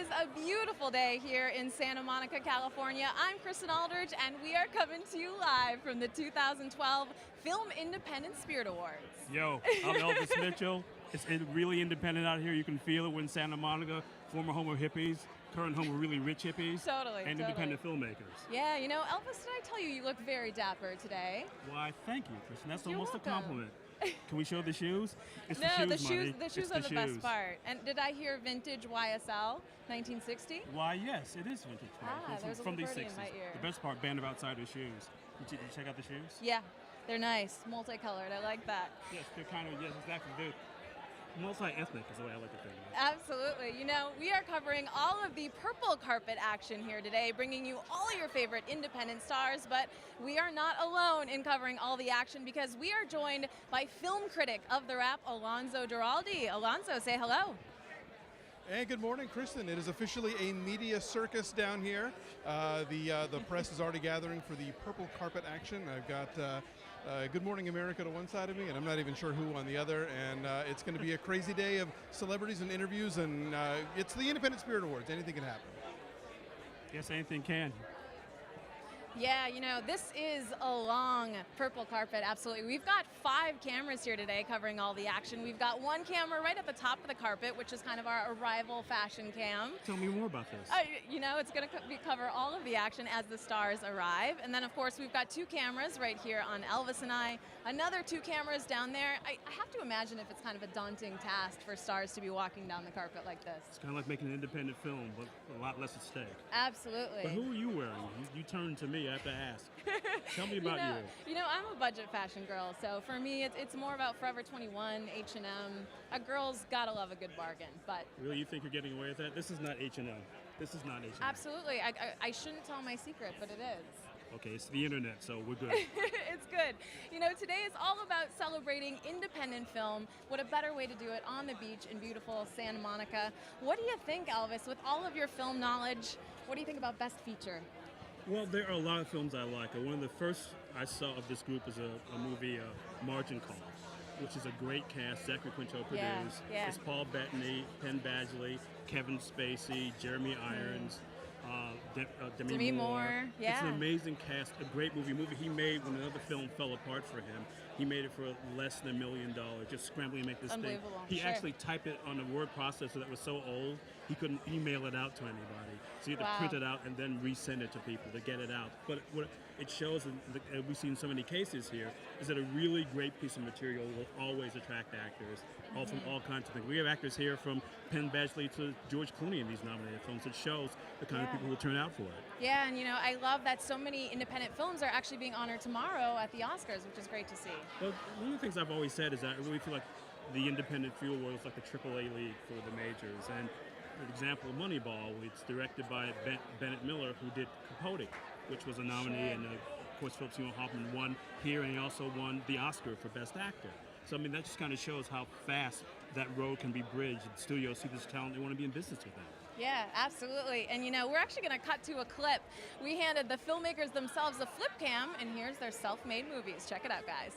is a beautiful day here in Santa Monica, California. I'm Kristen Aldridge, and we are coming to you live from the 2012 Film Independent Spirit Awards. Yo, I'm Elvis Mitchell. It's really independent out here. You can feel it. We're in Santa Monica, former home of hippies, current home of really rich hippies. Totally. Independent filmmakers. Yeah, you know, Elvis, did I tell you look very dapper today? Why, thank you, Kristen. That's You're almost welcome. a compliment. Can we show the shoes? It's No, the shoes, the shoes It's are the best shoes. part. And did I hear vintage YSL 1960? Why, yes, it is vintage. It's there's a from the little birdie 60s. in my ear. The best part, Band of Outsiders shoes. Did you check out the shoes? Yeah, they're nice, multicolored. I like that. Yes, they're kind of, yes, exactly. They're multi-ethnic is the way I like to think. Absolutely. You know, we are covering all of the purple carpet action here today, bringing you all your favorite independent stars, but we are not alone in covering all the action because we are joined by film critic of the Wrap, Alonso Duralde. Alonso, say hello. And good morning, Kristen. It is officially a media circus down here. The press is already gathering for the purple carpet action. I've got Good Morning America to one side of me, and I'm not even sure who on the other. And it's going to be a crazy day of celebrities and interviews, and it's the Independent Spirit Awards. Anything can happen. Yes, anything can. Yeah, you know, this is a long purple carpet, absolutely. We've got 5 cameras here today covering all the action. We've got one camera right at the top of the carpet, which is kind of our arrival fashion cam. Tell me more about this. You know, it's going to cover all of the action as the stars arrive. And then, of course, we've got 2 cameras right here on Elvis and I. Another 2 cameras down there. I have to imagine if it's kind of a daunting task for stars to be walking down the carpet like this. It's kind of like making an independent film, but a lot less at stake. Absolutely. But who are you wearing? You turned to me. I have to ask. Tell me about you. You know, I'm a budget fashion girl, so for me, it's more about Forever 21, H&M. A girl's gotta love a good bargain, but. Really, you think you're getting away with that? This is not H&M. This is not H&M. Absolutely. I shouldn't tell my secret, but it is. Okay, it's the internet, so we're good. It's good. You know, today is all about celebrating independent film. What a better way to do it on the beach in beautiful Santa Monica. What do you think, Elvis, with all of your film knowledge? What do you think about Best Feature? Well, there are a lot of films I like. One of the first I saw of this group is a movie, Margin Call, which is a great cast. Zachary Quinto produced. Yeah. It's Paul Bettany, Penn Badgley, Kevin Spacey, Jeremy Irons, Demi Moore. Yeah. It's an amazing cast, a great movie he made when another film fell apart for him. He made it for less than $1 million, just scrambling to make this thing. He actually typed it on a word processor that was so old, he couldn't email it out to anybody. So you had to print it out and then resend it to people to get it out. But what it shows, and we've seen so many cases here, is that a really great piece of material will always attract actors, all from all kinds of things. We have actors here from Penn Badgley to George Clooney in these nominated films. It shows the kind of people who turn out for it. Yeah, and you know, I love that so many independent films are actually being honored tomorrow at the Oscars, which is great to see. Well, one of the things I've always said is that I really feel like the independent field world is like the AAA league for the majors. And an example of Moneyball, it's directed by Bennett Miller, who did Capote, which was a nominee, and of course Philip Seymour Hoffman won here, and he also won the Oscar for Best Actor. So I mean, that just kind of shows how fast that road can be bridged. The studios see this talent, they want to be in business with them. Yeah, absolutely. And you know, we're actually going to cut to a clip. We handed the filmmakers themselves a flip cam, and here's their self-made movies. Check it out, guys.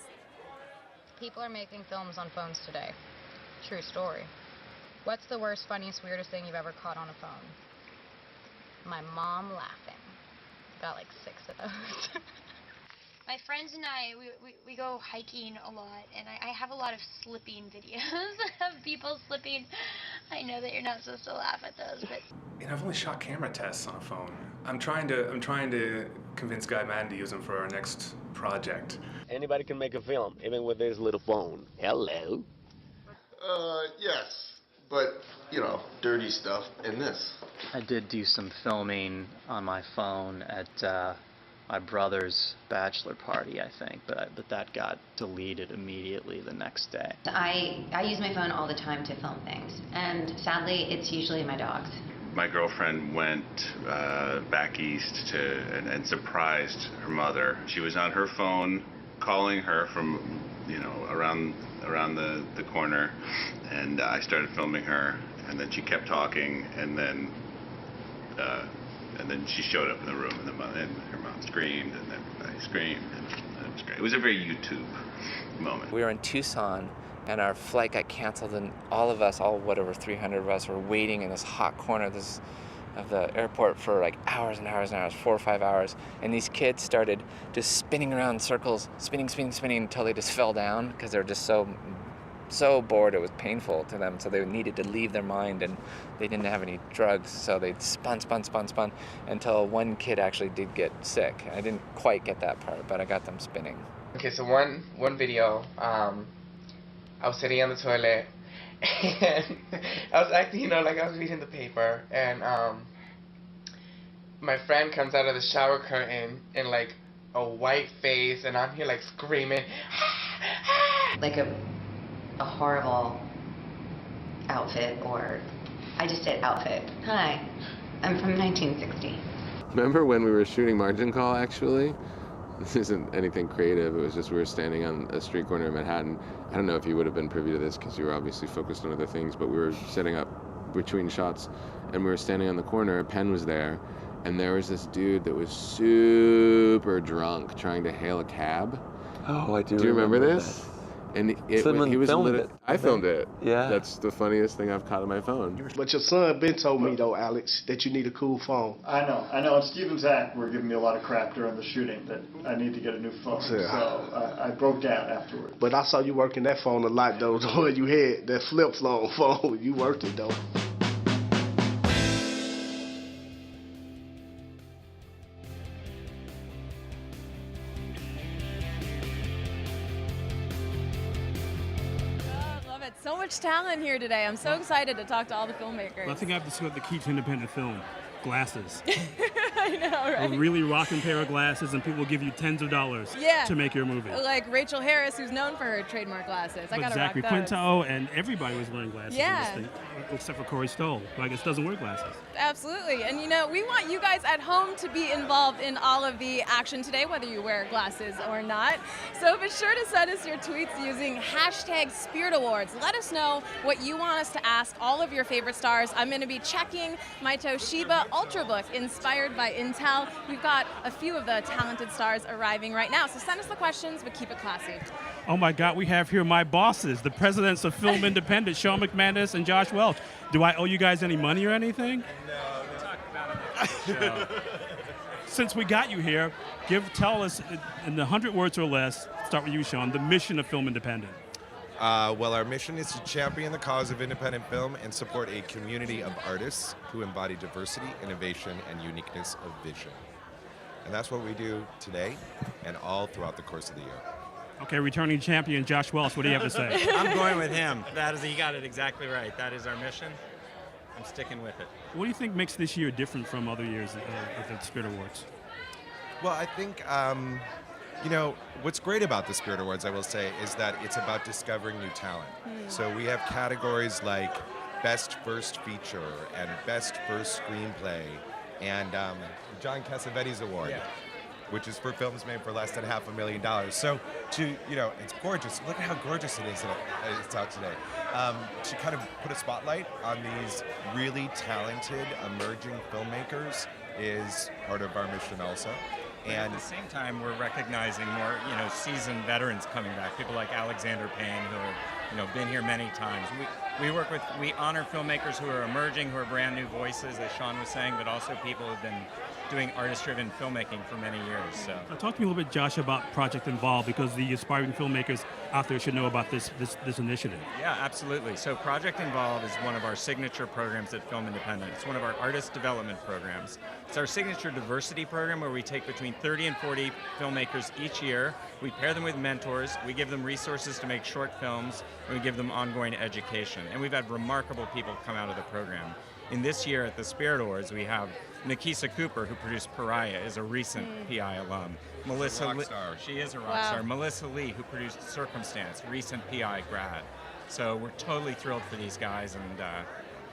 People are making films on phones today. True story. What's the worst, funniest, weirdest thing you've ever caught on a phone? My mom laughing. Got like 6 of those. My friends and I, we go hiking a lot, and I have a lot of slipping videos of people slipping. I know that you're not supposed to laugh at those, but... You know, I've only shot camera tests on a phone. I'm trying to convince Guy Madden to use them for our next project. Anybody can make a film, even with this little phone. Hello. Yes, but, you know, dirty stuff and this. I did do some filming on my phone at my brother's bachelor party, I think, but that got deleted immediately the next day. I use my phone all the time to film things, and sadly, it's usually my dogs. My girlfriend went back east and surprised her mother. She was on her phone calling her from, you know, around the corner, and I started filming her, and then she kept talking, and then she showed up in the room, and her mom screamed, and everybody screamed, and it was great. It was a very YouTube moment. We were in Tucson and our flight got canceled, and all of us, whatever 300 of us, were waiting in this hot corner of the airport for like hours and hours and hours, 4 or 5 hours, and these kids started just spinning around in circles, spinning until they just fell down because they were just so bored. It was painful to them, so they needed to leave their mind, and they didn't have any drugs, so they spun until one kid actually did get sick. I didn't quite get that part, but I got them spinning. Okay, so one video, I was sitting on the toilet, and I was acting, like I was reading the paper, and my friend comes out of the shower curtain in like a white face, and I'm here like screaming, like a horrible outfit, or I just did outfit. Hi, I'm from 1960. Remember when we were shooting Margin Call, actually? This isn't anything creative. It was just we were standing on a street corner in Manhattan. I don't know if you would have been privy to this because you were obviously focused on other things, but we were setting up between shots, and we were standing on the corner. Penn was there, and there was this dude that was super drunk trying to hail a cab. Oh, I do. Do you remember this? That. And Someone he was filmed it. I filmed it. Yeah. That's the funniest thing I've caught on my phone. But your son Ben told me though, Alex, that you need a cool phone. I know. And Steve and Zach were giving me a lot of crap during the shooting that I need to get a new phone. Yeah. So I broke down afterwards. But I saw you working that phone a lot though. The one you had, that flip phone. You worked it though. So much talent here today. I'm so excited to talk to all the filmmakers. Well, I think I have to see the key to independent film. Glasses. I know, right? A really rocking pair of glasses, and people will give you tens of dollars to make your movie. Like Rachel Harris, who's known for her trademark glasses. I gotta Zachary rock those. Quinto and everybody was wearing glasses in Yeah. this thing, except for Corey Stoll, who I guess doesn't wear glasses. Absolutely. And we want you guys at home to be involved in all of the action today, whether you wear glasses or not. So be sure to send us your tweets using #SpiritAwards. Let us know what you want us to ask all of your favorite stars. I'm going to be checking my Toshiba Ultrabook inspired by Intel. We've got a few of the talented stars arriving right now, so send us the questions, but keep it classy. Oh my God, we have here my bosses, the presidents of Film Independent, Sean McManus and Josh Welch. Do I owe you guys any money or anything? No, we talk about it on the show. Since we got you here, tell us in 100 words or less, start with you, Sean, the mission of Film Independent. Well, our mission is to champion the cause of independent film and support a community of artists who embody diversity, innovation, and uniqueness of vision. And that's what we do today and all throughout the course of the year. Okay, returning champion Josh Welch, what do you have to say? I'm going with him. He got it exactly right. That is our mission. I'm sticking with it. What do you think makes this year different from other years at the Spirit Awards? Well, I think, what's great about the Spirit Awards, I will say, is that it's about discovering new talent. So we have categories like Best First Feature and Best First Screenplay and John Cassavetes Award. Yeah. Which is for films made for less than $500,000. So it's gorgeous. Look at how gorgeous it is. It's out today. To kind of put a spotlight on these really talented, emerging filmmakers is part of our mission also. And at the same time, we're recognizing more, seasoned veterans coming back. People like Alexander Payne, who have, been here many times. We honor filmmakers who are emerging, who are brand new voices, as Sean was saying, but also people who've been doing artist-driven filmmaking for many years. So, talk to me a little bit, Josh, about Project Involve, because the aspiring filmmakers out there should know about this initiative. Yeah, absolutely. So Project Involve is one of our signature programs at Film Independent. It's one of our artist development programs. It's our signature diversity program where we take between 30 and 40 filmmakers each year. We pair them with mentors. We give them resources to make short films, and we give them ongoing education. And we've had remarkable people come out of the program. In this year at the Spirit Awards, we have Nikisa Cooper, who produced Pariah, is a recent PI alum. Melissa Lee, she is a rock star. Melissa Lee, who produced Circumstance, recent PI grad. So we're totally thrilled for these guys, and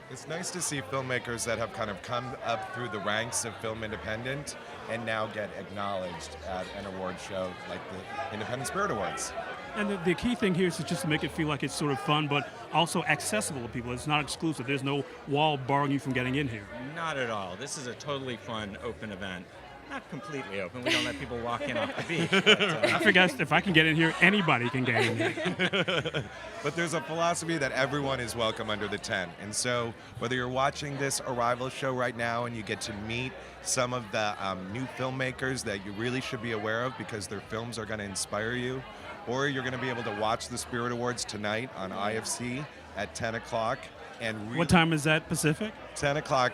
it's nice to see filmmakers that have kind of come up through the ranks of Film Independent and now get acknowledged at an award show like the Independent Spirit Awards. And the key thing here is just to make it feel like it's sort of fun, but also accessible to people. It's not exclusive. There's no wall barring you from getting in here. Not at all. This is a totally fun, open event. Not completely open. We don't let people walk in off the beach. But, I forget if I can get in here, anybody can get in here. But there's a philosophy that everyone is welcome under the tent. And so whether you're watching this Arrival show right now and you get to meet some of the new filmmakers that you really should be aware of because their films are going to inspire you, or you're going to be able to watch the Spirit Awards tonight on IFC at 10 o'clock. And really, What time is that, Pacific? 10 o'clock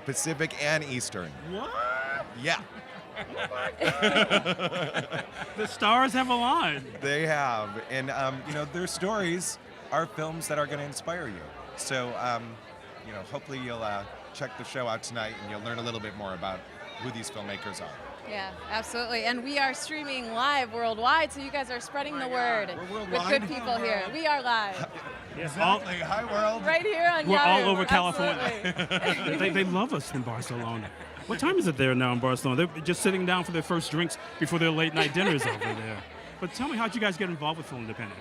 Pacific and Eastern. What? Yeah. The stars have aligned. They have. And, their stories are films that are going to inspire you. So, hopefully you'll check the show out tonight and you'll learn a little bit more about who these filmmakers are. Yeah, absolutely. And we are streaming live worldwide, so you guys are spreading the word with good people here. We are live. Exactly. Hi, world. Right here on We're Yahoo. all over California. they love us in Barcelona. What time is it there now in Barcelona? They're just sitting down for their first drinks before their late night dinners over there. But tell me, how'd you guys get involved with Film Independent?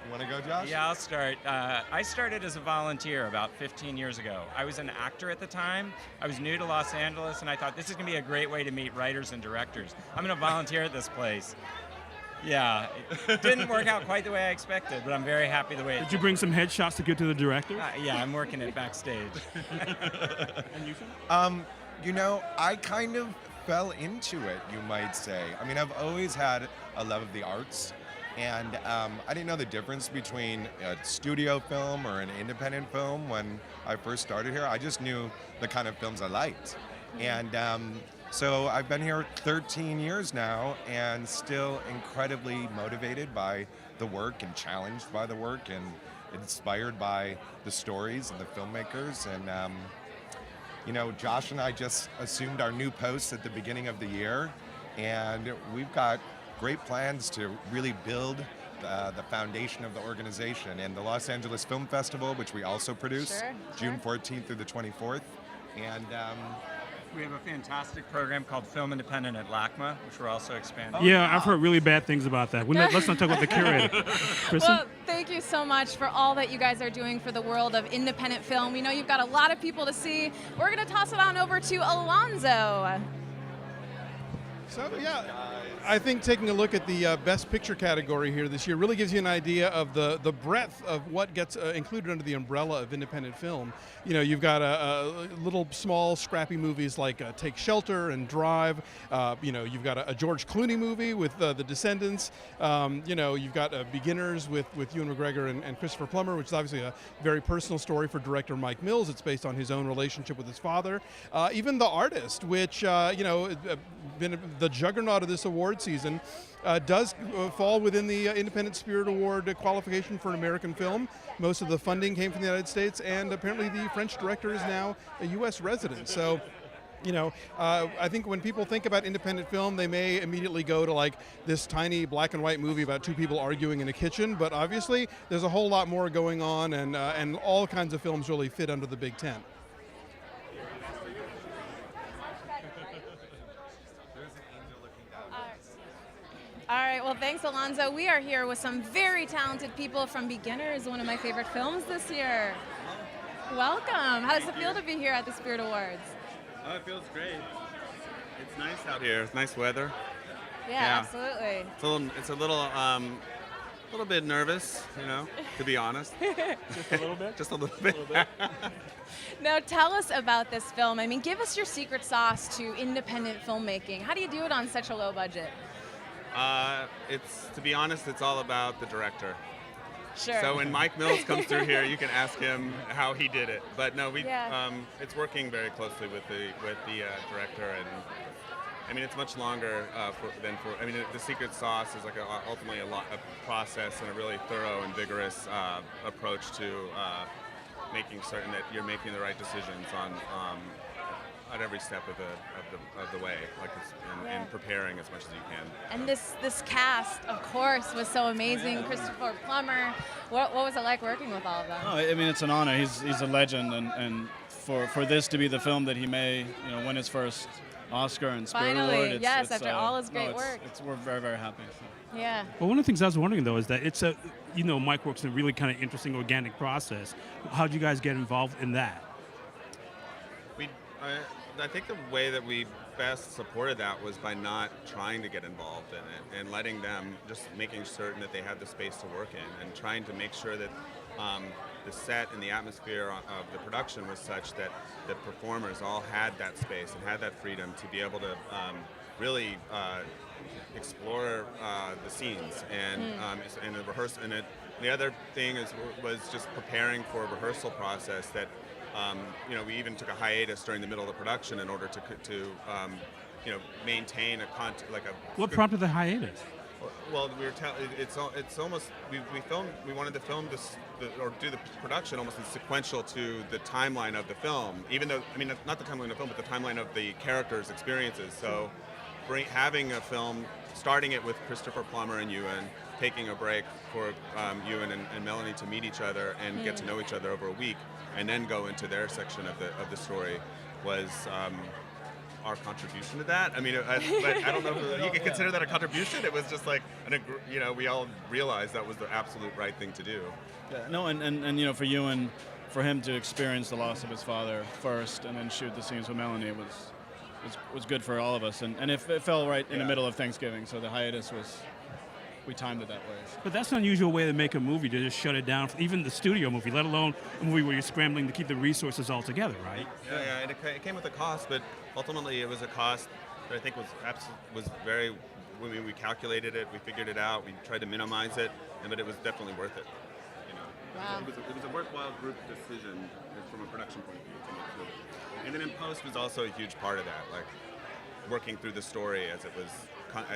You want to go, Josh? Yeah, I'll start. I started as a volunteer about 15 years ago. I was an actor at the time. I was new to Los Angeles, and I thought this is going to be a great way to meet writers and directors. I'm going to volunteer at this place. Yeah, it didn't work out quite the way I expected, but I'm very happy the way it did. You bring some headshots to give to the director? Yeah, I'm working it backstage. And you, Phil? I kind of fell into it, you might say. I mean, I've always had a love of the arts, and I didn't know the difference between a studio film or an independent film when I first started here. I just knew the kind of films I liked. And so I've been here 13 years now and still incredibly motivated by the work and challenged by the work and inspired by the stories and the filmmakers. And, Josh and I just assumed our new posts at the beginning of the year, and we've got great plans to really build the foundation of the organization. And the Los Angeles Film Festival, which we also produce, June 14th through the 24th. And we have a fantastic program called Film Independent at LACMA, which we're also expanding. Yeah, I've heard really bad things about that. Let's not talk about the curator. Kristen? Well, thank you so much for all that you guys are doing for the world of independent film. We know you've got a lot of people to see. We're going to toss it on over to Alonzo. So, yeah, I think taking a look at the Best Picture category here this year really gives you an idea of the breadth of what gets included under the umbrella of independent film. You've got a little small scrappy movies like Take Shelter and Drive. You've got a George Clooney movie with The Descendants. You've got Beginners with Ewan McGregor and Christopher Plummer, which is obviously a very personal story for director Mike Mills. It's based on his own relationship with his father. Even The Artist, which, been the juggernaut of this award season, does fall within the Independent Spirit Award qualification for an American film. Most of the funding came from the United States, and apparently the French director is now a U.S. resident. So, I think when people think about independent film, they may immediately go to like this tiny black and white movie about two people arguing in a kitchen, but obviously there's a whole lot more going on, and all kinds of films really fit under the big tent. All right, well, thanks, Alonzo. We are here with some very talented people from Beginners, one of my favorite films this year. Welcome. How does it feel to be here at the Spirit Awards? Oh, it feels great. It's nice out here. It's nice weather. Yeah, absolutely. It's a little bit nervous, to be honest. Just a little bit? Just a little bit. Now, tell us about this film. I mean, give us your secret sauce to independent filmmaking. How do you do it on such a low budget? To be honest, it's all about the director. Sure. So when Mike Mills comes through here, you can ask him how he did it. But no, it's working very closely with the director, and I mean it's much longer the secret sauce is like ultimately a process and a really thorough and vigorous approach to making certain that you're making the right decisions on at every step of the way, and preparing as much as you can. And this cast, of course, was so amazing. Christopher Plummer. What was it like working with all of them? Oh, I mean, it's an honor. He's a legend, and for this to be the film that he may win his first Oscar and Spirit Award. Yes, after all his great work. We're very, very happy. So. Yeah. Well, one of the things I was wondering though is that it's Mike works in a really kind of interesting organic process. How'd you guys get involved in that? I think the way that we best supported that was by not trying to get involved in it and letting them, just making certain that they had the space to work in and trying to make sure that the set and the atmosphere of the production was such that the performers all had that space and had that freedom to be able to really explore the scenes and the rehearsal. And the other thing was just preparing for a rehearsal process that we even took a hiatus during the middle of the production in order to maintain What prompted the hiatus? Well, it's almost we wanted to film this or do the production almost in sequential to the timeline of the film, even though not the timeline of the film, but the timeline of the characters' experiences. So having a film, starting it with Christopher Plummer and Ewan, taking a break for Ewan and Melanie to meet each other and get to know each other over a week, and then go into their section of the story was our contribution to that. But I don't know if you could consider that a contribution. It was just like, we all realized that was the absolute right thing to do. Yeah, no, and for Ewan, for him to experience the loss of his father first and then shoot the scenes with Melanie was good for all of us. And it fell right in the middle of Thanksgiving, so the hiatus we timed it that way. But that's an unusual way to make a movie, to just shut it down, even the studio movie, let alone a movie where you're scrambling to keep the resources all together, right? Yeah, and it came with a cost, but ultimately it was a cost that I think was very, we calculated it, we figured it out, we tried to minimize it, but it was definitely worth it. Wow. It was a worthwhile group decision from a production point of view to make the movie. And then in post was also a huge part of that, like working through the story as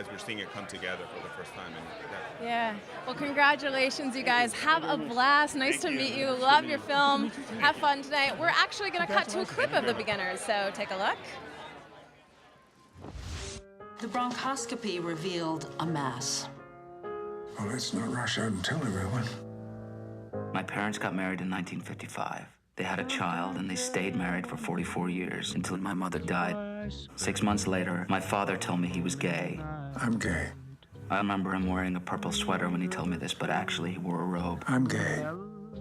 we're seeing it come together for the first time. Yeah. Well, congratulations, you guys. Have a blast. Nice to meet you. Love your film. Have fun tonight. We're actually going to cut to a clip of The Beginners, so take a look. The bronchoscopy revealed a mass. Well, let's not rush out and tell everyone. My parents got married in 1955. They had a child, and they stayed married for 44 years until my mother died. 6 months later, my father told me he was gay. I'm gay. I remember him wearing a purple sweater when he told me this, but actually he wore a robe. I'm gay.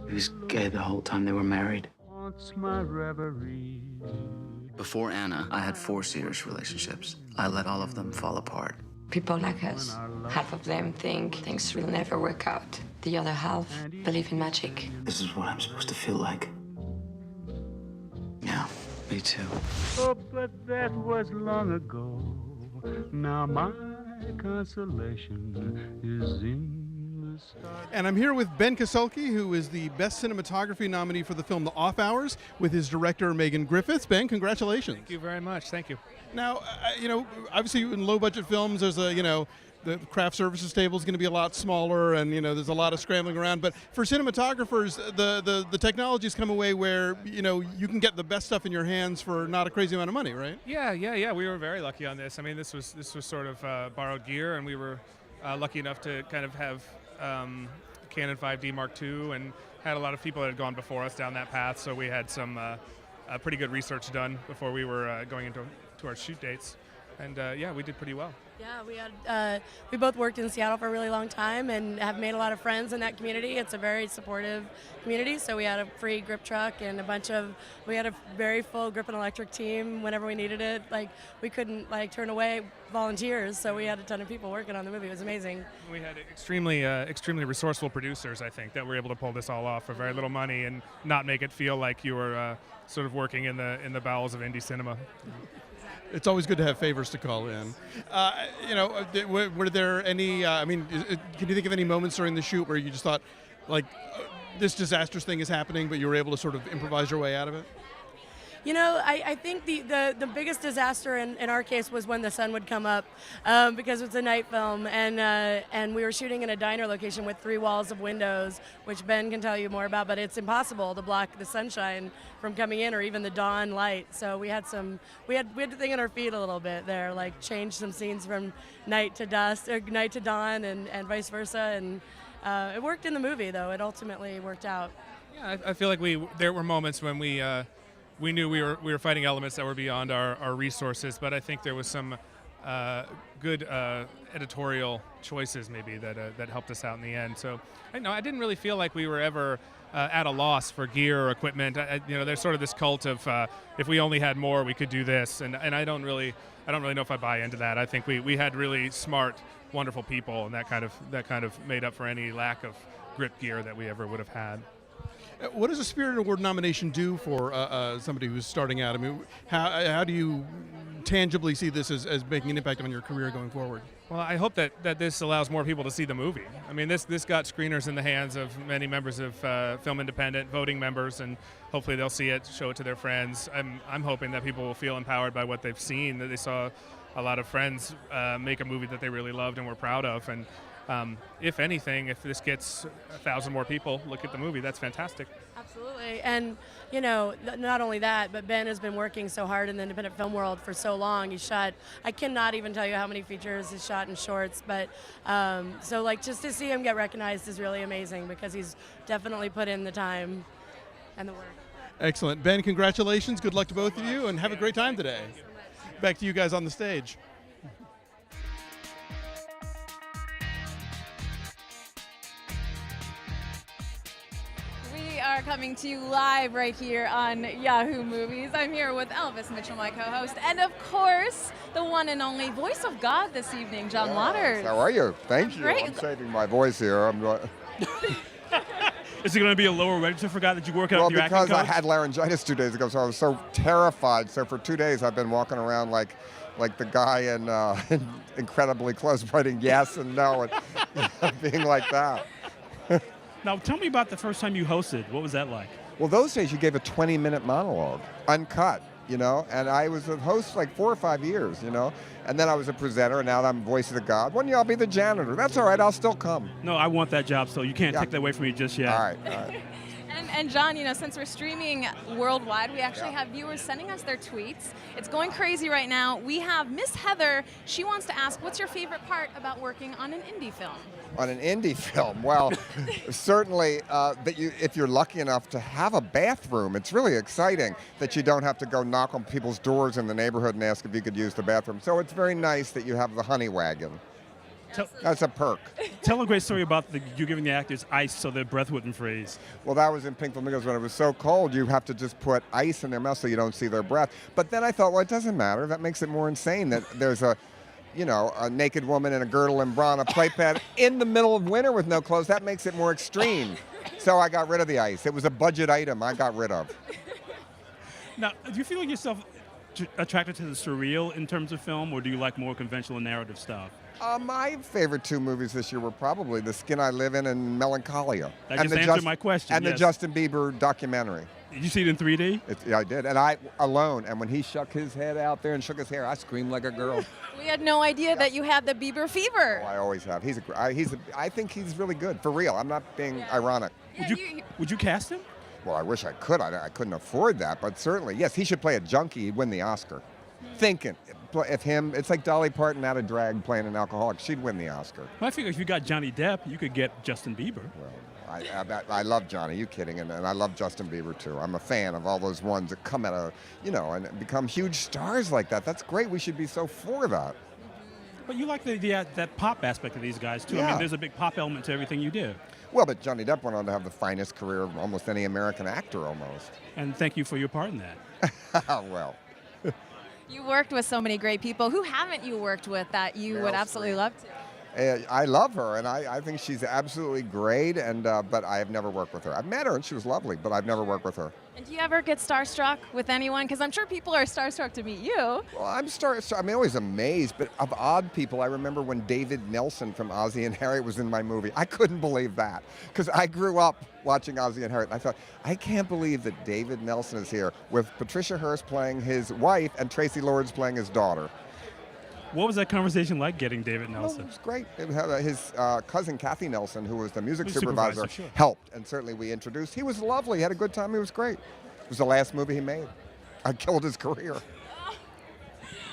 He was gay the whole time they were married. Before Anna, I had 4 serious relationships. I let all of them fall apart. People like us, half of them think things will never work out. The other half believe in magic. This is what I'm supposed to feel like. Yeah, me too. Oh, but that was long ago. Now my consolation is in the stars. And I'm here with Ben Kasulke, who is the Best Cinematography nominee for the film The Off Hours, with his director, Megan Griffiths. Ben, congratulations. Thank you very much. Thank you. Now, obviously in low-budget films, there's the craft services table is going to be a lot smaller, and there's a lot of scrambling around. But for cinematographers, the technology's come away where you can get the best stuff in your hands for not a crazy amount of money, right? Yeah. We were very lucky on this. I mean, this was sort of borrowed gear, and we were lucky enough to kind of have Canon 5D Mark II, and had a lot of people that had gone before us down that path. So we had some pretty good research done before we were going into our shoot dates, and we did pretty well. Yeah, we both worked in Seattle for a really long time and have made a lot of friends in that community. It's a very supportive community, so we had a free grip truck and we had a very full grip and electric team whenever we needed it. Like, we couldn't turn away volunteers, so we had a ton of people working on the movie. It was amazing. We had extremely resourceful producers, I think, that were able to pull this all off for very little money and not make it feel like you were sort of working in the bowels of indie cinema. It's always good to have favors to call in. Were there any, can you think of any moments during the shoot where you just thought, this disastrous thing is happening, but you were able to sort of improvise your way out of it? I think the biggest disaster in our case was when the sun would come up, because it's a night film, and we were shooting in a diner location with 3 walls of windows, which Ben can tell you more about, but it's impossible to block the sunshine from coming in or even the dawn light. So we had to think on our feet a little bit there, change some scenes from night to dusk or night to dawn and vice versa, and it worked in the movie though. It ultimately worked out. Yeah, I feel like there were moments when we knew we were fighting elements that were beyond our resources, but I think there was some good editorial choices maybe that helped us out in the end. So I didn't really feel like we were ever at a loss for gear or equipment. There's sort of this cult of if we only had more, we could do this, and I don't really know if I buy into that. I think we had really smart, wonderful people, and that kind of made up for any lack of grip gear that we ever would have had. What does a Spirit Award nomination do for somebody who's starting out? I mean, how do you tangibly see this as making an impact on your career going forward? Well, I hope that this allows more people to see the movie. I mean, this got screeners in the hands of many members of Film Independent, voting members, and hopefully they'll see it, show it to their friends. I'm hoping that people will feel empowered by what they've seen, that they saw a lot of friends make a movie that they really loved and were proud of. And if anything, if this gets 1,000 more people look at the movie, that's fantastic. Absolutely. And, not only that, but Ben has been working so hard in the independent film world for so long. He shot, I cannot even tell you how many features he's shot in shorts, but just to see him get recognized is really amazing because he's definitely put in the time and the work. Excellent. Ben, congratulations. Good luck to both of you, and have a great time today. Back to you guys on the stage. We are coming to you live right here on Yahoo Movies. I'm here with Elvis Mitchell, my co-host, and of course, the one and only voice of God this evening, John Waters. How are you? Thank you. Great. I'm saving my voice here. Is it going to be a lower register for God that you work out your acting coach? Well, coach? because I had laryngitis 2 days ago, so I was so terrified. So for 2 days, I've been walking around like the guy in Incredibly Close, writing yes and no, and being like that. Now, tell me about the first time you hosted. What was that like? Well, those days you gave a 20-minute monologue, uncut, and I was a host like 4 or 5 years, and then I was a presenter, and now I'm voice of the God. Why don't y'all be the janitor? That's all right, I'll still come. No, I want that job, so you can't take that away from me just yet. All right. And John, since we're streaming worldwide, we actually have viewers sending us their tweets. It's going crazy right now. We have Miss Heather. She wants to ask, what's your favorite part about working on an indie film? On an indie film? Well, certainly if you're lucky enough to have a bathroom, it's really exciting that you don't have to go knock on people's doors in the neighborhood and ask if you could use the bathroom. So it's very nice that you have the honey wagon. That's a perk. Tell a great story about you giving the actors ice so their breath wouldn't freeze. Well, that was in Pink Flamingos when it was so cold, you have to just put ice in their mouth so you don't see their breath. But then I thought, well, it doesn't matter. That makes it more insane that there's a naked woman in a girdle and bra and a plate pad in the middle of winter with no clothes. That makes it more extreme. So I got rid of the ice. It was a budget item I got rid of. Now, do you feel like yourself attracted to the surreal in terms of film, or do you like more conventional narrative stuff? My favorite 2 movies this year were probably The Skin I Live In and Melancholia. That just answered my question. And the Justin Bieber documentary. Did you see it in 3D? Yeah, I did. And I alone. And when he shook his head out there and shook his hair, I screamed like a girl. We had no idea that you had the Bieber fever. Oh, I always have. I think he's really good, for real. I'm not being ironic. Would you cast him? Well, I wish I could. I couldn't afford that, but certainly, yes, he should play a junkie. He'd win the Oscar. Thinking, it's like Dolly Parton out of drag playing an alcoholic. She'd win the Oscar. Well, I figure if you got Johnny Depp, you could get Justin Bieber. Well, I love Johnny. You kidding? And I love Justin Bieber too. I'm a fan of all those ones that come out of, and become huge stars like that. That's great. We should be so for that. But you like that pop aspect of these guys too. Yeah. I mean, there's a big pop element to everything you do. Well, but Johnny Depp went on to have the finest career of almost any American actor, almost. And thank you for your part in that. Well. You worked with so many great people. Who haven't you worked with that you would absolutely love to? I love her, and I think she's absolutely great. But I have never worked with her. I've met her, and she was lovely, but I've never worked with her. And do you ever get starstruck with anyone? Because I'm sure people are starstruck to meet you. Well, I'm always amazed, but of odd people, I remember when David Nelson from Ozzie and Harriet was in my movie. I couldn't believe that, because I grew up watching Ozzie and Harriet, and I thought, I can't believe that David Nelson is here with Patricia Hearst playing his wife and Tracy Lords playing his daughter. What was that conversation like, getting David Nelson? Well, it was great. His cousin Kathy Nelson, who was the music supervisor, sure. helped, and certainly we introduced. He was lovely. He had a good time. He was great. It was the last movie he made. I killed his career.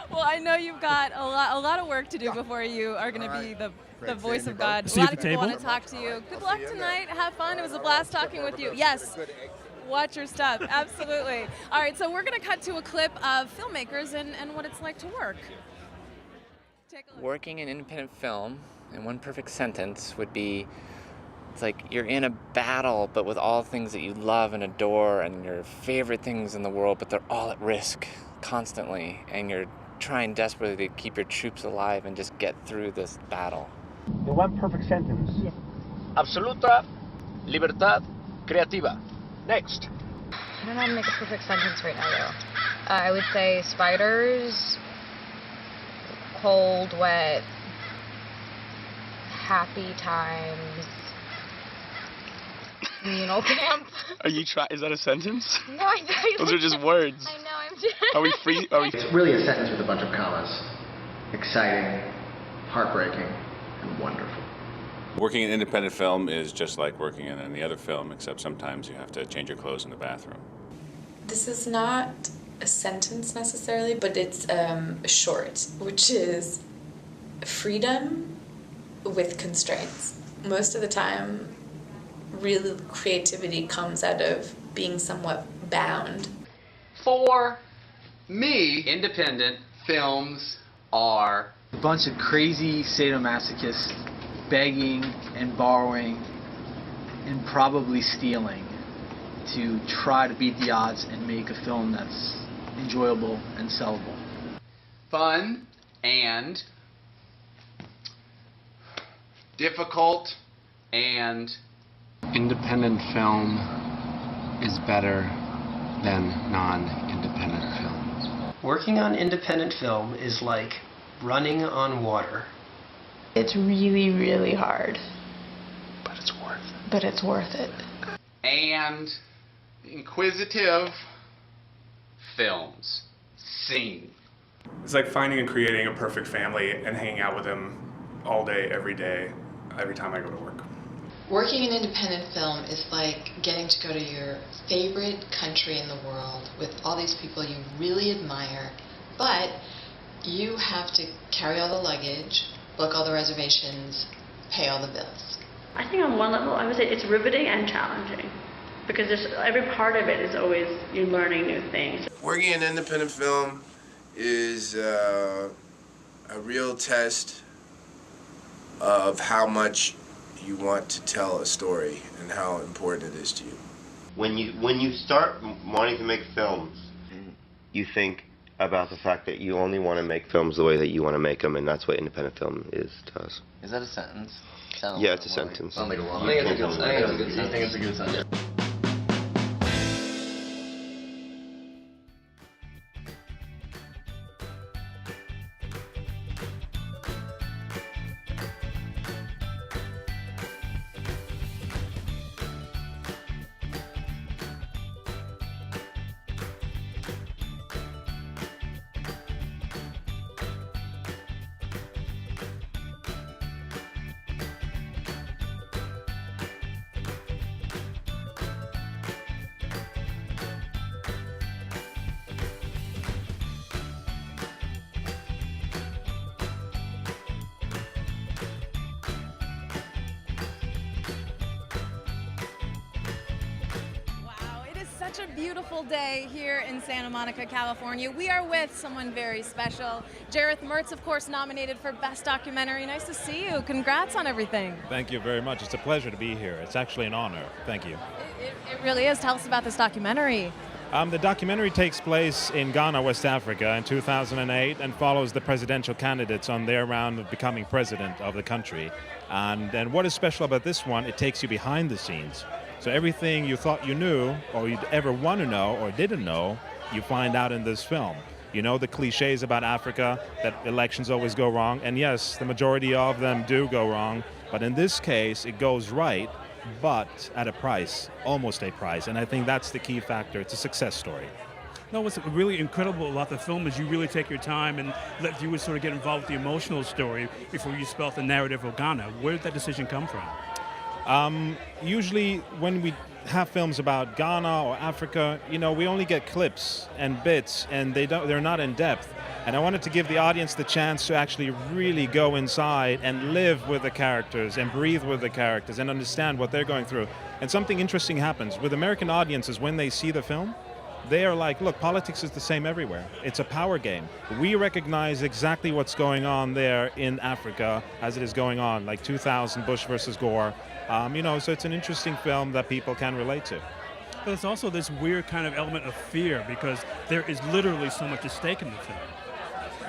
Well, I know you've got a lot of work to do before you are going to be the voice of God. See a you lot at of the people table. want to talk to you. Good luck tonight. Have fun. It was a blast talking with you. Yes. Watch your stuff. Absolutely. All right, so we're going to cut to a clip of filmmakers and what it's like to work. Working in independent film, in one perfect sentence, would be it's like you're in a battle, but with all things that you love and adore and your favorite things in the world, but they're all at risk constantly, and you're trying desperately to keep your troops alive and just get through this battle. The one perfect sentence. Yes. Absoluta libertad creativa. Next. I don't know how to make a perfect sentence right now, though. I would say spiders, cold, wet, happy times, communal camp. Are you trying? Is that a sentence? No, I know. Those are just words. I know, I'm just... Are we free? Are we? It's really a sentence with a bunch of commas. Exciting, heartbreaking, and wonderful. Working in independent film is just like working in any other film, except sometimes you have to change your clothes in the bathroom. This is not a sentence necessarily, but it's a short, which is freedom with constraints. Most of the time, real creativity comes out of being somewhat bound. For me, independent films are a bunch of crazy sadomasochists begging and borrowing and probably stealing to try to beat the odds and make a film that's enjoyable and sellable. fun and difficult, and independent film is better than non-independent film. Working on independent film is like running on water. It's really, really hard. But it's worth it. But it's worth it. And inquisitive films. Scene. It's like finding and creating a perfect family and hanging out with them all day, every time I go to work. Working in independent film is like getting to go to your favorite country in the world with all these people you really admire, but you have to carry all the luggage, book all the reservations, pay all the bills. I think on one level, I would say it's riveting and challenging, because every part of it is always you're learning new things. Working in independent film is a real test of how much you want to tell a story and how important it is to you. When you start wanting to make films, you think about the fact that you only want to make films the way that you want to make them, and that's what independent film is to us. Is that a sentence? Yeah, it's a sentence. I think it's a good sentence. I think it's a good sentence. Such a beautiful day here in Santa Monica, California. We are with someone very special. Jareth Mertz, of course, nominated for Best Documentary. Nice to see you. Congrats on everything. Thank you very much. It's a pleasure to be here. It's actually an honor. Thank you. It really is. Tell us about this documentary. The documentary takes place in Ghana, West Africa in 2008 and follows the presidential candidates on their round of becoming president of the country. And what is special about this one, it takes you behind the scenes. So everything you thought you knew or you'd ever want to know or didn't know, you find out in this film. You know the cliches about Africa, that elections always go wrong. And yes, the majority of them do go wrong. But in this case, it goes right, but at a price, almost a price. And I think that's the key factor. It's a success story. No, what's really incredible about the film is you really take your time and let viewers sort of get involved with the emotional story before you spell out the narrative of Ghana. Where did that decision come from? Usually when we have films about Ghana or Africa, we only get clips and bits, and they're not in depth. And I wanted to give the audience the chance to actually really go inside and live with the characters and breathe with the characters and understand what they're going through. And something interesting happens with American audiences when they see the film. they are like, look, politics is the same everywhere. It's a power game. We recognize exactly what's going on there in Africa as it is going on, like 2000, Bush versus Gore. So it's an interesting film that people can relate to. But it's also this weird kind of element of fear because there is literally so much at stake in the film.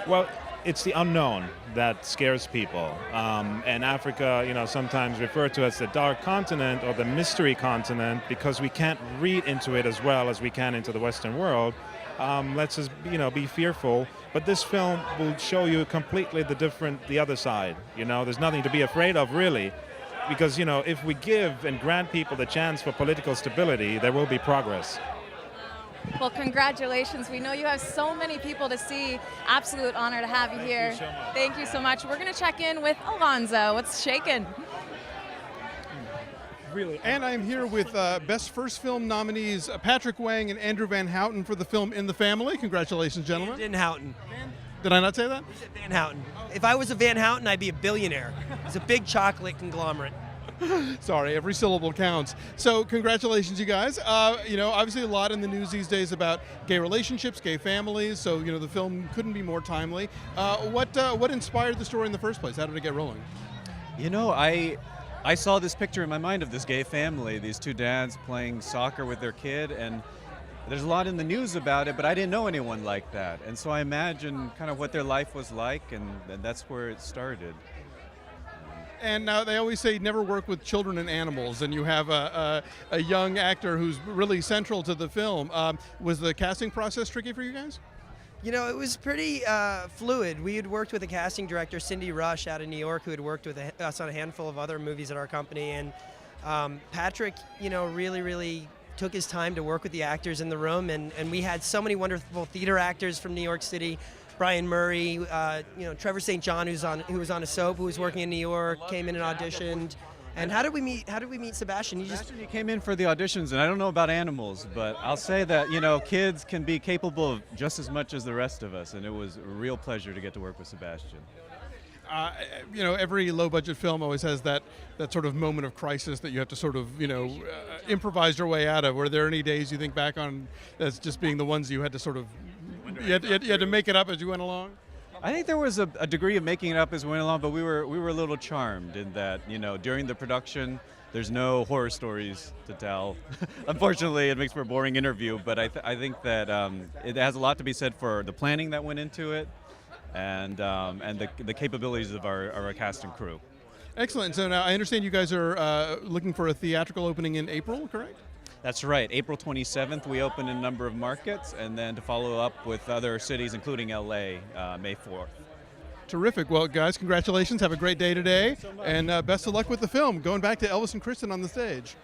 Well, it's the unknown that scares people. And Africa, sometimes referred to as the dark continent or the mystery continent because we can't read into it as well as we can into the Western world. Lets us, be fearful. But this film will show you completely the other side. There's nothing to be afraid of, really. Because, if we give and grant people the chance for political stability, there will be progress. Well, congratulations. We know you have so many people to see. Absolute honor to have you here. Thank you so much. Thank you so much. We're going to check in with Alonzo. What's shaking? Really. And I'm here with Best First Film nominees Patrick Wang and Andrew Van Houten for the film In the Family. Congratulations, gentlemen. Van Houten. Did I not say that? You said Van Houten. If I was a Van Houten, I'd be a billionaire. It's a big chocolate conglomerate. Sorry, every syllable counts. So congratulations, you guys. Obviously a lot in the news these days about gay relationships, gay families, so, the film couldn't be more timely. What inspired the story in the first place? How did it get rolling? I saw this picture in my mind of this gay family, these two dads playing soccer with their kid, and there's a lot in the news about it, but I didn't know anyone like that. And so I imagined kind of what their life was like, and that's where it started. And now they always say never work with children and animals, and you have a young actor who's really central to the film. Was the casting process tricky for you guys? It was pretty fluid. We had worked with a casting director, Cindy Rush, out of New York, who had worked with us on a handful of other movies at our company. And Patrick, really took his time to work with the actors in the room. And we had so many wonderful theater actors from New York City. Brian Murray, Trevor St. John, who was on a soap, who was working in New York, came in and auditioned. And how did we meet Sebastian? He came in for the auditions, and I don't know about animals, but I'll say that kids can be capable of just as much as the rest of us, and it was a real pleasure to get to work with Sebastian. Every low-budget film always has that sort of moment of crisis that you have to sort of improvise your way out of. Were there any days you think back on as just being the ones you had to sort of you had to make it up as you went along? I think there was a degree of making it up as we went along, but we were a little charmed in that, during the production, there's no horror stories to tell. Unfortunately, it makes for a boring interview, but I think that it has a lot to be said for the planning that went into it and the capabilities of our cast and crew. Excellent. So now I understand you guys are looking for a theatrical opening in April, correct? That's right. April 27th, we open in a number of markets, and then to follow up with other cities, including LA, May 4th. Terrific. Well, guys, congratulations. Have a great day today. And best of luck with the film. Going back to Elvis and Kristen on the stage.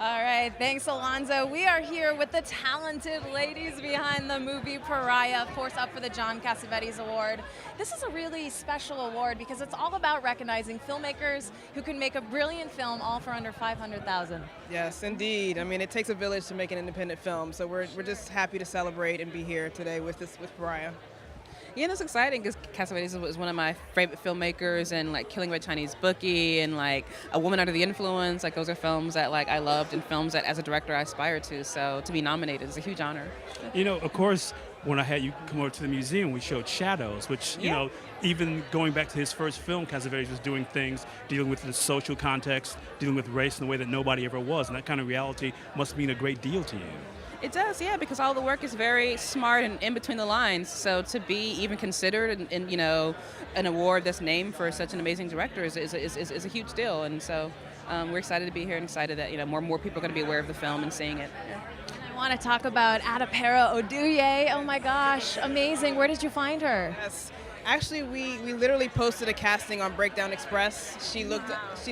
All right, thanks, Alonzo. We are here with the talented ladies behind the movie Pariah, of course, up for the John Cassavetes Award. This is a really special award because it's all about recognizing filmmakers who can make a brilliant film all for under $500,000. Yes, indeed. I mean, it takes a village to make an independent film, so we're just happy to celebrate and be here today with Pariah. Yeah, that's exciting because Cassavetes is one of my favorite filmmakers, and like Killing Red Chinese Bookie and like A Woman Under the Influence, like those are films that like I loved and films that as a director I aspire to. So to be nominated is a huge honor. Of course, when I had you come over to the museum, we showed Shadows, which, even going back to his first film, Cassavetes was doing things, dealing with the social context, dealing with race in a way that nobody ever was. And that kind of reality must mean a great deal to you. It does, yeah, because all the work is very smart and in between the lines. So to be even considered in an award that's named for such an amazing director is a huge deal. And so we're excited to be here and excited that more people are going to be aware of the film and seeing it. Yeah. I want to talk about Adepero Oduye. Oh my gosh, amazing. Where did you find her? Yes. Actually, we literally posted a casting on Breakdown Express. She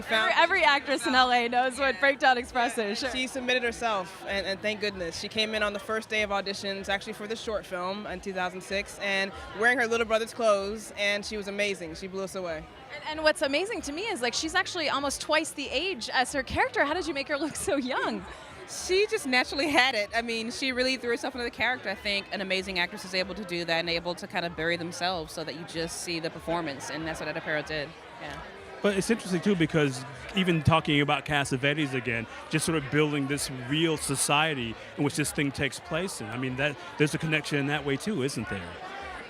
found... Every actress in LA knows what Breakdown Express is. Sure. She submitted herself, and thank goodness. She came in on the first day of auditions, actually for the short film in 2006, and wearing her little brother's clothes, and she was amazing. She blew us away. And what's amazing to me is she's actually almost twice the age as her character. How did you make her look so young? She just naturally had it. I mean, she really threw herself into the character. I think an amazing actress is able to do that and able to kind of bury themselves so that you just see the performance, and that's what Adepero did. Yeah. But it's interesting too because even talking about Cassavetes again, just sort of building this real society in which this thing takes place in. I mean, that there's a connection in that way too, isn't there?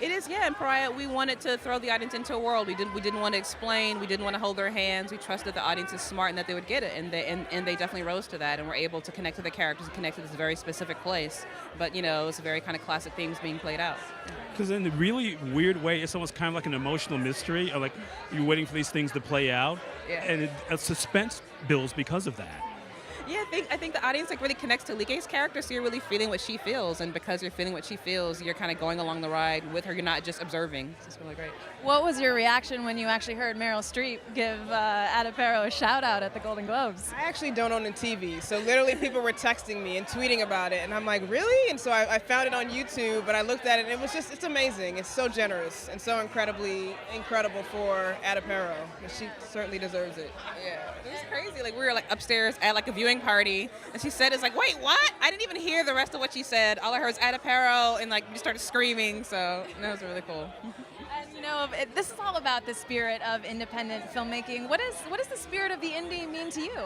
It is, yeah. And Pariah, we wanted to throw the audience into a world. We didn't want to explain. We didn't want to hold their hands. We trusted the audience is smart and that they would get it, and they definitely rose to that. And were able to connect to the characters and connect to this very specific place. But it's a very kind of classic themes being played out. Because in a really weird way, it's almost kind of like an emotional mystery, or like you're waiting for these things to play out, and a suspense builds because of that. Yeah, I think the audience really connects to Like's character, so you're really feeling what she feels, and because you're feeling what she feels, you're kind of going along the ride with her. You're not just observing. It's really great. What was your reaction when you actually heard Meryl Streep give Adipero a shout out at the Golden Globes? I actually don't own a TV, so literally people were texting me and tweeting about it, and I'm like, really? And so I found it on YouTube, but I looked at it, and it's amazing. It's so generous and so incredible for Adipero. She certainly deserves it. Yeah, it was crazy. We were upstairs at a viewing party, and she said, "It's wait, what?" I didn't even hear the rest of what she said. All I heard was Adipero, and we started screaming. So that was really cool. And this is all about the spirit of independent filmmaking. What does the spirit of the indie mean to you?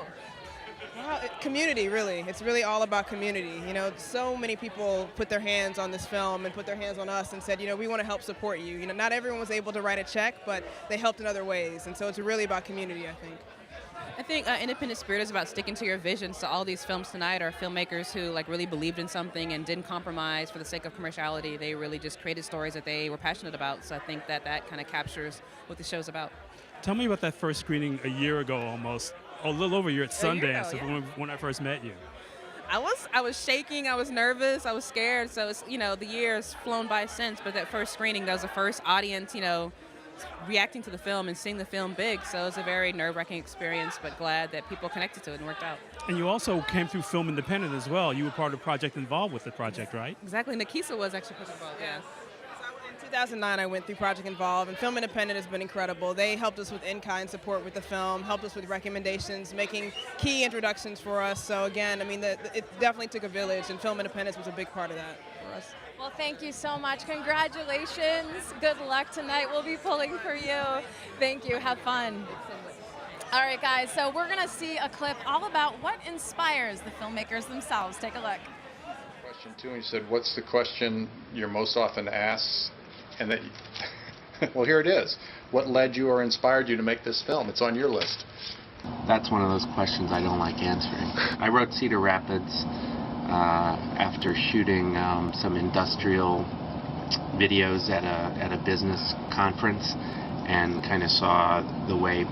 Well, community, really. It's really all about community. So many people put their hands on this film and put their hands on us and said, we want to help support you. Not everyone was able to write a check, but they helped in other ways. And so it's really about community, I think. I think independent spirit is about sticking to your vision. So all these films tonight are filmmakers who really believed in something and didn't compromise for the sake of commerciality. They really just created stories that they were passionate about. So I think that kind of captures what the show's about. Tell me about that first screening a year ago almost. A little over a year at Sundance, when I first met you. I was shaking, I was nervous, I was scared. So it's, the year's flown by since, but that first screening, that was the first audience, reacting to the film and seeing the film big. So it was a very nerve-wracking experience, but glad that people connected to it and worked out. And you also came through Film Independent as well. You were part of the project involved with the project, right? Exactly. Nikisa was actually involved, yeah. In 2009, I went through Project Involved, and Film Independent has been incredible. They helped us with in-kind support with the film, helped us with recommendations, making key introductions for us. So again, it definitely took a village, and Film Independence was a big part of that for us. Well, thank you so much. Congratulations. Good luck tonight. We'll be pulling for you. Thank you. Have fun. All right, guys, so we're going to see a clip all about what inspires the filmmakers themselves. Take a look. Question 2, he said, what's the question you're most often asked? And that, well, here it is. What led you or inspired you to make this film? It's on your list. That's one of those questions I don't like answering. I wrote Cedar Rapids after shooting some industrial videos at a business conference, and kind of saw the way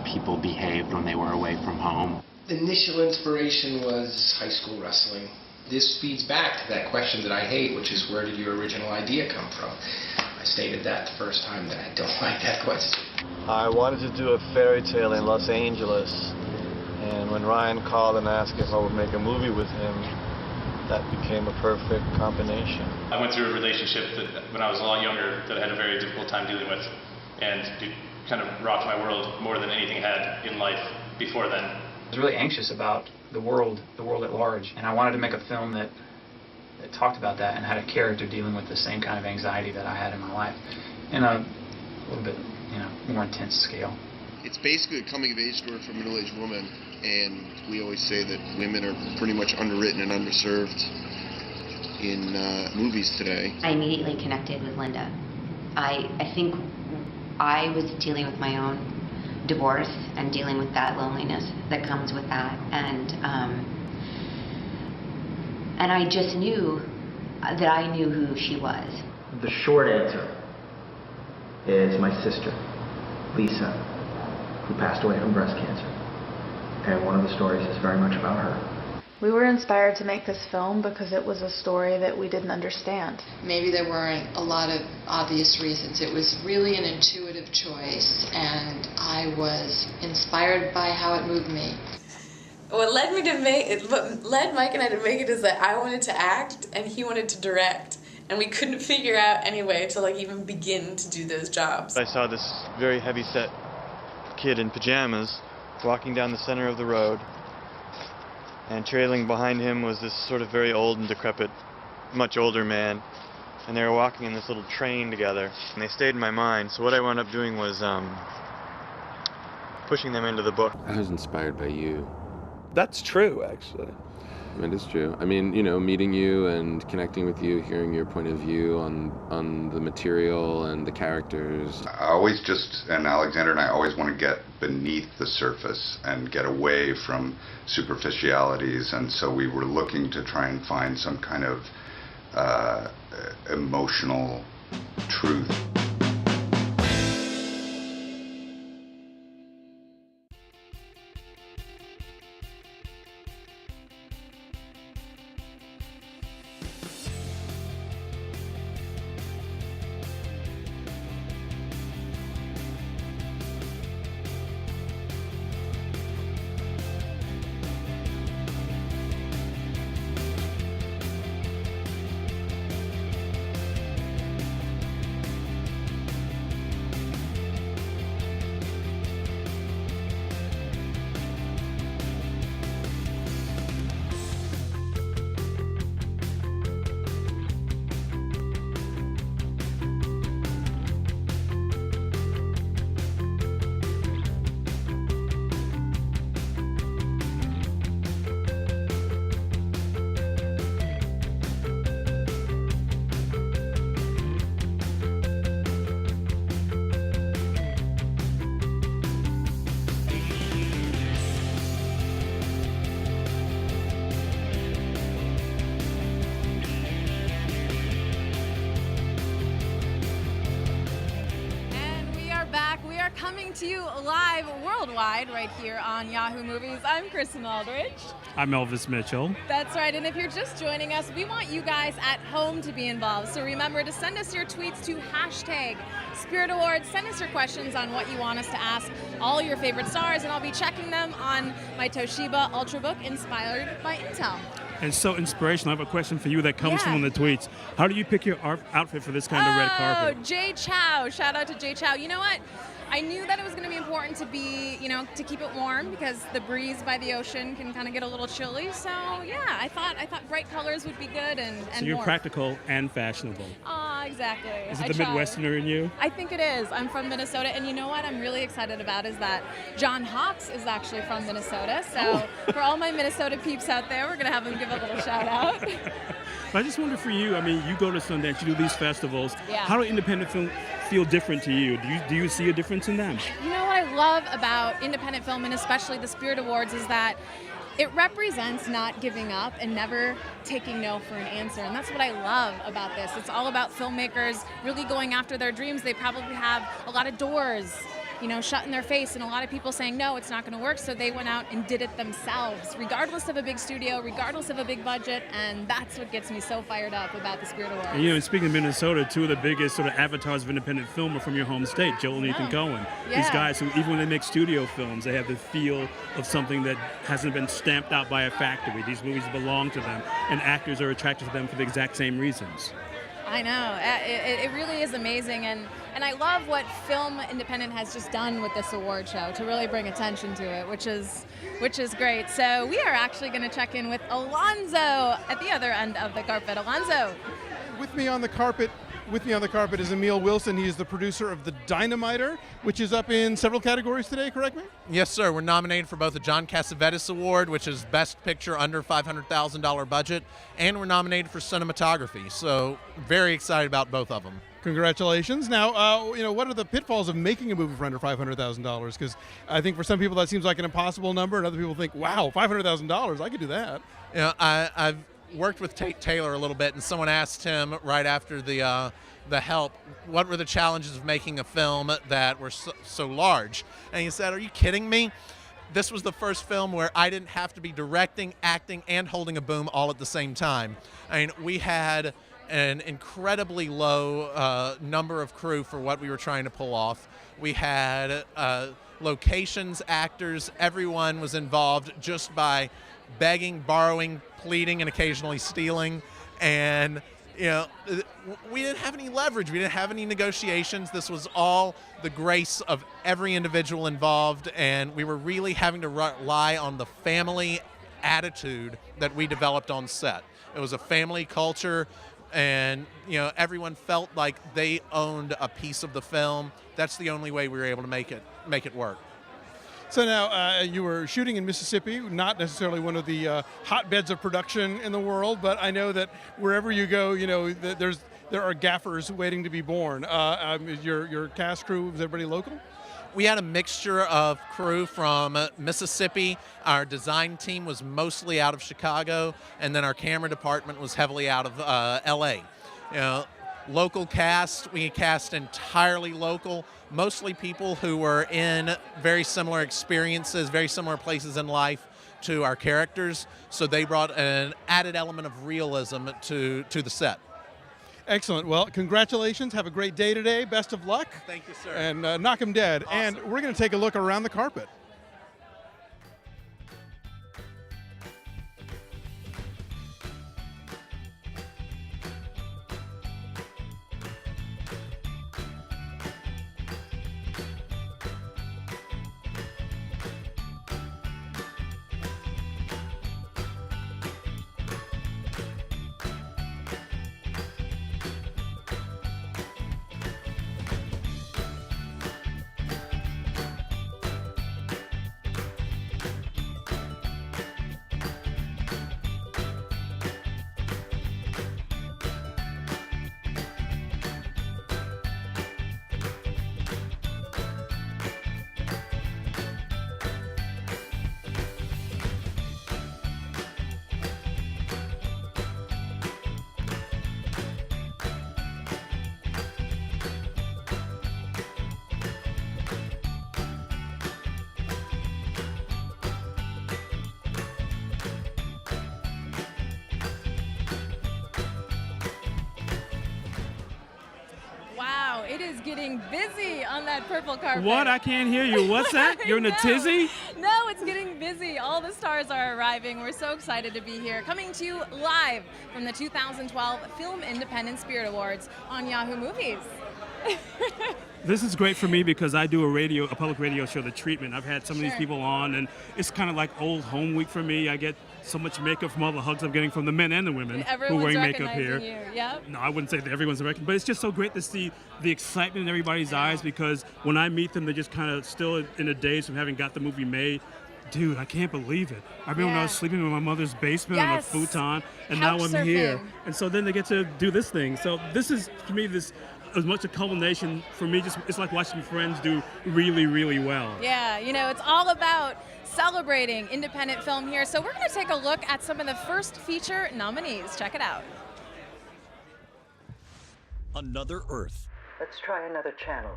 people behaved when they were away from home. The initial inspiration was high school wrestling. This feeds back to that question that I hate, which is, where did your original idea come from? I stated that the first time that I don't like that question. I wanted to do a fairy tale in Los Angeles, and when Ryan called and asked if I would make a movie with him, that became a perfect combination. I went through a relationship that, when I was a lot younger, that I had a very difficult time dealing with, and it kind of rocked my world more than anything had in life before then. I was really anxious about the world at large, and I wanted to make a film that talked about that and had a character dealing with the same kind of anxiety that I had in my life, in a little bit, more intense scale. It's basically a coming-of-age story for a middle-aged woman, and we always say that women are pretty much underwritten and underserved in movies today. I immediately connected with Linda. I think I was dealing with my own divorce and dealing with that loneliness that comes with that, and I just knew that I knew who she was. The short answer is my sister, Lisa, who passed away from breast cancer. And one of the stories is very much about her. We were inspired to make this film because it was a story that we didn't understand. Maybe there weren't a lot of obvious reasons. It was really an intuitive choice, and I was inspired by how it moved me. What led Mike and I to make it is that I wanted to act and he wanted to direct, and we couldn't figure out any way to even begin to do those jobs. I saw this very heavy-set kid in pajamas walking down the center of the road, and trailing behind him was this sort of very old and decrepit, much older man, and they were walking in this little train together, and they stayed in my mind. So what I wound up doing was pushing them into the book. I was inspired by you. That's true, actually. It is true. I mean, meeting you and connecting with you, hearing your point of view on the material and the characters. And Alexander and I always want to get beneath the surface and get away from superficialities, and so we were looking to try and find some kind of emotional truth. Coming to you live worldwide right here on Yahoo Movies. I'm Kristen Aldridge. I'm Elvis Mitchell. That's right, and if you're just joining us, we want you guys at home to be involved. So remember to send us your tweets to #Spirit Awards. Send us your questions on what you want us to ask all your favorite stars, and I'll be checking them on my Toshiba Ultrabook inspired by Intel. And so inspirational. I have a question for you that comes from the tweets. How do you pick your outfit for this kind of red carpet? Oh, Jay Chow. Shout out to Jay Chow. You know what? I knew that it was going to be important to be, to keep it warm because the breeze by the ocean can kind of get a little chilly. So yeah, I thought bright colors would be good and So you're warm. practical and fashionable. Exactly. Is it the Midwesterner in you? I think it is. I'm from Minnesota, and you know what I'm really excited about is that John Hawkes is actually from Minnesota. So for all my Minnesota peeps out there, we're going to have him give a little shout out. But I just wonder for you, I mean, you go to Sundance, you do these festivals. Yeah. How do independent film feel different to you? Do you see a difference in them? You know what I love about independent film, and especially the Spirit Awards, is that it represents not giving up and never taking no for an answer. And that's what I love about this. It's all about filmmakers really going after their dreams. They probably have a lot of doors, shut in their face, and a lot of people saying, no, it's not going to work. So they went out and did it themselves, regardless of a big studio, regardless of a big budget. And that's what gets me so fired up about the Spirit Awards. And, speaking of Minnesota, two of the biggest sort of avatars of independent film are from your home state, Joel and Ethan Coen. Yeah. These guys who, even when they make studio films, they have the feel of something that hasn't been stamped out by a factory. These movies belong to them, and actors are attracted to them for the exact same reasons. I know. It really is amazing, and I love what Film Independent has just done with this award show to really bring attention to it, which is great. So we are actually going to check in with Alonzo at the other end of the carpet. Alonzo. With me on the carpet is Emile Wilson. He is the producer of The Dynamiter, which is up in several categories today, correct me? Yes, sir. We're nominated for both the John Cassavetes Award, which is Best Picture under $500,000 budget, and we're nominated for cinematography. So very excited about both of them. Congratulations. Now, what are the pitfalls of making a movie for under $500,000? Because I think for some people that seems like an impossible number, and other people think, wow, $500,000, I could do that. I've worked with Tate Taylor a little bit, and someone asked him right after the Help, what were the challenges of making a film that were so large? And he said, are you kidding me? This was the first film where I didn't have to be directing, acting, and holding a boom all at the same time. I mean, we had an incredibly low number of crew for what we were trying to pull off. We had locations, actors, everyone was involved just by begging, borrowing, pleading, and occasionally stealing. And we didn't have any leverage. We didn't have any negotiations. This was all the grace of every individual involved, and we were really having to rely on the family attitude that we developed on set. It was a family culture, and everyone felt like they owned a piece of the film. That's the only way we were able to make it work. So now you were shooting in Mississippi, not necessarily one of the hotbeds of production in the world, but I know that wherever you go, you know, there are gaffers waiting to be born. Your cast crew, is everybody local? We had a mixture of crew from Mississippi. Our design team was mostly out of Chicago, and then our camera department was heavily out of LA. You know, local cast, we cast entirely local, mostly people who were in very similar experiences, very similar places in life to our characters, so they brought an added element of realism to the set. Excellent. Well, congratulations. Have a great day today. Best of luck. Thank you, sir. And knock 'em dead. Awesome. And we're going to take a look around the carpet. Wow, it is getting busy on that purple carpet. What? I can't hear you. What's that? You're in a tizzy? No, it's getting busy. All the stars are arriving. We're so excited to be here. Coming to you live from the 2012 Film Independent Spirit Awards on Yahoo Movies. This is great for me because I do a public radio show, The Treatment. I've had some of these people on, and it's kind of like old home week for me. I get so much makeup from all the hugs I'm getting from the men and the women who are wearing makeup here. You. Yep. No, I wouldn't say that everyone's recognizing, but it's just so great to see the excitement in everybody's eyes, because when I meet them, they're just kind of still in a daze from having got the movie made. Dude, I can't believe it. I remember when I was sleeping in my mother's basement on a futon, and now I'm here. And so then they get to do this thing. So this is, to me, this as much a culmination for me. Just it's like watching friends do really, really well. Yeah, you know, it's all about celebrating independent film here. So we're going to take a look at some of the first feature nominees. Check it out. Another Earth. Let's try another channel.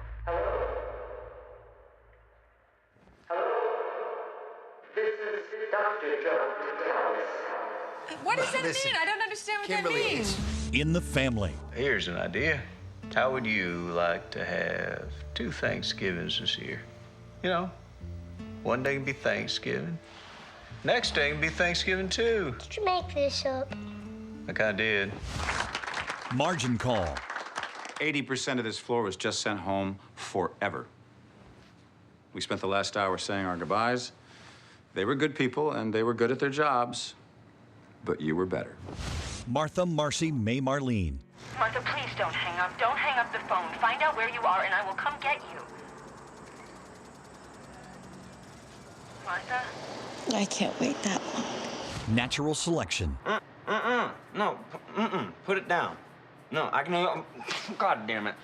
This is Dr. Joe Dallas. What does that mean? I don't understand what that means. In the Family. Here's an idea. How would you like to have 2 Thanksgivings this year? You know, one day can be Thanksgiving. Next day can be Thanksgiving too. Did you make this up? Like I did. Margin Call. 80% of this floor was just sent home forever. We spent the last hour saying our goodbyes. They were good people, and they were good at their jobs, but you were better. Martha, Marcy, May, Marlene. Martha, please don't hang up. Don't hang up the phone. Find out where you are, and I will come get you. Martha? I can't wait that long. Natural Selection. No, put it down. No, I can. God damn it.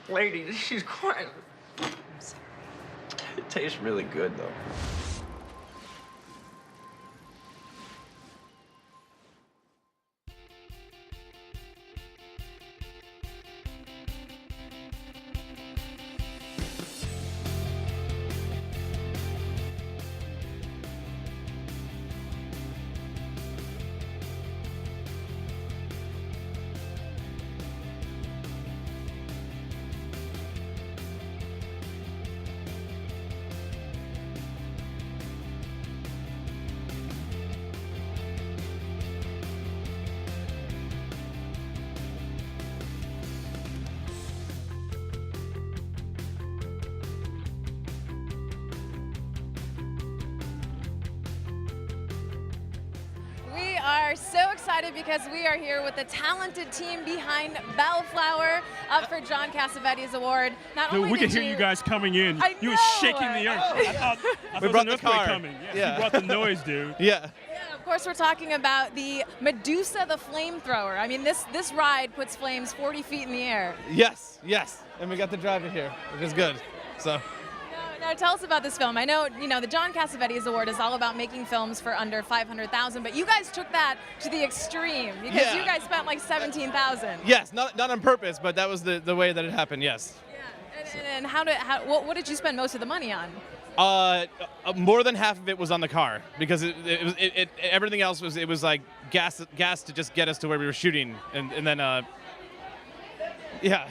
Lady, she's crying. I'm sorry. It tastes really good, though. are so excited because we are here with the talented team behind Bellflower, up for John Cassavetes Award. Not only we did could hear you guys coming in. I You were know. shaking the earth. I thought We there was brought an the earthquake car. coming. Yeah. You brought the noise, dude. Yeah. Yeah, of course, we're talking about the Medusa the Flamethrower. I mean, this ride puts flames 40 feet in the air. Yes, yes. And we got the driver here, which is good. So. Now, tell us about this film. I know, the John Cassavetes Award is all about making films for under $500,000, but you guys took that to the extreme because you guys spent like $17,000. Yes, not on purpose, but that was the way that it happened. Yes. And what did you spend most of the money on? More than half of it was on the car because everything else was like gas to just get us to where we were shooting, and then yeah,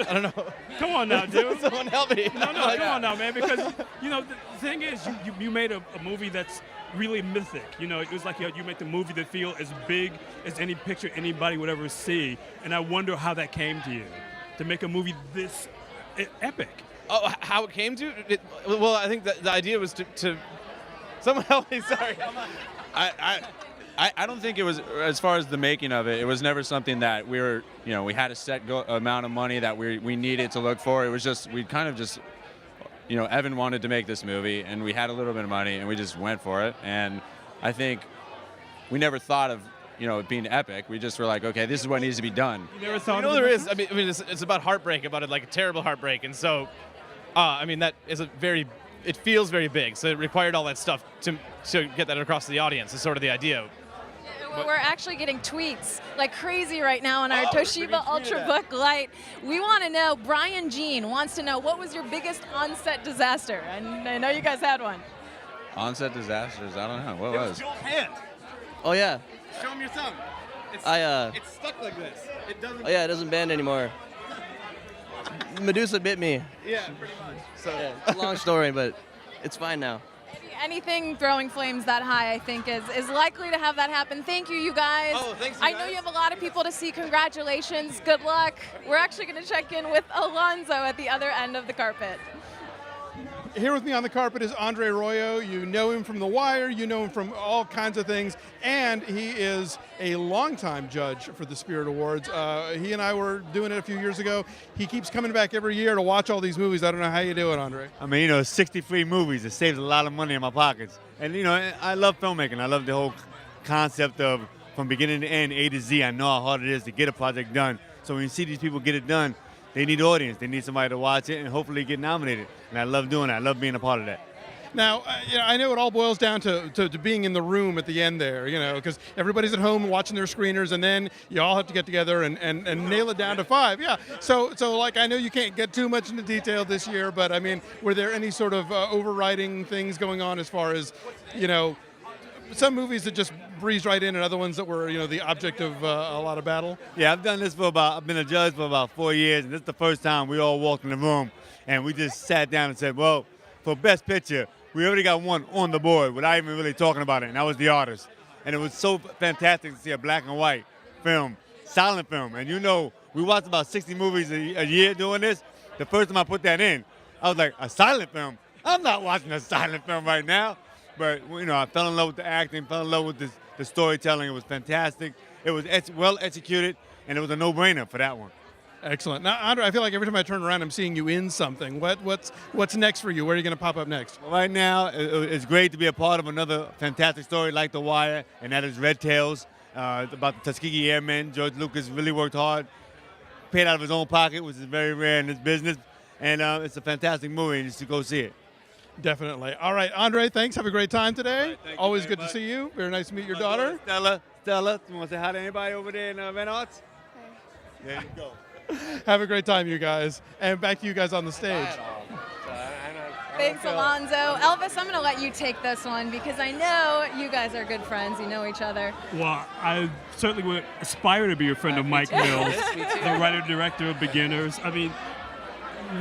I don't know. Come on now, dude. Someone help me. No, come on now, man. Because the thing is, you made a movie that's really mythic. It was like you make the movie that feel as big as any picture anybody would ever see, and I wonder how that came to you, to make a movie this epic. Oh, how it came to? Well, I think the idea was to someone help me. Sorry. I don't think it was, as far as the making of it, it was never something that we were, we had a set amount of money that we needed to look for. It was just, we kind of just, Evan wanted to make this movie, and we had a little bit of money, and we just went for it. And I think we never thought of, it being epic. We just were like, okay, this is what needs to be done. You never thought of it? There is. I mean, it's about heartbreak, about it, like a terrible heartbreak. And so, that is it feels very big. So it required all that stuff to get that across to the audience is sort of the idea. We're actually getting tweets like crazy right now on our Toshiba Ultrabook Lite. We want to know, Brian Jean wants to know, what was your biggest on-set disaster? And I know you guys had one. On-set disasters, I don't know. What was? Joel's hand. Oh, yeah. Show him your thumb. It's stuck like this. It doesn't. Oh, yeah, it doesn't bend anymore. Medusa bit me. Yeah, pretty much. So. Yeah, it's a long story, but it's fine now. Anything throwing flames that high, I think, is likely to have that happen. Thank you, you guys. Oh, thanks, you I guys. know you have a lot of people to see. Congratulations. Good luck. We're actually going to check in with Alonzo at the other end of the carpet. Here with me on the carpet is Andre Royo. You know him from The Wire, you know him from all kinds of things, and he is a longtime judge for the Spirit Awards. He and I were doing it a few years ago. He keeps coming back every year to watch all these movies. I don't know how you do it, Andre. I mean, 63 movies. It saves a lot of money in my pockets. And, I love filmmaking. I love the whole concept of from beginning to end, A to Z. I know how hard it is to get a project done. So when you see these people get it done, they need audience. They need somebody to watch it and hopefully get nominated. And I love doing that. I love being a part of that. Now, I know it all boils down to being in the room at the end there, because everybody's at home watching their screeners, and then you all have to get together and nail it down to 5. Yeah. So I know you can't get too much into detail this year, but I mean, were there any sort of overriding things going on as far as, some movies that just breezed right in and other ones that were, the object of a lot of battle? Yeah, I've done this I've been a judge for about 4 years, and this is the first time we all walked in the room, and we just sat down and said, well, for Best Picture, we already got one on the board without even really talking about it, and that was The Artist. And it was so fantastic to see a black and white film, silent film. And we watched about 60 movies a year doing this. The first time I put that in, I was like, a silent film? I'm not watching a silent film right now. But, I fell in love with the acting, fell in love with the storytelling. It was fantastic. It was well executed, and it was a no-brainer for that one. Excellent. Now, Andre, I feel like every time I turn around, I'm seeing you in something. What's next for you? Where are you going to pop up next? Well, right now, it's great to be a part of another fantastic story like The Wire, and that is Red Tails, about the Tuskegee Airmen. George Lucas really worked hard, paid out of his own pocket, which is very rare in this business, and it's a fantastic movie, and you should go see it. Definitely. All right, Andre, thanks. Have a great time today. Right, Always good to see you. Very nice to meet your daughter. Stella, you want to say hi to anybody over there in Van Arts? There you go. Have a great time, you guys. And back to you guys on the stage. Thanks, Alonzo. Elvis, I'm going to let you take this one because I know you guys are good friends. You know each other. Well, I certainly would aspire to be a friend of Mike Mills, the writer-director of Beginners. I mean,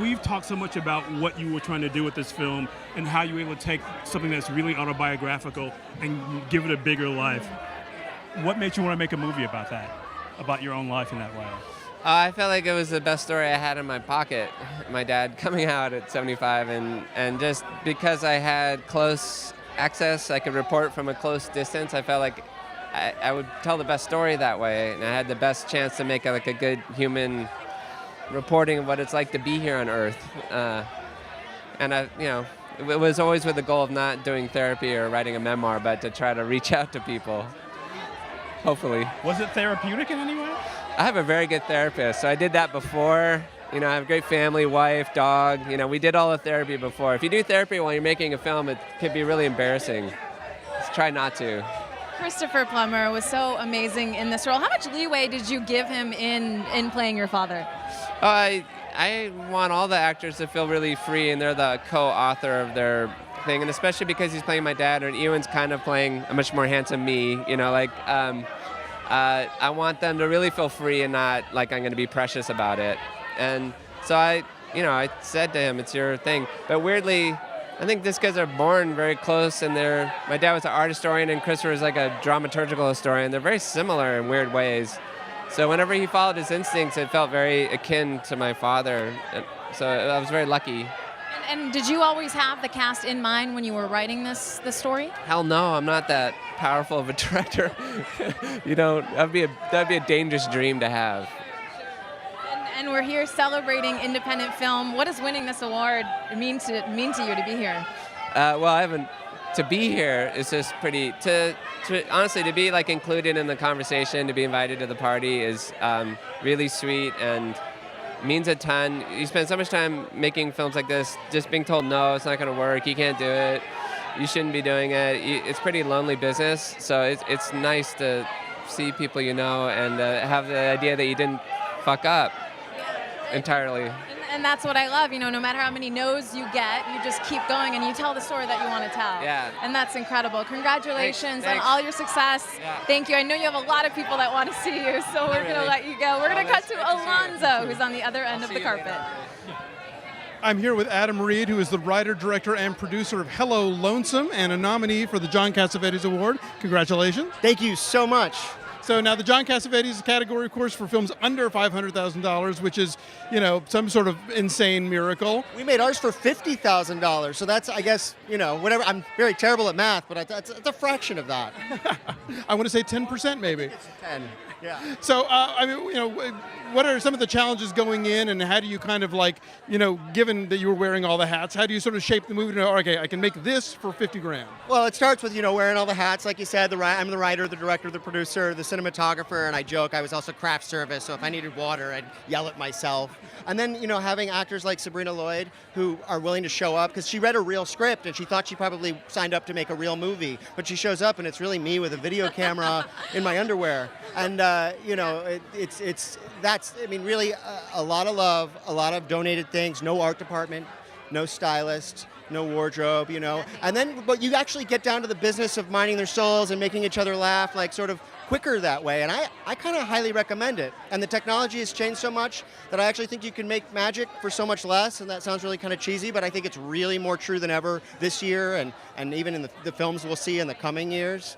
we've talked so much about what you were trying to do with this film and how you were able to take something that's really autobiographical and give it a bigger life. What made you want to make a movie about that, about your own life in that way? I felt like it was the best story I had in my pocket. My dad coming out at 75, and just because I had close access, I could report from a close distance. I felt like I would tell the best story that way, and I had the best chance to make a good human reporting of what it's like to be here on Earth. And it was always with the goal of not doing therapy or writing a memoir, but to try to reach out to people. Hopefully. Was it therapeutic in any way? I have a very good therapist, so I did that before. I have a great family, wife, dog. We did all the therapy before. If you do therapy while you're making a film, it could be really embarrassing. Just try not to. Christopher Plummer was so amazing in this role. How much leeway did you give him in playing your father? I want all the actors to feel really free, and they're the co-author of their thing, and especially because he's playing my dad, and Ewan's kind of playing a much more handsome me. I want them to really feel free and not like I'm going to be precious about it. And so I said to him, it's your thing. But weirdly, I think just because they're born very close, and my dad was an art historian and Christopher was like a dramaturgical historian. They're very similar in weird ways. So whenever he followed his instincts, it felt very akin to my father. So I was very lucky. And did you always have the cast in mind when you were writing this story? Hell no, I'm not that powerful of a director. That'd be a dangerous dream to have. And we're here celebrating independent film. What does winning this award mean to you to be here? To be here is just pretty. Honestly, to be included in the conversation, to be invited to the party is really sweet and means a ton. You spend so much time making films like this, just being told no, it's not going to work, you can't do it, you shouldn't be doing it. It's pretty lonely business, so it's nice to see people and have the idea that you didn't fuck up entirely. And that's what I love, no matter how many no's you get, you just keep going and you tell the story that you want to tell. Yeah. And that's incredible. Congratulations Thanks. on all your success. Yeah. Thank you. I know you have a lot of people that want to see you, so we're going to let you go. We're going to cut to Alonzo, who's on the other end of the carpet. I'm here with Adam Reed, who is the writer, director, and producer of Hello, Lonesome, and a nominee for the John Cassavetes Award. Congratulations. Thank you so much. So now the John Cassavetes category, of course, for films under $500,000, which is, some sort of insane miracle. We made ours for $50,000, so that's, I guess, whatever. I'm very terrible at math, but it's a fraction of that. I want to say 10%, maybe. It's 10. Yeah. So, what are some of the challenges going in, and how do you kind of given that you were wearing all the hats, how do you sort of shape the movie to know, okay, I can make this for $50,000? Well, it starts with, wearing all the hats. Like you said, I'm the writer, the director, the producer, the cinematographer, and I joke, I was also craft service, so if I needed water, I'd yell at myself. And then, having actors like Sabrina Lloyd who are willing to show up, because she read a real script and she thought she probably signed up to make a real movie, but she shows up and it's really me with a video camera in my underwear. And, really a lot of love, a lot of donated things, no art department, no stylist, no wardrobe, And then, but you actually get down to the business of minding their souls and making each other laugh, sort of quicker that way. And I kind of highly recommend it. And the technology has changed so much that I actually think you can make magic for so much less. And that sounds really kind of cheesy, but I think it's really more true than ever this year and even in the films we'll see in the coming years.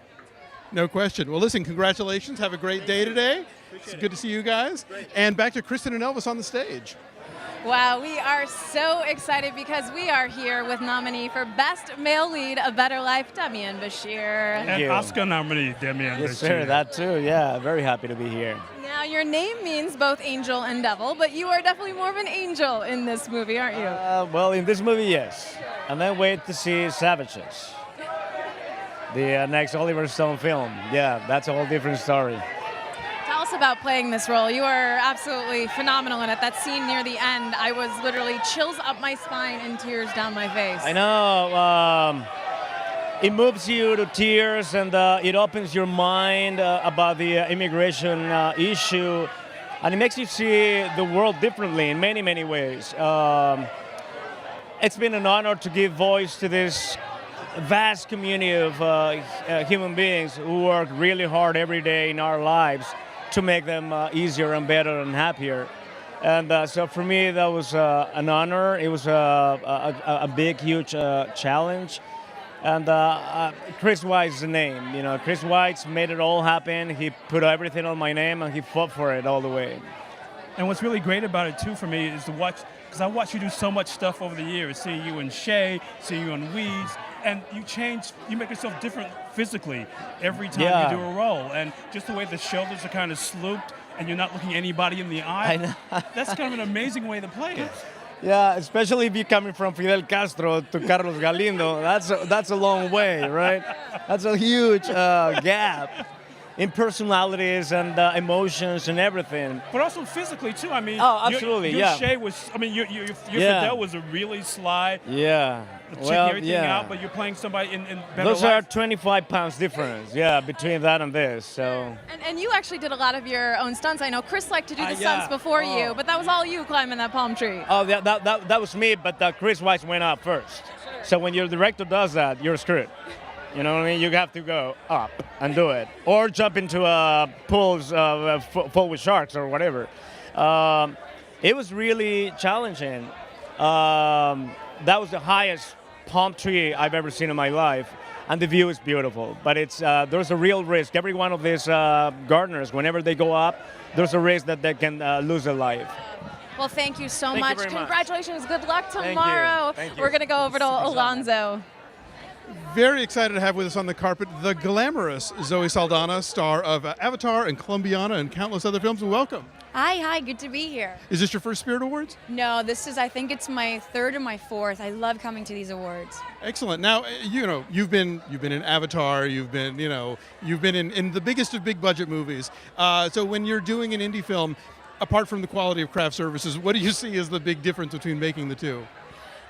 No question. Well, listen, congratulations. Have a great day today. It's good to see you guys. And back to Kristen and Elvis on the stage. Wow, we are so excited because we are here with nominee for Best Male Lead, A Better Life, Demian Bashir. And Oscar nominee, Demian Bashir. Yes, sir, that too. Yeah, very happy to be here. Now, your name means both angel and devil, but you are definitely more of an angel in this movie, aren't you? Well, in this movie, yes. And then wait to see Cassavetes, the next Oliver Stone film. Yeah, that's a whole different story. Tell us about playing this role. You are absolutely phenomenal in it. That scene near the end, I was literally chills up my spine and tears down my face. I know. It moves you to tears, and it opens your mind about the immigration issue, and it makes you see the world differently in many, many ways. It's been an honor to give voice to this vast community of human beings who work really hard every day in our lives to make them easier and better and happier. And so for me, that was an honor. It was a big, huge challenge. And Chris White's the name. Chris White's made it all happen. He put everything on my name, and he fought for it all the way. And what's really great about it, too, for me, is to watch because I watched you do so much stuff over the years, seeing you in Shay, seeing you in Weeds, and you make yourself different physically every time you do a role. And just the way the shoulders are kind of slooped and you're not looking anybody in the eye, I know. that's kind of an amazing way to play it. Yeah, especially if you're coming from Fidel Castro to Carlos Galindo, that's a long way, right? That's a huge gap in personalities and emotions and everything. But also physically too. I mean, oh, absolutely, your yeah. Shay was. I mean, your Fidel was a really sly. Yeah. Checking everything out, but you're playing somebody in better Those life. are 25 pounds difference, between that and this. So. And you actually did a lot of your own stunts. I know Chris liked to do the stunts before you, but that was all you climbing that palm tree. Oh, that was me, but Chris Weiss went up first. So when your director does that, you're screwed. You know what I mean? You have to go up and do it, or jump into pools full with sharks or whatever. It was really challenging. That was the highest palm tree I've ever seen in my life, and the view is beautiful. But there's a real risk. Every one of these gardeners, whenever they go up, there's a risk that they can lose their life. Well, thank you so Thank you much. very much. Congratulations. Good luck Thank you. tomorrow. Thank you. We're going to go over to Alonzo. Very excited to have with us on the carpet the glamorous Zoe Saldana, star of Avatar and Colombiana and countless other films. Welcome. Hi, good to be here. Is this your first Spirit Awards? No, I think it's my third or my fourth. I love coming to these awards. Excellent. Now, you've been in Avatar, you've been in the biggest of big budget movies. So when you're doing an indie film, apart from the quality of craft services, what do you see as the big difference between making the two?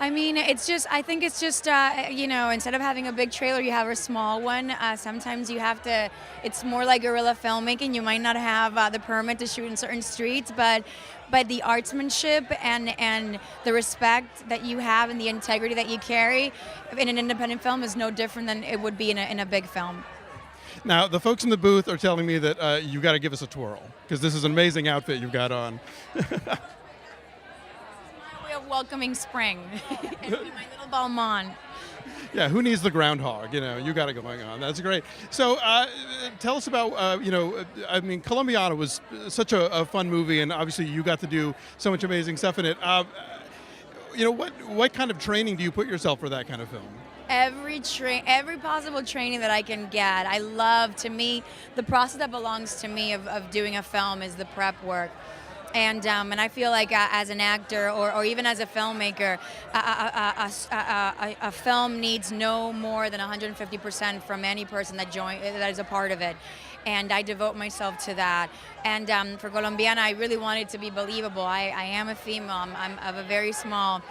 I mean, I think it's just, instead of having a big trailer, you have a small one. Sometimes you have to, it's more like guerrilla filmmaking. You might not have the permit to shoot in certain streets, but the artsmanship and the respect that you have and the integrity that you carry in an independent film is no different than it would be in a big film. Now, the folks in the booth are telling me that you got to give us a twirl, because this is an amazing outfit you've got on. Way of welcoming spring. And my little Balmain. Yeah, who needs the groundhog? You got it going on. That's great. So tell us about, Colombiana was such a fun movie, and obviously you got to do so much amazing stuff in it. What kind of training do you put yourself for that kind of film? Every possible training that I can get. To me, the process that belongs to me of doing a film is the prep work. And I feel like as an actor or even as a filmmaker, a film needs no more than 150% from any person that is a part of it. And I devote myself to that. And for Colombiana, I really want it to be believable. I am a female. I'm of a very small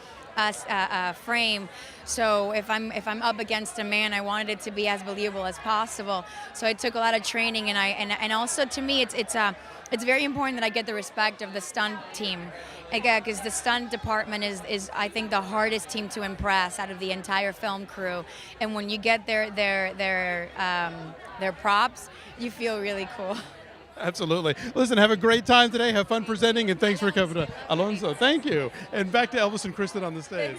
frame, so if I'm up against a man, I wanted it to be as believable as possible. So it took a lot of training, and also to me, it's very important that I get the respect of the stunt team, because the stunt department is I think the hardest team to impress out of the entire film crew. And when you get their props, you feel really cool. Absolutely. Listen, have a great time today. Have fun presenting, and thanks for coming to Alonzo. Thank you. And back to Elvis and Kristen on the stage.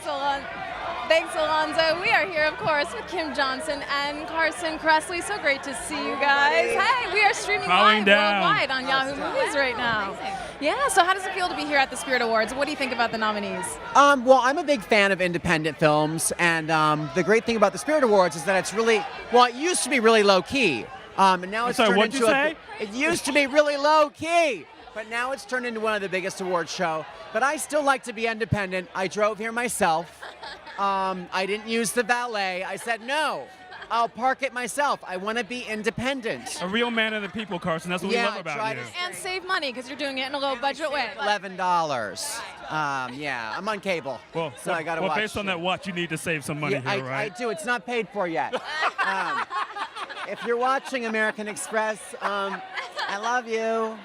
Thanks, Alonzo. We are here, of course, with Kim Johnson and Carson Kressley. So great to see you guys. Hey, we are streaming live worldwide on Yahoo Movies right now. Yeah, so how does it feel to be here at the Spirit Awards? What do you think about the nominees? Well, I'm a big fan of independent films, and the great thing about the Spirit Awards is that it's really, it used to be really low-key. And now it's turned into it used to be really low key, but now it's turned into one of the biggest awards show. But I still like to be independent. I drove here myself. I didn't use the valet. I said, no, I'll park it myself. I want to be independent. A real man of the people, Carson. That's what we love about you. And save money, because you're doing it in a low budget way. $11. I'm on cable, so I got to watch. Well, based on that watch, you need to save some money here, right? I do. It's not paid for yet. If you're watching American Express, I love you. Oh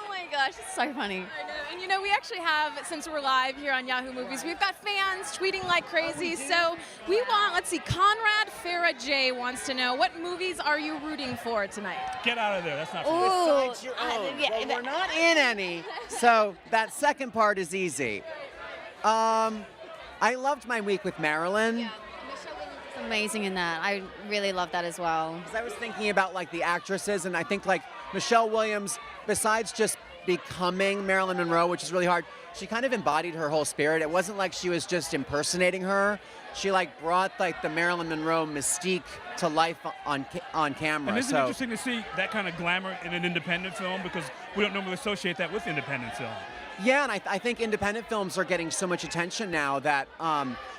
my gosh, it's so funny. I know. And we actually have, since we're live here on Yahoo Movies, we've got fans tweeting like crazy. So we want, let's see, Conrad Farah J wants to know, what movies are you rooting for tonight? Get out of there. That's not fair. Besides your own. Well, we're not in any, so that second part is easy. I loved my week with Marilyn. Amazing in that. I really love that as well. Because I was thinking about the actresses, and I think Michelle Williams, besides just becoming Marilyn Monroe, which is really hard. She kind of embodied her whole spirit. It wasn't like she was just impersonating her. She like brought like the Marilyn Monroe mystique to life on camera. And isn't it interesting to see that kind of glamour in an independent film, because we don't normally associate that with independent film. Yeah, and I think independent films are getting so much attention now that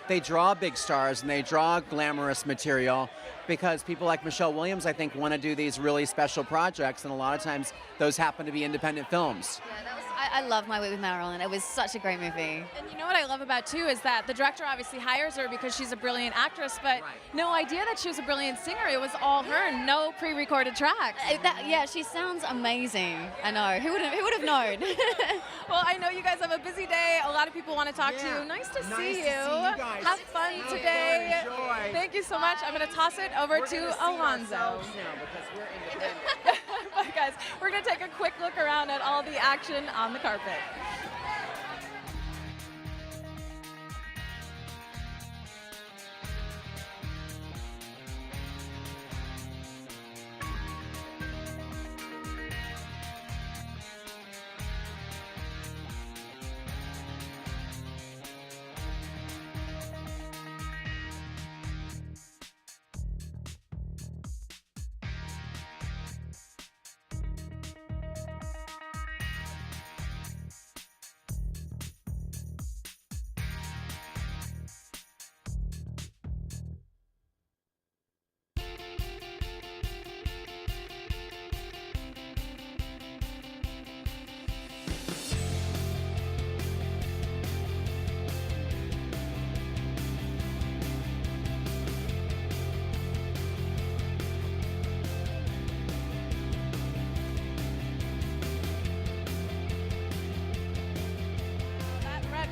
they draw big stars and they draw glamorous material, because people like Michelle Williams, I think, want to do these really special projects, and a lot of times those happen to be independent films. Yeah, I love My Way with Marilyn. It was such a great movie. And you know what I love about too is that the director obviously hires her because she's a brilliant actress, but no idea that she was a brilliant singer. It was all her, no pre-recorded tracks. Yeah, she sounds amazing. I know. Who would have known? Well, I know you guys have a busy day. A lot of people want to talk to you. Nice to see you. Have fun today. Thank you so much. I'm going to toss it over to Alonzo. Bye, guys. We're going to take a quick look around at all the action on the carpet.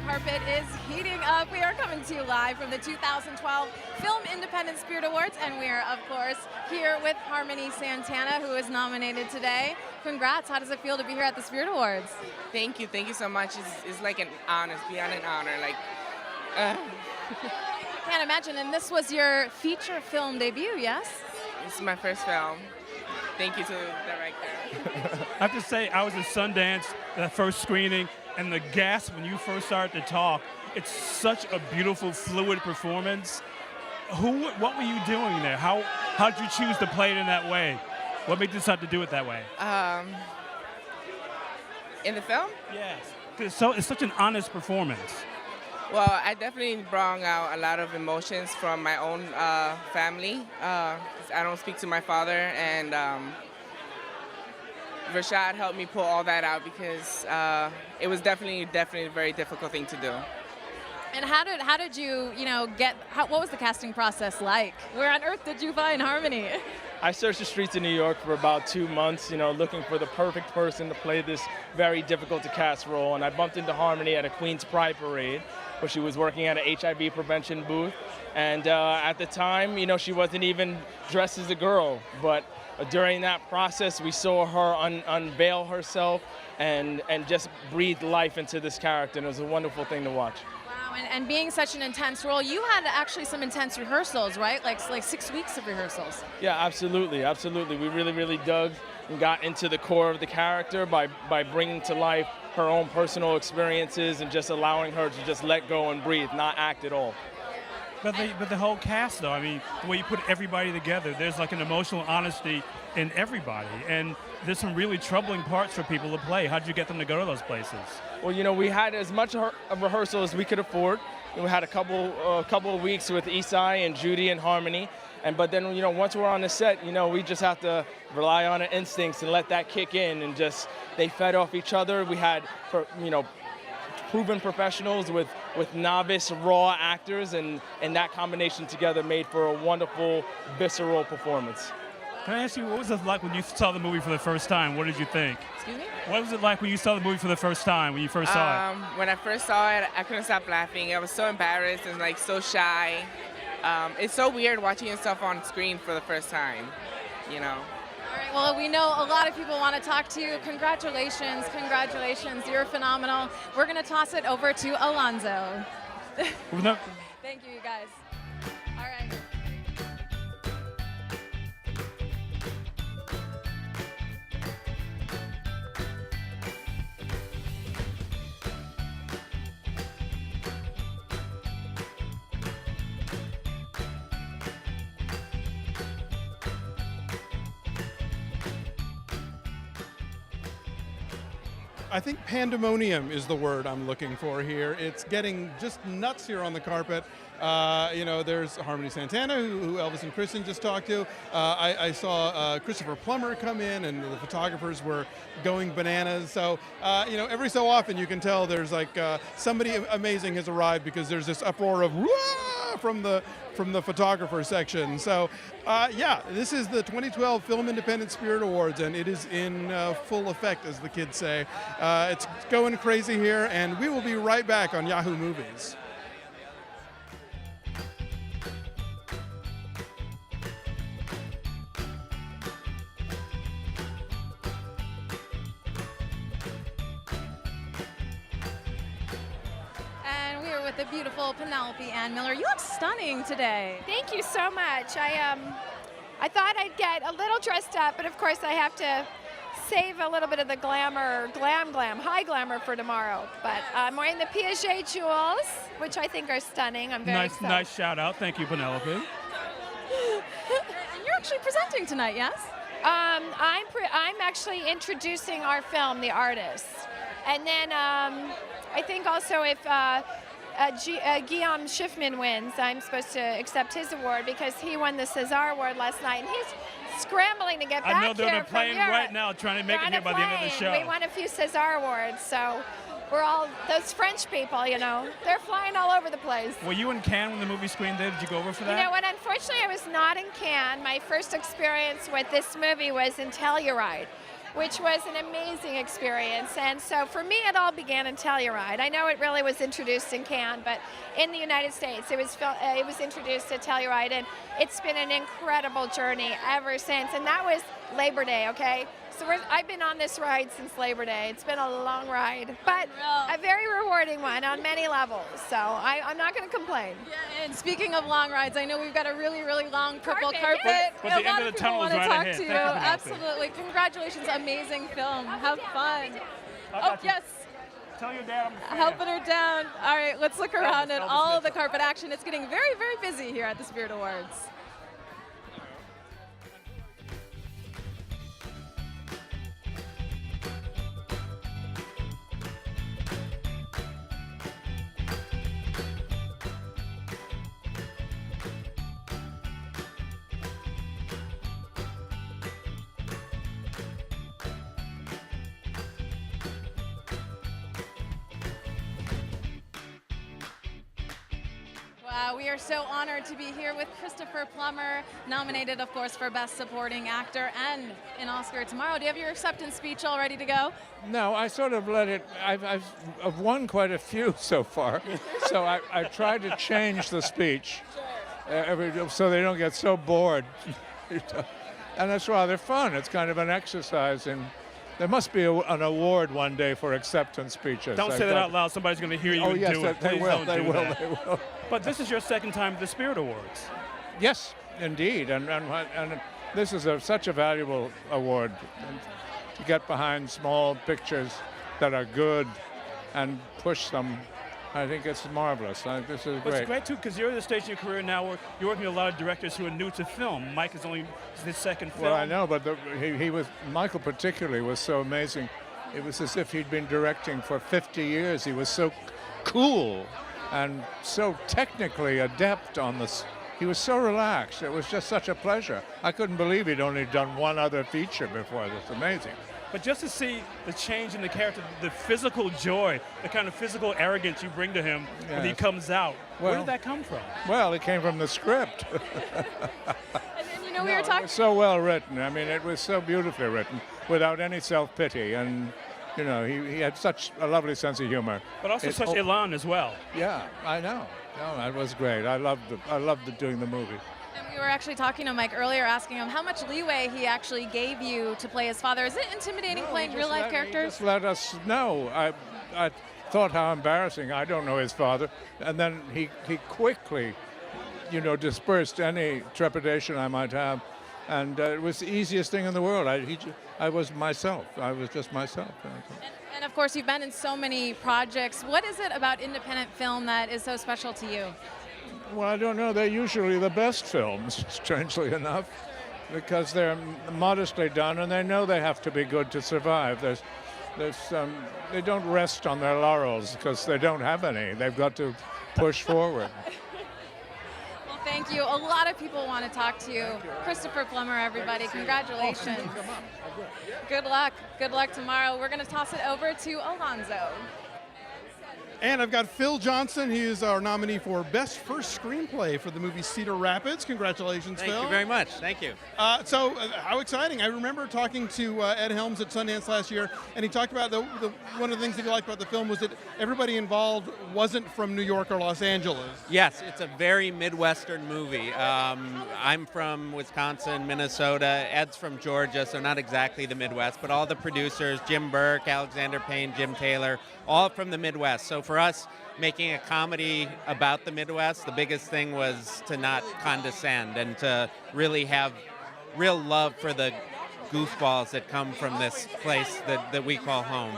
Carpet is heating up. We are coming to you live from the 2012 Film Independent Spirit Awards, and we are, of course, here with Harmony Santana, who is nominated today. Congrats. How does it feel to be here at the Spirit Awards? Thank you so much. It's like an honor, it's beyond an honor. Can't imagine. And this was your feature film debut, yes? It's my first film. Thank you to the director. I have to say, I was at Sundance, that first screening, and the gasp when you first started to talk, it's such a beautiful, fluid performance. What were you doing there? How did you choose to play it in that way? What made you decide to do it that way? In the film? Yes. It's such an honest performance. Well, I definitely brought out a lot of emotions from my own family. I don't speak to my father, and Rashad helped me pull all that out, because it was definitely a very difficult thing to do. And how did you what was the casting process like? Where on earth did you find Harmony? I searched the streets of New York for about 2 months, looking for the perfect person to play this very difficult to cast role, and I bumped into Harmony at a Queen's Pride parade, where she was working at an HIV prevention booth, and at the time, she wasn't even dressed as a girl, but during that process, we saw her unveil herself and just breathe life into this character, and it was a wonderful thing to watch. Wow, and being such an intense role, you had actually some intense rehearsals, right? Like 6 weeks of rehearsals. Yeah, absolutely. We really dug and got into the core of the character by bringing to life her own personal experiences and just allowing her to just let go and breathe, not act at all. But the whole cast, though, I mean, the way you put everybody together, there's like an emotional honesty in everybody. And there's some really troubling parts for people to play. How did you get them to go to those places? Well, we had as much a rehearsal as we could afford. We had a couple of weeks with Isai and Judy and Harmony. But then, once we're on the set, we just have to rely on our instincts and let that kick in, and just, they fed off each other. We had, proven professionals with novice, raw actors, and that combination together made for a wonderful, visceral performance. Can I ask you, what was it like when you saw the movie for the first time? What did you think? Excuse me? What was it like when you saw the movie for the first time, when you first saw it? When I first saw it, I couldn't stop laughing. I was so embarrassed and so shy. It's so weird watching yourself on screen for the first time, All right, well, we know a lot of people want to talk to you. Congratulations. You're phenomenal. We're going to toss it over to Alonzo. Thank you, you guys. All right. I think pandemonium is the word I'm looking for here. It's getting just nuts here on the carpet. There's Harmony Santana, who Elvis and Kristen just talked to. I saw Christopher Plummer come in, and the photographers were going bananas. So, every so often you can tell there's like somebody amazing has arrived, because there's this uproar of "Wah!" from the photographer section. So, this is the 2012 Film Independent Spirit Awards, and it is in full effect, as the kids say. It's going crazy here, and we will be right back on Yahoo Movies. The beautiful Penelope Ann Miller. You look stunning today. Thank you so much. I thought I'd get a little dressed up, but of course I have to save a little bit of the glamour, high glamour for tomorrow. But I'm wearing the Piaget jewels, which I think are stunning. I'm very excited. Nice shout out. Thank you, Penelope. And you're actually presenting tonight, yes? I'm actually introducing our film, The Artist. And then I think also if Guillaume Schiffman wins, I'm supposed to accept his award, because he won the César Award last night, and he's scrambling to get back here. I know they're playing right now, trying to make it here by the end of the show. We won a few César Awards, so we're all those French people, they're flying all over the place. Were you in Cannes when the movie screened there? Did you go over for that? You know what? Unfortunately, I was not in Cannes. My first experience with this movie was in Telluride, which was an amazing experience. And so for me, it all began in Telluride. I know it really was introduced in Cannes, but in the United States, it was introduced at Telluride, and it's been an incredible journey ever since. And that was Labor Day, okay? So I've been on this ride since Labor Day. It's been a long ride, but a very rewarding one on many levels. So I'm not going to complain. Yeah, and speaking of long rides, I know we've got a really, really long purple carpet. But the end of the tunnel is right ahead. To you. Absolutely. Congratulations. Amazing film. Have fun. Oh, yes. Tell your dad I'm a fan. Helping her down. All right, let's look around at all of the carpet action. It's getting very, very busy here at the Spirit Awards. We are so honored to be here with Christopher Plummer, nominated, of course, for Best Supporting Actor and an Oscar tomorrow. Do you have your acceptance speech all ready to go? No, I sort of let it. I've won quite a few so far, so I tried to change the speech so they don't get so bored. And that's rather fun. It's kind of an exercise in. There must be an award one day for acceptance speeches. Don't say that out loud. Somebody's going to hear you and do it. They will. They will. But this is your second time at the Spirit Awards. Yes, indeed. And this is such a valuable award. And to get behind small pictures that are good and push them, I think it's marvelous. This is great. It's great, too, because you're at the stage in your career now where you're working with a lot of directors who are new to film. Mike is only his second film. Well, I know, but Michael particularly was so amazing. It was as if he'd been directing for 50 years. He was so cool and so technically adept on this. He was so relaxed. It was just such a pleasure. I couldn't believe he'd only done one other feature before this. Amazing. But just to see the change in the character, the physical joy, the kind of physical arrogance you bring to him when he comes out, where did that come from? Well, it came from the script. And then, we were talking. It was so well written. I mean, it was so beautifully written, without any self-pity, and he had such a lovely sense of humor. But also such elan as well. Yeah, I know. No, that was great. I loved doing the movie. And we were actually talking to Mike earlier, asking him how much leeway he actually gave you to play his father. Is it intimidating playing real-life characters? He just let us know. I thought how embarrassing. I don't know his father. And then he quickly, dispersed any trepidation I might have. And it was the easiest thing in the world. I was myself. I was just myself. And of course, you've been in so many projects. What is it about independent film that is so special to you? Well, I don't know. They're usually the best films, strangely enough, because they're modestly done and they know they have to be good to survive. they don't rest on their laurels because they don't have any. They've got to push forward. Well, thank you. A lot of people want to talk to you. Christopher Plummer, everybody. Congratulations. Good luck. Good luck tomorrow. We're going to toss it over to Alonzo. And I've got Phil Johnson. He is our nominee for Best First Screenplay for the movie Cedar Rapids. Congratulations, Phil. Thank you very much. Thank you. So how exciting. I remember talking to Ed Helms at Sundance last year, and he talked about one of the things that he liked about the film was that everybody involved wasn't from New York or Los Angeles. Yes, it's a very Midwestern movie. I'm from Wisconsin, Minnesota. Ed's from Georgia, so not exactly the Midwest, but all the producers, Jim Burke, Alexander Payne, Jim Taylor, all from the Midwest. So for us, making a comedy about the Midwest, the biggest thing was to not condescend and to really have real love for the goofballs that come from this place that we call home.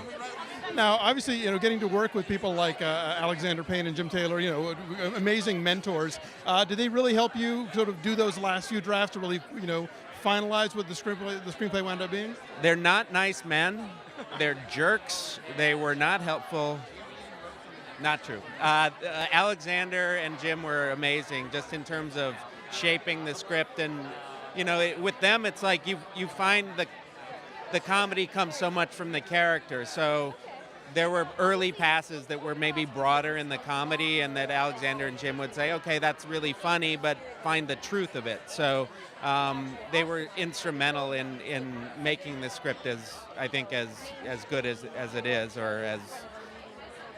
Now, obviously, getting to work with people like Alexander Payne and Jim Taylor, amazing mentors. Did they really help you sort of do those last few drafts to really, finalize what the screenplay wound up being? They're not nice men. They're jerks. They were not helpful. Not true. Alexander and Jim were amazing just in terms of shaping the script. And, with them, it's like you find the comedy comes so much from the character. So there were early passes that were maybe broader in the comedy and that Alexander and Jim would say, okay, that's really funny, but find the truth of it. So they were instrumental in making the script as good as it is, or as,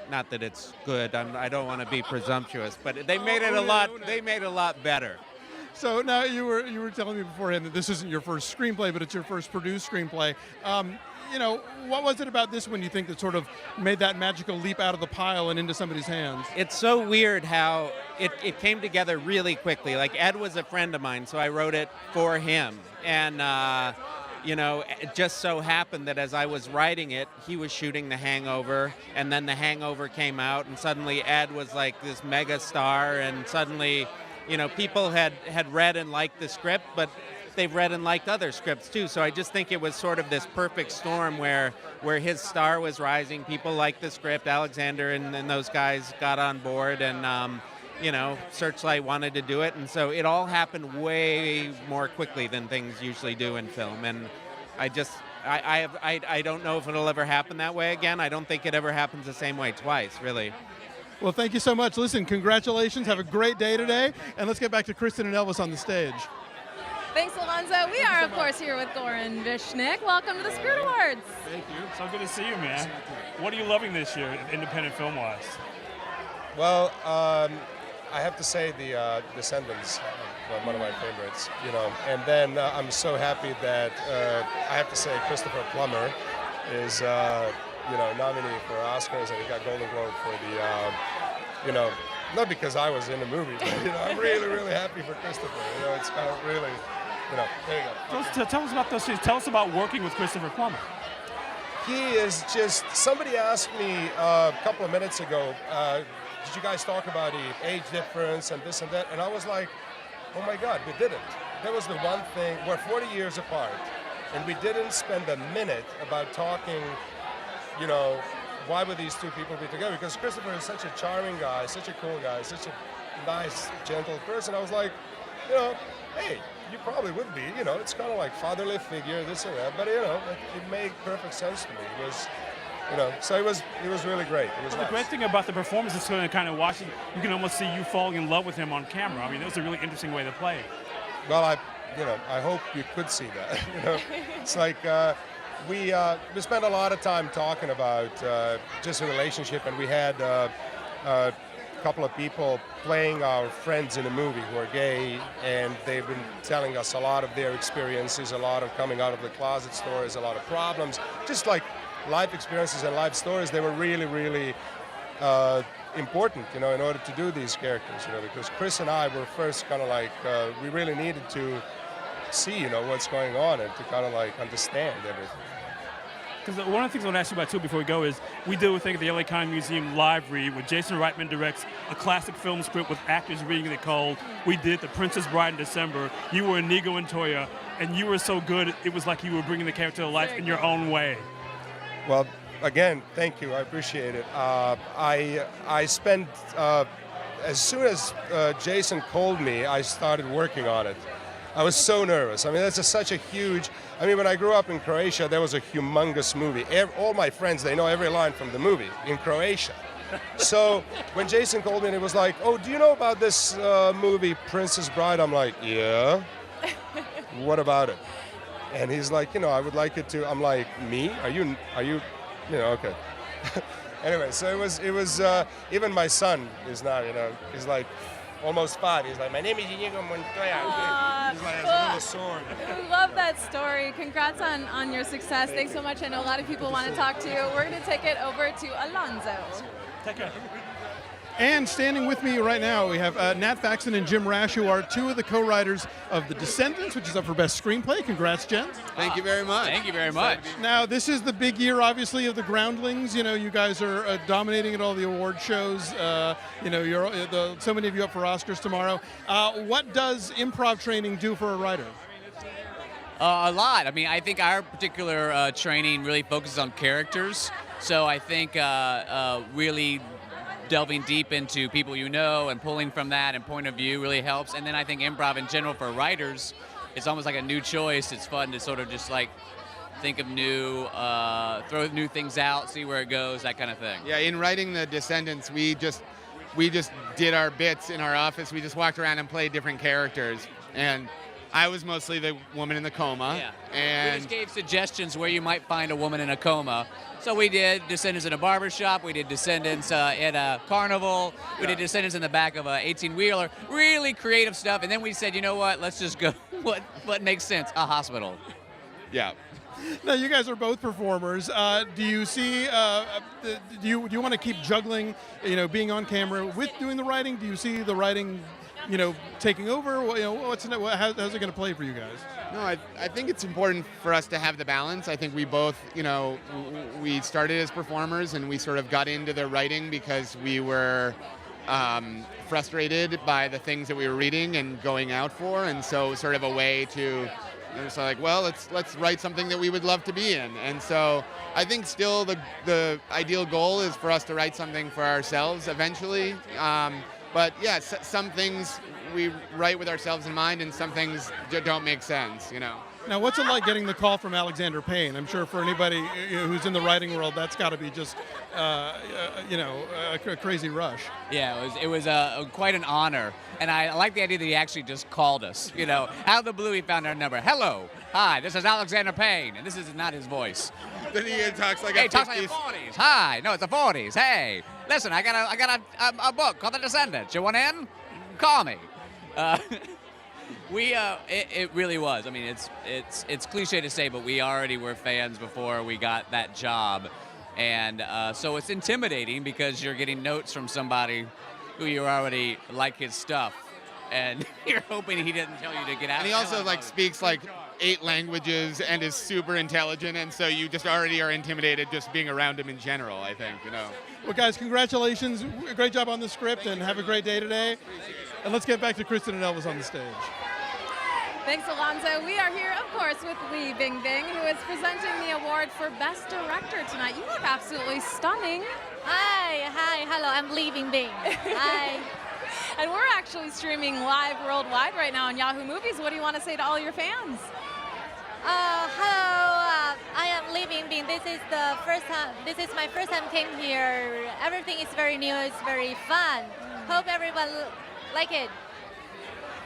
not that it's good, I don't want to be presumptuous, but they made it a lot better. So now you were telling me beforehand that this isn't your first screenplay, but it's your first produced screenplay. What was it about this one you think that sort of made that magical leap out of the pile and into somebody's hands? It's so weird how it came together really quickly. Like, Ed was a friend of mine, so I wrote it for him. And, it just so happened that as I was writing it, he was shooting The Hangover, and then The Hangover came out, and suddenly Ed was like this mega star, and suddenly, people had read and liked the script, but they've read and liked other scripts too. So I just think it was sort of this perfect storm where his star was rising, people liked the script, Alexander and those guys got on board, and Searchlight wanted to do it, and so it all happened way more quickly than things usually do in film. And I don't know if it'll ever happen that way again. I don't think it ever happens the same way twice, really. Well, thank you so much. Listen, congratulations. Have a great day today, and let's get back to Kristen and Elvis on the stage. Thanks, Alonzo. We are, of course, here with Goran Vishnik. Welcome to the Spirit Awards. Thank you. So good to see you, man. What are you loving this year, independent film-wise? Well, I have to say The Descendants, one of my favorites, And then I'm so happy that I have to say Christopher Plummer is, nominee for Oscars, and he got Golden Globe for the, not because I was in the movie, but I'm really, really happy for Christopher. It's kind of really, there you go. Tell us about those things. Tell us about working with Christopher Plummer. He is just, somebody asked me a couple of minutes ago, did you guys talk about the age difference and this and that? And I was like, oh my God, we didn't. That was the one thing. We're 40 years apart, and we didn't spend a minute about talking, why would these two people be together? Because Christopher is such a charming guy, such a cool guy, such a nice, gentle person. I was like, hey, you probably would be. It's kind of like fatherly figure, this and that. But it made perfect sense to me. It was, so it was really great. It was nice. The great thing about the performance is kind of watching. You can almost see you falling in love with him on camera. I mean, that was a really interesting way to play. Well, I hope you could see that. It's like. We spent a lot of time talking about just a relationship, and we had a couple of people playing our friends in the movie who are gay, and they've been telling us a lot of their experiences, a lot of coming out of the closet stories, a lot of problems, just like life experiences and life stories. They were really, really important, in order to do these characters, because Chris and I were first kind of like, we really needed to see, what's going on and to kind of like understand everything. Because one of the things I want to ask you about too before we go is we do a thing at the LA County Museum live read where Jason Reitman directs a classic film script with actors reading it called We Did The Princess Bride in December. You were Inigo and Toya, and you were so good it was like you were bringing the character to life in your own way. Well, again, thank you. I appreciate it. I spent, as soon as Jason called me, I started working on it. I was so nervous. I mean, that's such a huge... I mean, when I grew up in Croatia, there was a humongous movie. All my friends, they know every line from the movie in Croatia. So when Jason called me and he was like, oh, do you know about this movie, Princess Bride? I'm like, yeah. What about it? And he's like, I would like it to... I'm like, me? Are you, okay. Anyway, so it was even my son is now, he's like almost 5. He's like, my name is Inigo Montoya. He's like, has a little sword. We love that story. Congrats on your success. Thanks so much. I know a lot of people want to talk to you. We're going to take it over to Alonzo. Take care. And standing with me right now, we have Nat Faxon and Jim Rash, who are 2 of the co-writers of The Descendants, which is up for Best Screenplay. Congrats, gents. Thank you very much. Thank you very much. Now, this is the big year, obviously, of The Groundlings. You guys are dominating at all the award shows. You're so many of you up for Oscars tomorrow. What does improv training do for a writer? A lot. I mean, I think our particular training really focuses on characters. So I think really delving deep into people and pulling from that and point of view really helps. And then I think improv in general for writers, it's almost like a new choice. It's fun to sort of just like think of new, throw new things out, see where it goes, that kind of thing. Yeah, in writing The Descendants, we just did our bits in our office. We just walked around and played different characters. And I was mostly the woman in the coma. Yeah. And we just gave suggestions where you might find a woman in a coma. So we did Descendants in a barbershop, we did Descendants at a carnival, we did Descendants in the back of an 18-wheeler, really creative stuff. And then we said, you know what, let's just go, what makes sense? A hospital. Yeah. Now, you guys are both performers. Do you see, do you want to keep juggling, being on camera with doing the writing? Do you see the writing, taking over? How's it going to play for you guys? No, I think it's important for us to have the balance. I think we both, we started as performers and we sort of got into the writing because we were frustrated by the things that we were reading and going out for, and so sort of a way to, so like, well, let's write something that we would love to be in. And so I think still the ideal goal is for us to write something for ourselves eventually. But yeah, some things we write with ourselves in mind, and some things don't make sense, Now, what's it like getting the call from Alexander Payne? I'm sure for anybody who's in the writing world, that's got to be just, a crazy rush. Yeah, it was quite an honor, and I like the idea that he actually just called us. Out of the blue, he found our number. Hello, hi, this is Alexander Payne, and this is not his voice. Then he talks like he talks like the 40s. Hi, no, it's the 40s. Hey, listen, I got a book called The Descendants. You want in? Call me. It really was. I mean, it's cliche to say, but we already were fans before we got that job, and so it's intimidating because you're getting notes from somebody who you already like his stuff, and you're hoping he didn't tell you to get out. And he also speaks 8 languages and is super intelligent, and so you just already are intimidated just being around him in general, I think, Well, guys, congratulations. Great job on the script, and have a great day today. And let's get back to Kristen and Elvis on the stage. Thanks, Alonzo. We are here, of course, with Lee Bingbing, who is presenting the award for Best Director tonight. You look absolutely stunning. Hi, hello, I'm Lee Bingbing. Hi. And we're actually streaming live worldwide right now on Yahoo Movies. What do you want to say to all your fans? Hello, I am Lee Bingbing. This is my first time came here. Everything is very new, it's very fun. Hope everyone like it.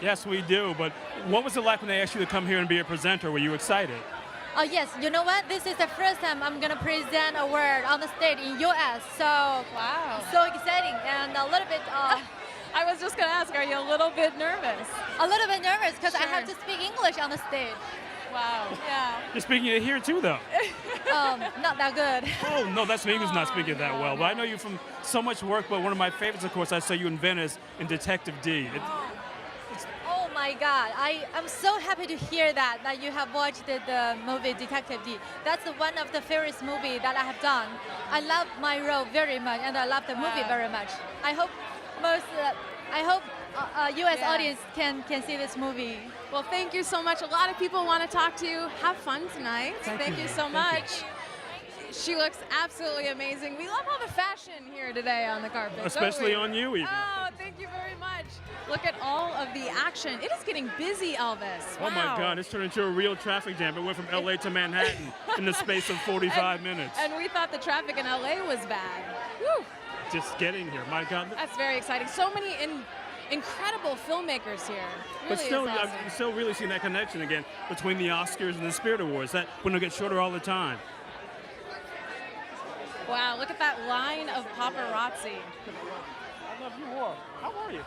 Yes, we do. But what was it like when they asked you to come here and be a presenter? Were you excited? Oh yes, you know what? This is the first time I'm gonna present a word on the stage in US. So wow, so exciting and a little bit. I was just gonna ask, are you a little bit nervous? A little bit nervous because I have to speak English on the stage. Wow. Yeah. You're speaking it here too, though. Not that good. Oh no, that's me who's not speaking that well. But I know you from so much work. But one of my favorites, of course, I saw you in Venice in Detective D. Oh my God, I'm so happy to hear that you have watched the movie Detective D. That's one of the favorite movies that I have done. I love my role very much, and I love the movie very much. I hope U.S. audience can see this movie. Well, thank you so much. A lot of people want to talk to you. Have fun tonight. Thank you so much. She looks absolutely amazing. We love all the fashion here today on the carpet. Especially on you, even. Oh, thank you very much. Look at all of the action. It is getting busy, Elvis. Wow. Oh my God, it's turned into a real traffic jam. It went from LA to Manhattan in the space of 45 minutes. And we thought the traffic in LA was bad. Woo. Just getting here, my God. That's very exciting. So many incredible filmmakers here. Really But still, is awesome. I'm still really seeing that connection again between the Oscars and the Spirit Awards. That when they get shorter all the time. Wow, look at that line of paparazzi. I love you more. How are you?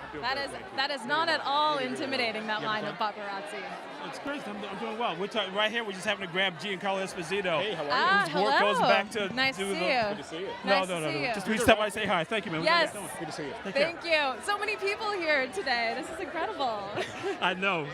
That is not at all intimidating, that line of paparazzi. It's great. I'm doing well. We're right here. We're just having to grab Giancarlo Esposito. Hey, how are you? Whose work Hello. goes back to Nice to see you. Good to see you. Nice No. to see you. Just we step by and say hi. Thank you, man. Yes. Good to see you. Take care. Thank you. So many people here today. This is incredible. I know.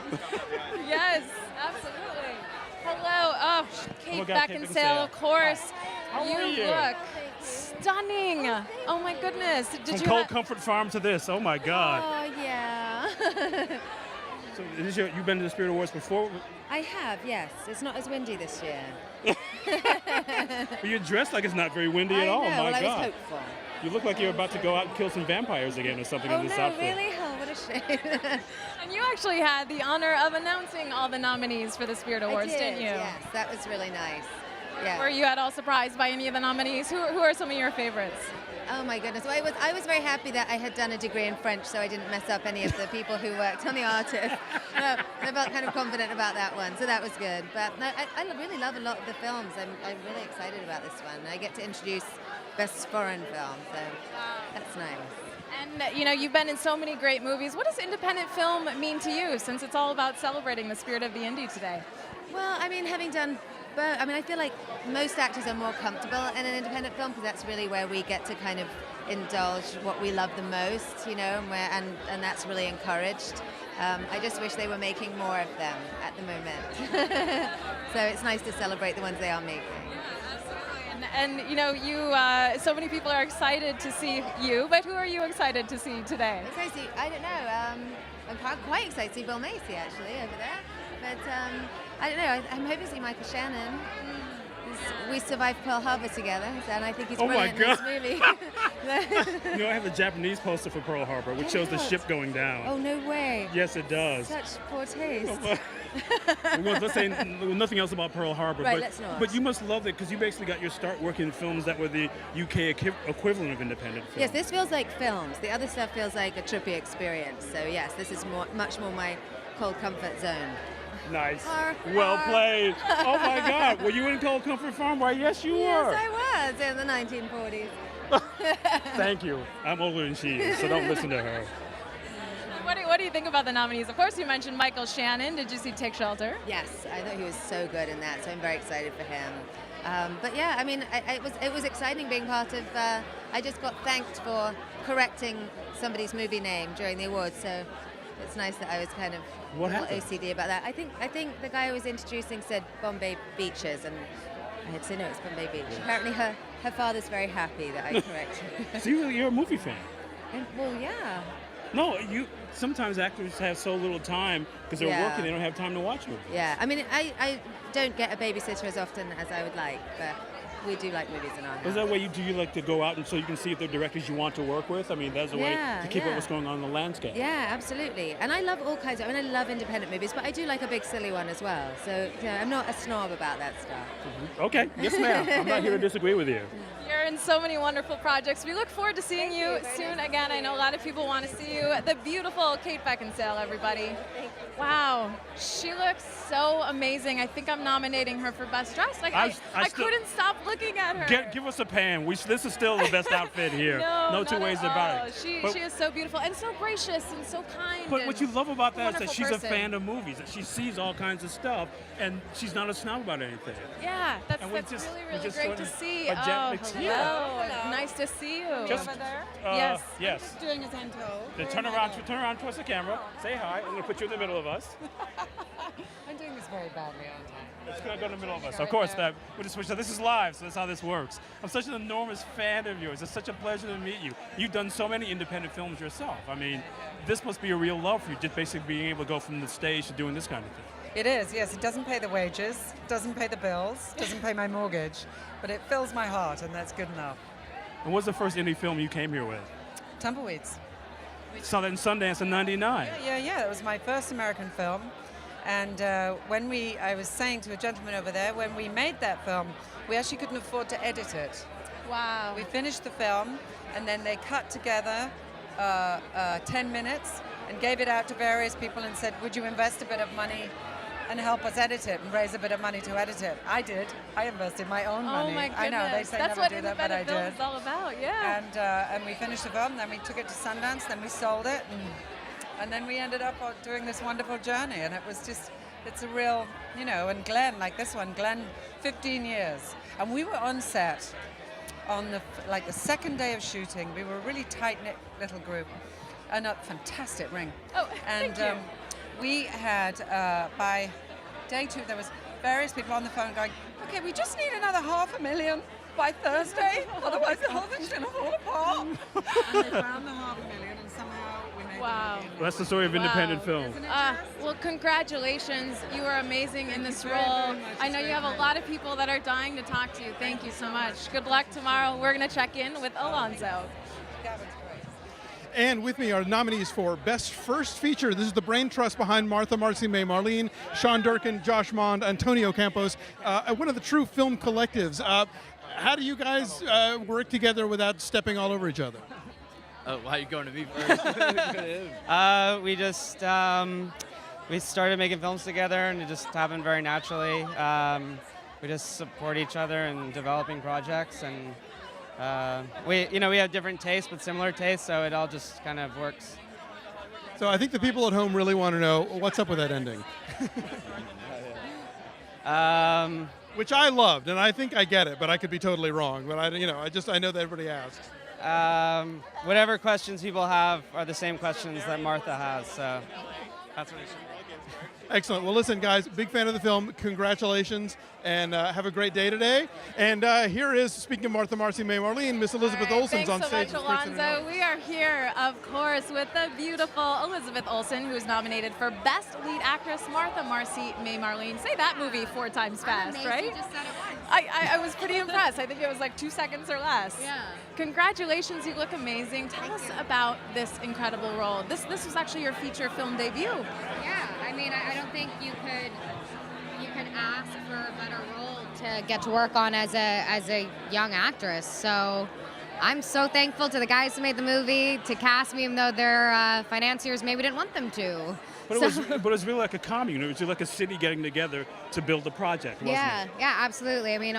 Yes, absolutely. Hello. Oh, Kate God, Kate Beckinsale, of course. How are you? Look stunning. Oh my goodness. Did From you Cold Comfort Farm to this. Oh my God. Oh, yeah. So you've been to the Spirit Awards before? I have, yes. It's not as windy this year. But you're dressed like it's not very windy at all. I know, My well, God. I was hopeful. You look like you're about to go out and kill some vampires again or something in this outfit. Really? Oh, what a shame. And you actually had the honor of announcing all the nominees for the Spirit Awards, I did, didn't you? Yes, that was really nice. Yeah. Were you at all surprised by any of the nominees? Who are some of your favorites? Oh my goodness. Well, I was very happy that I had done a degree in French, so I didn't mess up any of the people who worked on the artist. No, I felt kind of confident about that one, so that was good. But no, I really love a lot of the films. I'm really excited about this one. I get to introduce Best Foreign Film, so that's nice. And you've been in so many great movies. What does independent film mean to you, since it's all about celebrating the spirit of the indie today? Well, I mean, having done both, I feel like most actors are more comfortable in an independent film because that's really where we get to kind of indulge what we love the most, and that's really encouraged. I just wish they were making more of them at the moment. So it's nice to celebrate the ones they are making. And so many people are excited to see you, but who are you excited to see today? I don't know. I'm quite excited to see Bill Macy actually over there. But I don't know. I'm hoping to see Michael Shannon. We survived Pearl Harbor together, and I think he's brilliant in this movie. I have the Japanese poster for Pearl Harbor, which shows the ship going down. Oh, no way. Yes, it does. Such poor taste. Let's say nothing else about Pearl Harbor. Right, let's not. But you must love it because you basically got your start working in films that were the UK equivalent of independent film. Yes, this feels like films. The other stuff feels like a trippy experience. So yes, this is much more my cold comfort zone. Nice. Well played. Oh my God. Were you in Cold Comfort Farm? Why, yes, you were. Yes, I was in the 1940s. Thank you. I'm older than she is, so don't listen to her. What do you think about the nominees? Of course, you mentioned Michael Shannon. Did you see Take Shelter? Yes, I thought he was so good in that, so I'm very excited for him. But yeah, it was exciting being part of. I just got thanked for correcting somebody's movie name during the awards, so it's nice that I was kind of a little OCD about that. I think the guy who was introducing said Bombay Beaches, and I had to say no, it's Bombay Beach. Apparently, her father's very happy that I corrected. So you're a movie fan? Well, yeah. No, sometimes actors have so little time because they're working, they don't have time to watch movies. Yeah, I don't get a babysitter as often as I would like, but we do like movies in our house. Is that way do you like to go out and so you can see if they're directors you want to work with? I mean, that's a way to keep up what's going on in the landscape. Yeah, absolutely. And I love all kinds I love independent movies, but I do like a big silly one as well. So I'm not a snob about that stuff. Mm-hmm. Okay, yes ma'am. I'm not here to disagree with you. You're in so many wonderful projects. We look forward to seeing you soon again. I know a lot of people want to see you. The beautiful Kate Beckinsale, everybody. Wow, she looks so amazing. I think I'm nominating her for Best Dressed. I couldn't stop looking at her. Give us a pan. This is still the best outfit here. No two ways about it. She is so beautiful and so gracious and so kind. But what you love about that is that she's person. a fan of movies. That she sees all kinds of stuff, and she's not a snob about anything. Yeah, that's really great to see. Hello. Nice to see you. Just, over there. Yes. Just doing a Zento. Then turn around towards the camera. Say hi. I'm going to put you in the middle of us. I'm doing this very badly, aren't I? It's going to go in the middle of us. Of course, we'll just switch. This is live, so that's how this works. I'm such an enormous fan of yours. It's such a pleasure to meet you. You've done so many independent films yourself. I mean, this must be a real love for you, just basically being able to go from the stage to doing this kind of thing. It is, yes. It doesn't pay the wages, doesn't pay the bills, doesn't pay my mortgage, but it fills my heart, and that's good enough. And what's the first indie film you came here with? Tumbleweeds. Saw that in Sundance in '99. Yeah. It was my first American film. And I was saying to a gentleman over there, when we made that film, we actually couldn't afford to edit it. Wow. We finished the film, and then they cut together 10 minutes and gave it out to various people and said, would you invest a bit of money and help us edit it and raise a bit of money to edit it? I did. I invested my own money. Oh my goodness. I know, they say That's never what do that, but I independent film did. is all about, yeah. And we finished the film, then we took it to Sundance, then we sold it, and then we ended up doing this wonderful journey. And it was just, it's a real, and Glenn, like this one, Glenn, 15 years. And we were on set on the second day of shooting. We were a really tight-knit little group and a fantastic ring. Oh, and thank you. we had, by day 2, there was various people on the phone going, okay, we just need another $500,000 by Thursday, otherwise the whole thing's going to fall apart. And they found the $500,000, and somehow we made Wow. Well, that's the story of independent film. Well, congratulations. You were amazing in this role. I know you have a lot of people that are dying to talk to you. Thank you so much. Good luck tomorrow. We're going to check in with Alonzo. And with me are nominees for Best First Feature. This is the brain trust behind Martha, Marcy May Marlene, Sean Durkin, Josh Mond, Antonio Campos, one of the true film collectives. How do you guys work together without stepping all over each other? Why are you going to me first? We started making films together, and it just happened very naturally. We just support each other in developing projects, and we have different tastes but similar tastes, so it all just kind of works. So I think the people at home really want to know what's up with that ending. Which I loved, and I think I get it, but I could be totally wrong. But I know that everybody asks. Whatever questions people have are the same questions that Martha has, so that's what it should be. Excellent. Well, listen, guys, big fan of the film. Congratulations, and have a great day today. And here is, speaking of Martha, Marcy, May, Marlene, Miss Elizabeth Olsen's on stage. Thanks so much, Alonzo. We are here, of course, with the beautiful Elizabeth Olsen, who is nominated for Best Lead Actress, Martha, Marcy, May, Marlene. Say that movie 4 times fast, right? You just said it once. I was pretty impressed. I think it was like 2 seconds or less. Yeah. Congratulations, you look amazing. Tell us about this incredible role. This was actually your feature film debut. Yeah, I mean, I don't think you could ask for a better role to get to work on as a young actress. So I'm so thankful to the guys who made the movie to cast me, even though their financiers maybe didn't want them to. But it was really like a commune. It was like a city getting together to build a project, wasn't it? Yeah, absolutely. I mean,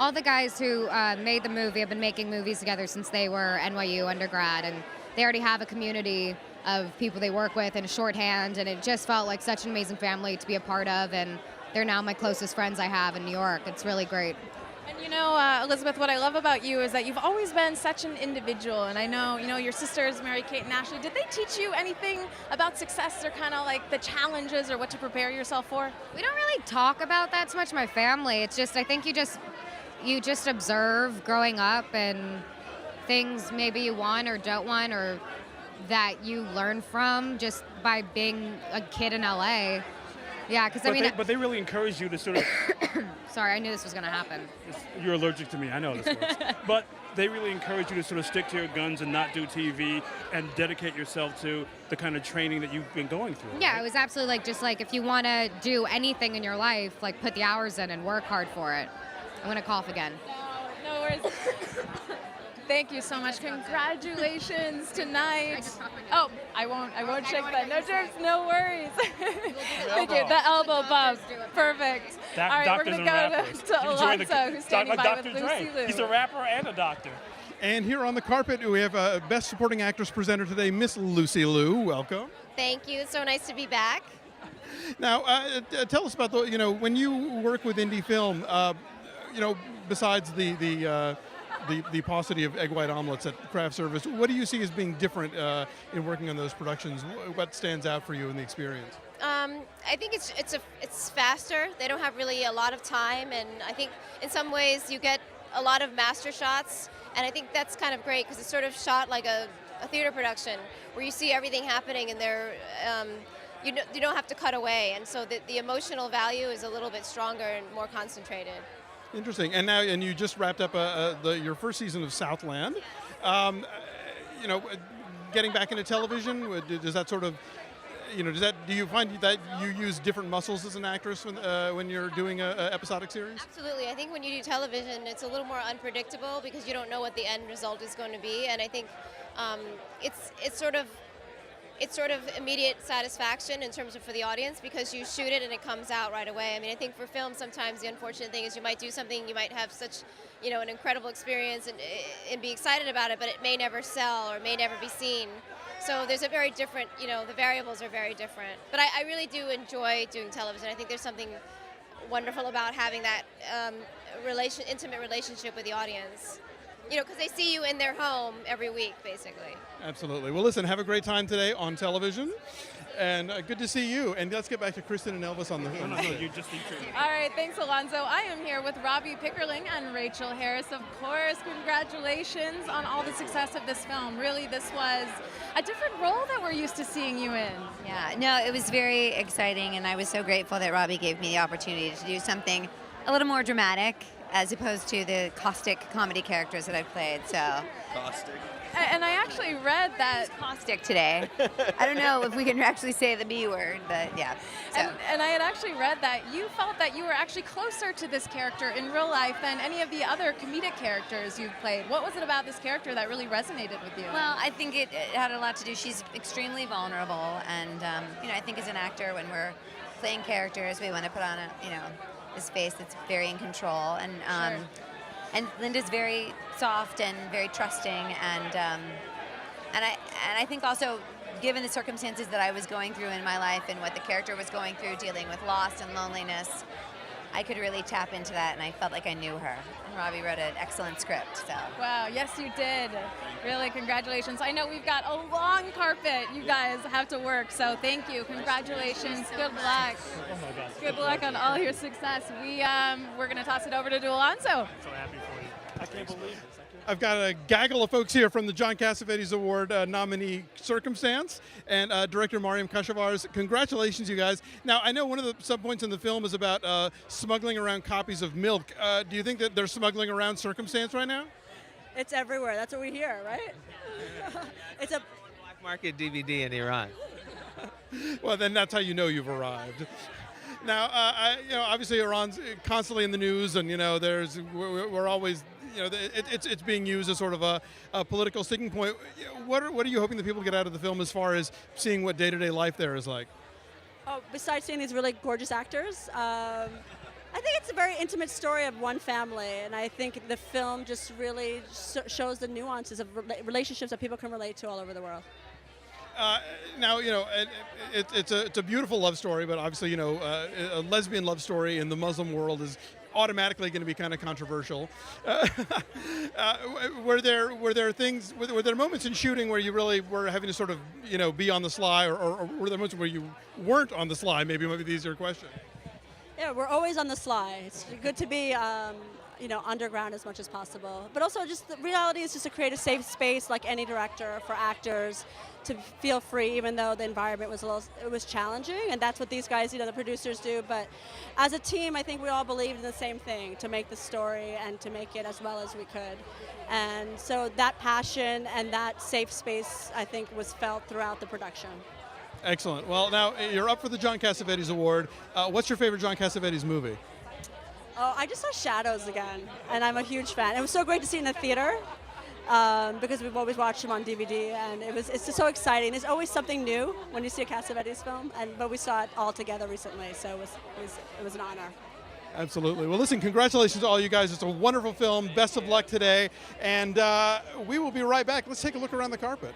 all the guys who made the movie have been making movies together since they were NYU undergrad, and they already have a community of people they work with and shorthand, and it just felt like such an amazing family to be a part of, and they're now my closest friends I have in New York. It's really great. And Elizabeth, what I love about you is that you've always been such an individual, and I know, your sisters, Mary Kate and Ashley, did they teach you anything about success or kind of like the challenges or what to prepare yourself for? We don't really talk about that so much, my family. It's just, I think you just observe growing up and things maybe you want or don't want or that you learn from just by being a kid in LA. Yeah, because But they really encourage you to sort of... Sorry, I knew this was going to happen. You're allergic to me, I know this works. But they really encourage you to sort of stick to your guns and not do TV and dedicate yourself to the kind of training that you've been going through. Yeah, it was absolutely like if you want to do anything in your life, like put the hours in and work hard for it. I'm going to cough again. No worries. Thank you so much. Congratulations tonight. Oh, I won't shake that. No jerks, no worries. Thank you. The elbow bump. Perfect. All right, we're going to go to Alonzo, who's standing by with Lucy Liu. He's a rapper and a doctor. And here on the carpet, we have a Best Supporting Actress presenter today, Miss Lucy Liu. Welcome. Thank you. It's so nice to be back. Now, tell us about when you work with indie film, besides the paucity of egg white omelets at craft service, what do you see as being different in working on those productions? What stands out for you in the experience? I think it's faster. They don't have really a lot of time, and I think in some ways you get a lot of master shots, and I think that's kind of great because it's sort of shot like a theater production where you see everything happening, and they're you don't have to cut away, and so the emotional value is a little bit stronger and more concentrated. Interesting. And now, and you just wrapped up your first season of Southland. You know, getting back into television, does that sort of, you know, do you find that you use different muscles as an actress when you're doing a episodic series? Absolutely. I think when you do television, it's a little more unpredictable because you don't know what the end result is going to be, and I think it's sort of immediate satisfaction in terms of for the audience because you shoot it and it comes out right away. I mean, I think for film sometimes the unfortunate thing is you might do something, you might have such, you know, an incredible experience and be excited about it, but it may never sell or may never be seen. So there's a very different, you know, the variables are very different. But I really do enjoy doing television. I think there's something wonderful about having that intimate relationship with the audience. You know, because they see you in their home every week, basically. Absolutely. Well, listen, have a great time today on television, and good to see you. And let's get back to Kristen and Elvis on the No, you just need to. All right, thanks, Alonzo. I am here with Robbie Pickerling and Rachel Harris. Of course, congratulations on all the success of this film. Really, this was a different role that we're used to seeing you in. Yeah, no, it was very exciting, and I was so grateful that Robbie gave me the opportunity to do something a little more dramatic as opposed to the caustic comedy characters that I've played. So Caustic. And I actually read that caustic today. I don't know if we can actually say the B word, but yeah. So. And I had actually read that you felt that you were actually closer to this character in real life than any of the other comedic characters you've played. What was it about this character that really resonated with you? Well, I think it had a lot to do. She's extremely vulnerable, and you know, I think as an actor, when we're playing characters, we want to put on this face that's very in control, and Sure. and Linda's very soft and very trusting, and I think also, given the circumstances that I was going through in my life and what the character was going through, dealing with loss and loneliness, I could really tap into that, and I felt like I knew her. And Robbie wrote an excellent script. So. Wow, yes you did. Really, congratulations. I know we've got a long carpet you guys have to work, so thank you. Congratulations. Good luck. Oh my God. Good luck on all your success. We're going to toss it over to Alonzo. I'm so happy for you. I can't believe it. I've got a gaggle of folks here from the John Cassavetes Award nominee Circumstance and director Mariam Kashavarz. Congratulations, you guys. Now, I know one of the subpoints in the film is about smuggling around copies of milk. Do you think that they're smuggling around Circumstance right now? It's everywhere. That's what we hear, right? It's a Black market DVD in Iran. Well, then that's how you know you've arrived. Now, obviously Iran's constantly in the news, and we're always, it's being used as sort of a political sticking point. What are you hoping that people get out of the film as far as seeing what day-to-day life there is like? Oh, besides seeing these really gorgeous actors, I think it's a very intimate story of one family, and I think the film just really shows the nuances of relationships that people can relate to all over the world. Now, it's a beautiful love story, but obviously, a lesbian love story in the Muslim world is automatically going to be kind of controversial. Were there moments in shooting where you really were having to sort of, be on the sly, or were there moments where you weren't on the sly? Maybe the easier question. Yeah, we're always on the sly. It's good to be, underground as much as possible. But also, just the reality is just to create a safe space, like any director, for actors to feel free, even though the environment was challenging. And that's what these guys, the producers do. But as a team, I think we all believed in the same thing, to make the story and to make it as well as we could. And so that passion and that safe space, I think, was felt throughout the production. Excellent. Well, now you're up for the John Cassavetes Award. What's your favorite John Cassavetes movie? Oh, I just saw Shadows again, and I'm a huge fan. It was so great to see in the theater because we've always watched him on DVD, and it's just so exciting. There's always something new when you see a Cassavetes film, but we saw it all together recently, so it was an honor. Absolutely. Well, listen, congratulations to all you guys. It's a wonderful film. Best of luck today, and we will be right back. Let's take a look around the carpet.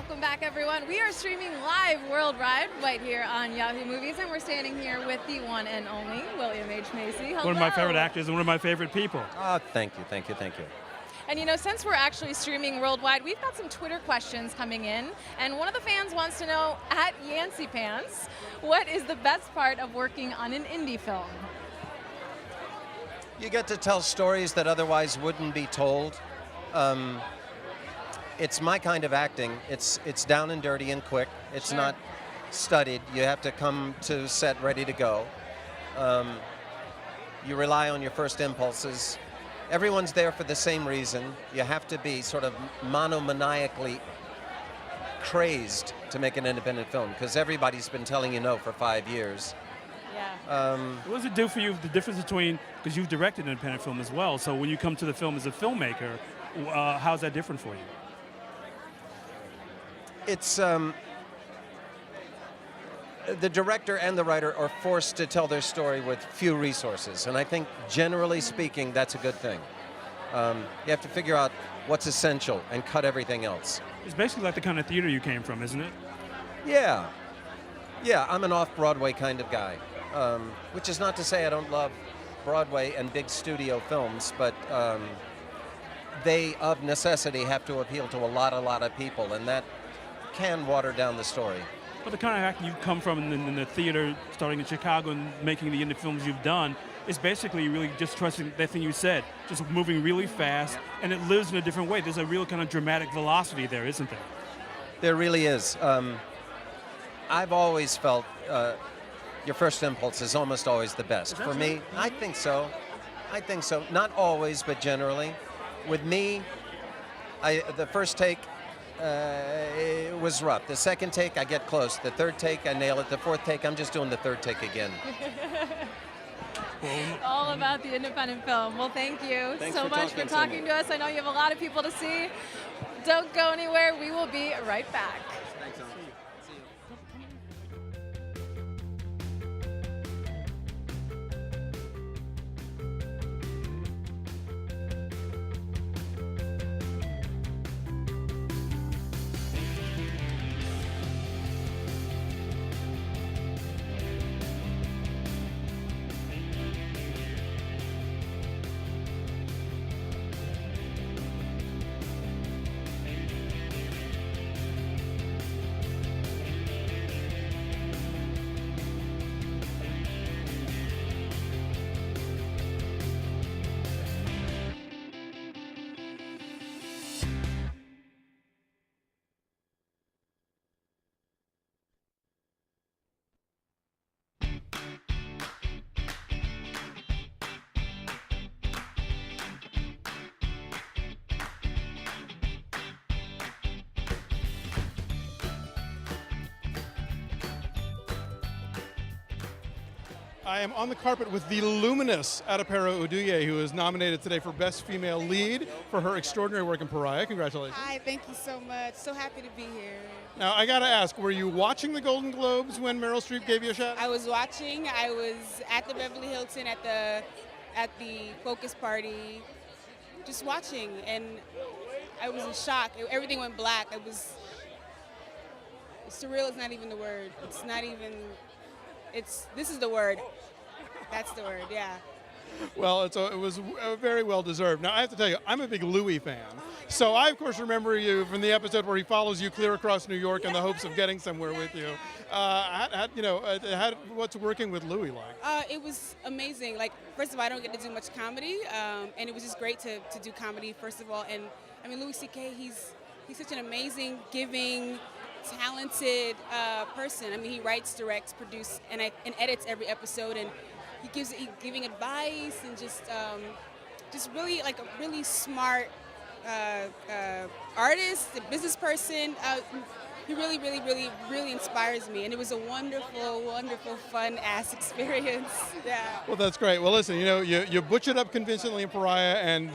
Welcome back, everyone. We are streaming live worldwide right here on Yahoo Movies, and we're standing here with the one and only William H. Macy. Hello. One of my favorite actors and one of my favorite people. Oh, thank you, thank you, thank you. And you know, since we're actually streaming worldwide, we've got some Twitter questions coming in, and one of the fans wants to know, at Yancey Pants, what is the best part of working on an indie film? You get to tell stories that otherwise wouldn't be told. It's my kind of acting. It's down and dirty and quick. It's Sure. not studied. You have to come to set ready to go. You rely on your first impulses. Everyone's there for the same reason. You have to be sort of monomaniacally crazed to make an independent film because everybody's been telling you no for 5 years. Yeah. What does it do for you, the difference between, because you've directed an independent film as well, so when you come to the film as a filmmaker, how's that different for you? It's the director and the writer are forced to tell their story with few resources, and I think generally speaking that's a good thing. You have to figure out what's essential and cut everything else. It's basically like the kind of theater you came from, isn't it? Yeah, I'm an off-Broadway kind of guy, which is not to say I don't love Broadway and big studio films, but they of necessity have to appeal to a lot of people, and that can water down the story. But the kind of acting you've come from in the theater, starting in Chicago and making the indie films you've done, is basically really just trusting that thing you said, just moving really fast, and it lives in a different way. There's a real kind of dramatic velocity there, isn't there? There really is. I've always felt your first impulse is almost always the best. For me, I think so. Not always, but generally. With me, the first take, it was rough. The second take, I get close. The third take, I nail it. The fourth take, I'm just doing the third take again. All about the independent film. Well, thank you so much for talking to us. I know you have a lot of people to see. Don't go anywhere. We will be right back. Thanks, Ellen. I am on the carpet with the luminous Adepero Uduye, who is nominated today for Best Female Lead for her extraordinary work in Pariah. Congratulations. Hi, thank you so much. So happy to be here. Now, I got to ask, were you watching the Golden Globes when Meryl Streep gave you a shot? I was watching. I was at the Beverly Hilton at the focus party, just watching, and I was in shock. Everything went black. It was surreal. Is not even the word. It's not even. This is the word. That's the word, yeah. Well, it was very well deserved. Now, I have to tell you, I'm a big Louis fan. So I, of course, remember you from the episode where he follows you clear across New York in the hopes of getting somewhere with you. What's working with Louis like? It was amazing. Like, first of all, I don't get to do much comedy, and it was just great to do comedy, first of all. And, I mean, Louis C.K., he's such an amazing, giving, talented person. I mean, he writes, directs, produces, and edits every episode, and he's giving advice, and just really like a really smart artist, a business person. He really, really, really, really inspires me, and it was a wonderful, wonderful, fun-ass experience. Yeah. Well, that's great. Well, listen, you butchered up convincingly in Pariah, and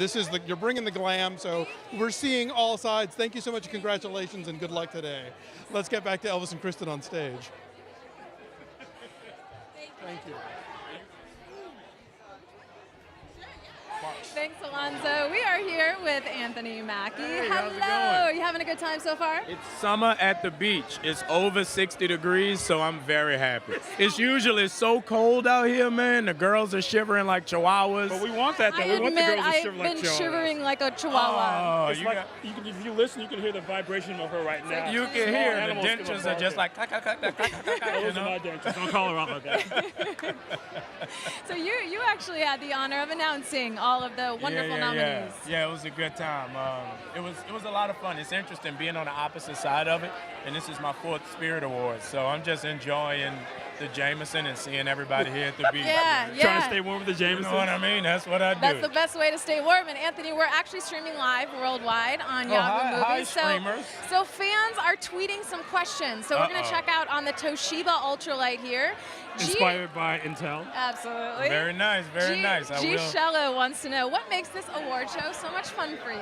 you're bringing the glam, so we're seeing all sides. Thank you so much, congratulations, and good luck today. Let's get back to Elvis and Kristen on stage. Thank you. Thanks, Alonzo. We are here with Anthony Mackie. Hey, Hello. how's it going? Are you having a good time so far? It's summer at the beach. It's over 60 degrees, so I'm very happy. It's usually so cold out here, man. The girls are shivering like chihuahuas. But we want that, though. I We want the admit girls to I've shiver like been chihuahuas. shivering like a chihuahua. It's like, if you listen, you can hear the vibration of her right now. You can hear the dentures are just like, Those are my dentures. Don't call her out like that. So you actually had the honor of announcing all of the wonderful nominees. Yeah, it was a good time. It was a lot of fun. It's interesting being on the opposite side of it, and this is my 4th Spirit Award, so I'm just enjoying the Jameson and seeing everybody here at the beach. Yeah. Trying to stay warm with the Jameson. You know what I mean? That's what I do. That's the best way to stay warm. And Anthony, we're actually streaming live worldwide on Yahoo Movies. Hi, streamers. So fans are tweeting some questions. So we're going to check out on the Toshiba Ultralight here. Inspired by Intel. Absolutely. Very nice, very nice. G. Shello wants to know, what makes this award show so much fun for you?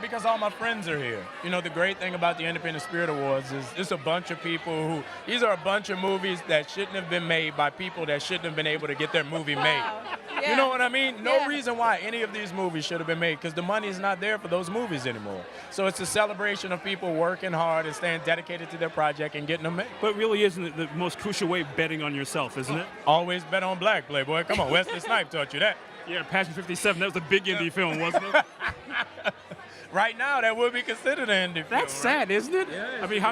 Because all my friends are here. You know, the great thing about the Independent Spirit Awards is it's a bunch of people these are a bunch of movies that shouldn't have been made by people that shouldn't have been able to get their movie made. Yeah. You know what I mean? No reason why any of these movies should have been made, because the money is not there for those movies anymore. So it's a celebration of people working hard and staying dedicated to their project and getting them made. But it really isn't the most crucial way betting on yourself, isn't it? Always bet on black, Playboy. Come on, Wesley Snipes taught you that. Yeah, Passion 57, that was a big indie film, wasn't it? Right now, that would be considered an indie film. That's sad, isn't it? Yeah, I mean,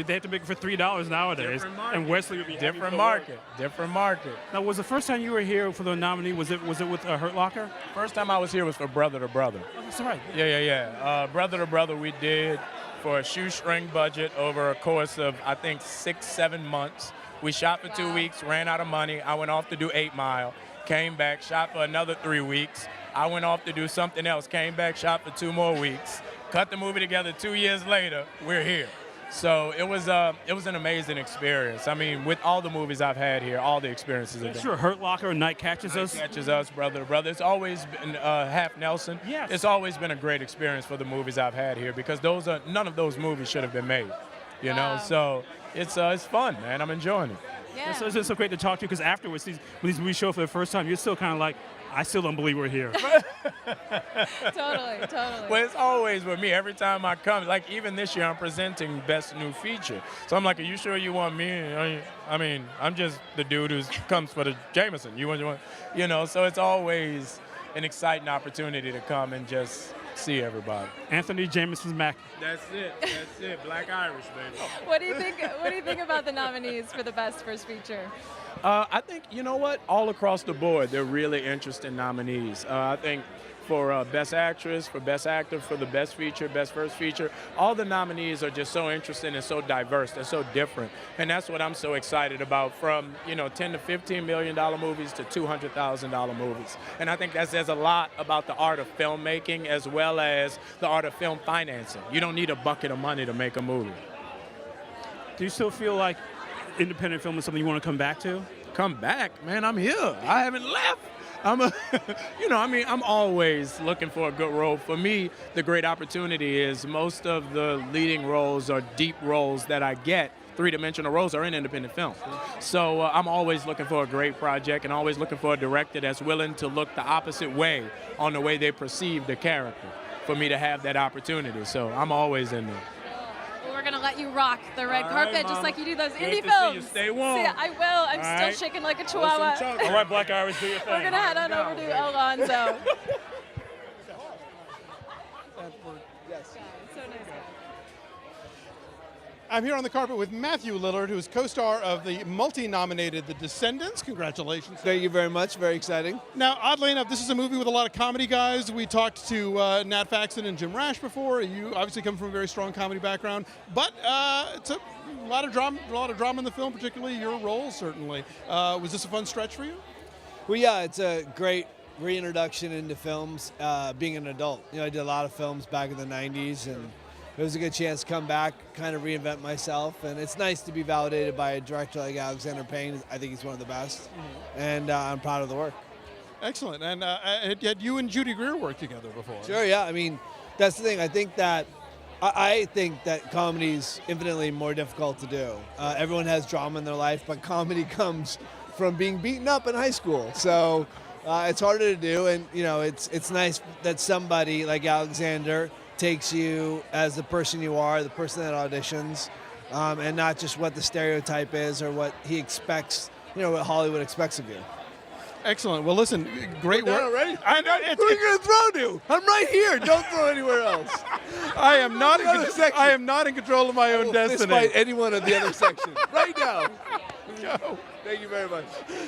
they have to make it for $3 nowadays, and Wesley would be happy different for market. Different market. Now, was the first time you were here for the nominee? Was it with Hurt Locker? First time I was here was for Brother to Brother. Oh, that's right. Yeah. Brother to Brother we did for a shoestring budget over a course of, I think, 6-7 months. We shot for 2 weeks, ran out of money. I went off to do 8 Mile, came back, shot for another 3 weeks. I went off to do something else, came back, shot for 2 more weeks, cut the movie together. 2 years later, we're here. So it was an amazing experience. I mean, with all the movies I've had here, all the experiences have been. Sure, Hurt Locker, Night Catches Us. Night Catches Us, Brother to Brother. It's always been Half Nelson. Yes. It's always been a great experience for the movies I've had here, because none of those movies should have been made. You know, so it's fun, man. I'm enjoying it. Yeah. So it's so great to talk to you, because afterwards, when these movies show for the first time, you're still kind of like, I still don't believe we're here. Totally. Well, it's always with me. Every time I come, like even this year, I'm presenting Best New Feature. So I'm like, are you sure you want me? I mean, I'm just the dude who comes for the Jameson. You want, so it's always an exciting opportunity to come and just see everybody. Anthony Jameson's Mackie. That's it. Black Irish, baby. What do you think about the nominees for the Best First Feature? I think, you know what? All across the board, they're really interesting nominees. I think for Best Actress, for Best Actor, for the Best Feature, Best First Feature, all the nominees are just so interesting and so diverse. They're so different. And that's what I'm so excited about, from, $10 to $15 million movies to $200,000 movies. And I think that says a lot about the art of filmmaking as well as the art of film financing. You don't need a bucket of money to make a movie. Do you still feel like independent film is something you want to come back to? Come back? Man, I'm here. I haven't left. I'm always looking for a good role. For me, the great opportunity is most of the leading roles or deep roles that I get, three-dimensional roles, are in independent film. So I'm always looking for a great project and always looking for a director that's willing to look the opposite way on the way they perceive the character for me to have that opportunity. So I'm always in there. We're going to let you rock the red carpet just like you do those indie to films. see you. Stay warm. See, I will. I'm still shaking like a chihuahua. All right, Black Irish, do your thing. We're going to head on over to Alonzo. I'm here on the carpet with Matthew Lillard, who is co-star of the multi-nominated The Descendants. Congratulations. Thank you very much. Very exciting. Now, oddly enough, this is a movie with a lot of comedy guys. We talked to Nat Faxon and Jim Rash before. You obviously come from a very strong comedy background, but it's a lot of drama in the film, particularly your role, certainly. Was this a fun stretch for you? Well, yeah, it's a great reintroduction into films, being an adult. I did a lot of films back in the 90s, and it was a good chance to come back, kind of reinvent myself, and it's nice to be validated by a director like Alexander Payne. I think he's one of the best, and I'm proud of the work. Excellent. And had you and Judy Greer worked together before? Sure, yeah. I mean, that's the thing. I think that comedy is infinitely more difficult to do. Everyone has drama in their life, but comedy comes from being beaten up in high school. So It's harder to do, and it's nice that somebody like Alexander takes you as the person you are, the person that auditions, and not just what the stereotype is or what he expects, what Hollywood expects of you. Excellent. Well, listen, great work. Already? I know. Who are you going to throw to? I'm right here. Don't throw anywhere else. I am not. I am not in control of my own destiny. Despite anyone in the other section, right now. Go. Thank you very much.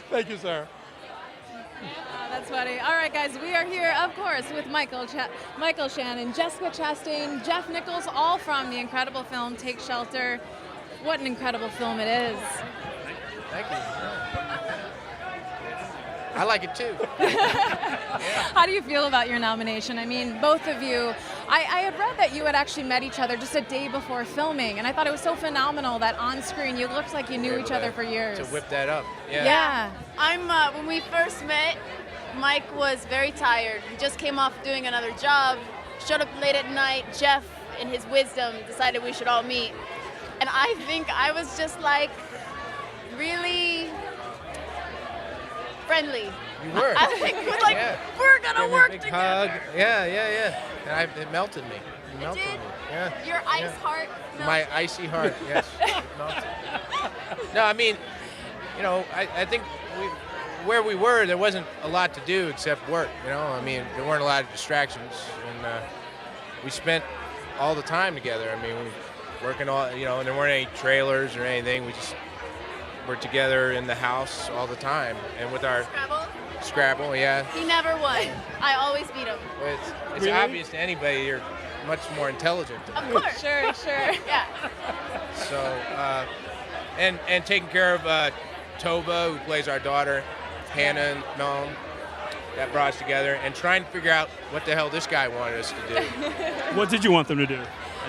Thank you, sir. That's funny. All right, guys, we are here, of course, with Michael Shannon, Jessica Chastain, Jeff Nichols, all from the incredible film Take Shelter. What an incredible film it is. Thank you. I like it too. How do you feel about your nomination? I mean, both of you, I had read that you had actually met each other just a day before filming, and I thought it was so phenomenal that on screen you looked like you knew each other for years. To whip that up. Yeah. When we first met, Mike was very tired. He just came off doing another job, showed up late at night. Jeff, in his wisdom, decided we should all meet. And I think I was just like really friendly. You were. I think we're gonna work big together. Hug. Yeah. And it melted me. It melted did? me. Yeah. Your ice heart melted. My icy heart, yes. It melted. No, I mean, I think where we were, there wasn't a lot to do except work, I mean, there weren't a lot of distractions, and we spent all the time together. I mean, we were working and there weren't any trailers or anything. We just were together in the house all the time, and with our Scrabble, yeah. He never won. I always beat him. It's really obvious to anybody you're much more intelligent than Of course. Sure. Yeah. So, and taking care of Tova, who plays our daughter, Hannah and Noam, that brought us together, and trying to figure out what the hell this guy wanted us to do. What did you want them to do?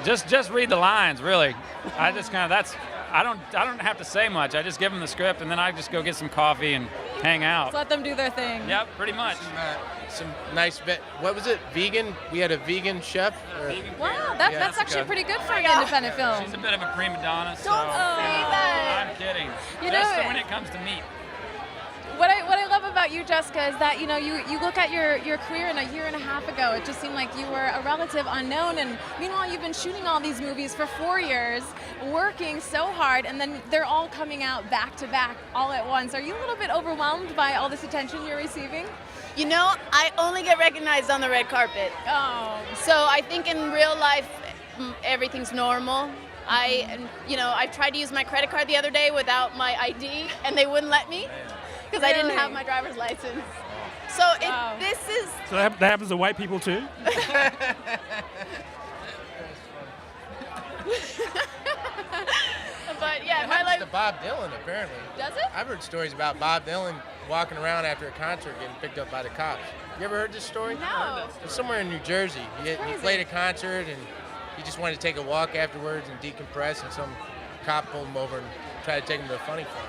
Just read the lines, really. I just kind of I don't have to say much. I just give them the script, and then I just go get some coffee and hang out. Just let them do their thing. Yep, pretty much. Some nice what was it? Vegan? We had a vegan chef. Wow, that's actually pretty good for an independent film. She's a bit of a prima donna, so Don't say that. I'm kidding. Just when it comes to meat. What I love about you, Jessica, is that you look at your career, and a year and a half ago, it just seemed like you were a relative unknown, and meanwhile you've been shooting all these movies for 4 years, working so hard, and then they're all coming out back to back all at once. Are you a little bit overwhelmed by all this attention you're receiving? I only get recognized on the red carpet. Oh. So I think in real life, everything's normal. I tried to use my credit card the other day without my ID, and they wouldn't let me because I didn't have my driver's license. So this is... So that happens to white people too? But yeah, my life... to Bob Dylan, apparently. Does it? I've heard stories about Bob Dylan walking around after a concert getting picked up by the cops. You ever heard this story? No. It was somewhere in New Jersey. He played a concert, and he just wanted to take a walk afterwards and decompress, and some cop pulled him over and tried to take him to a funny farm.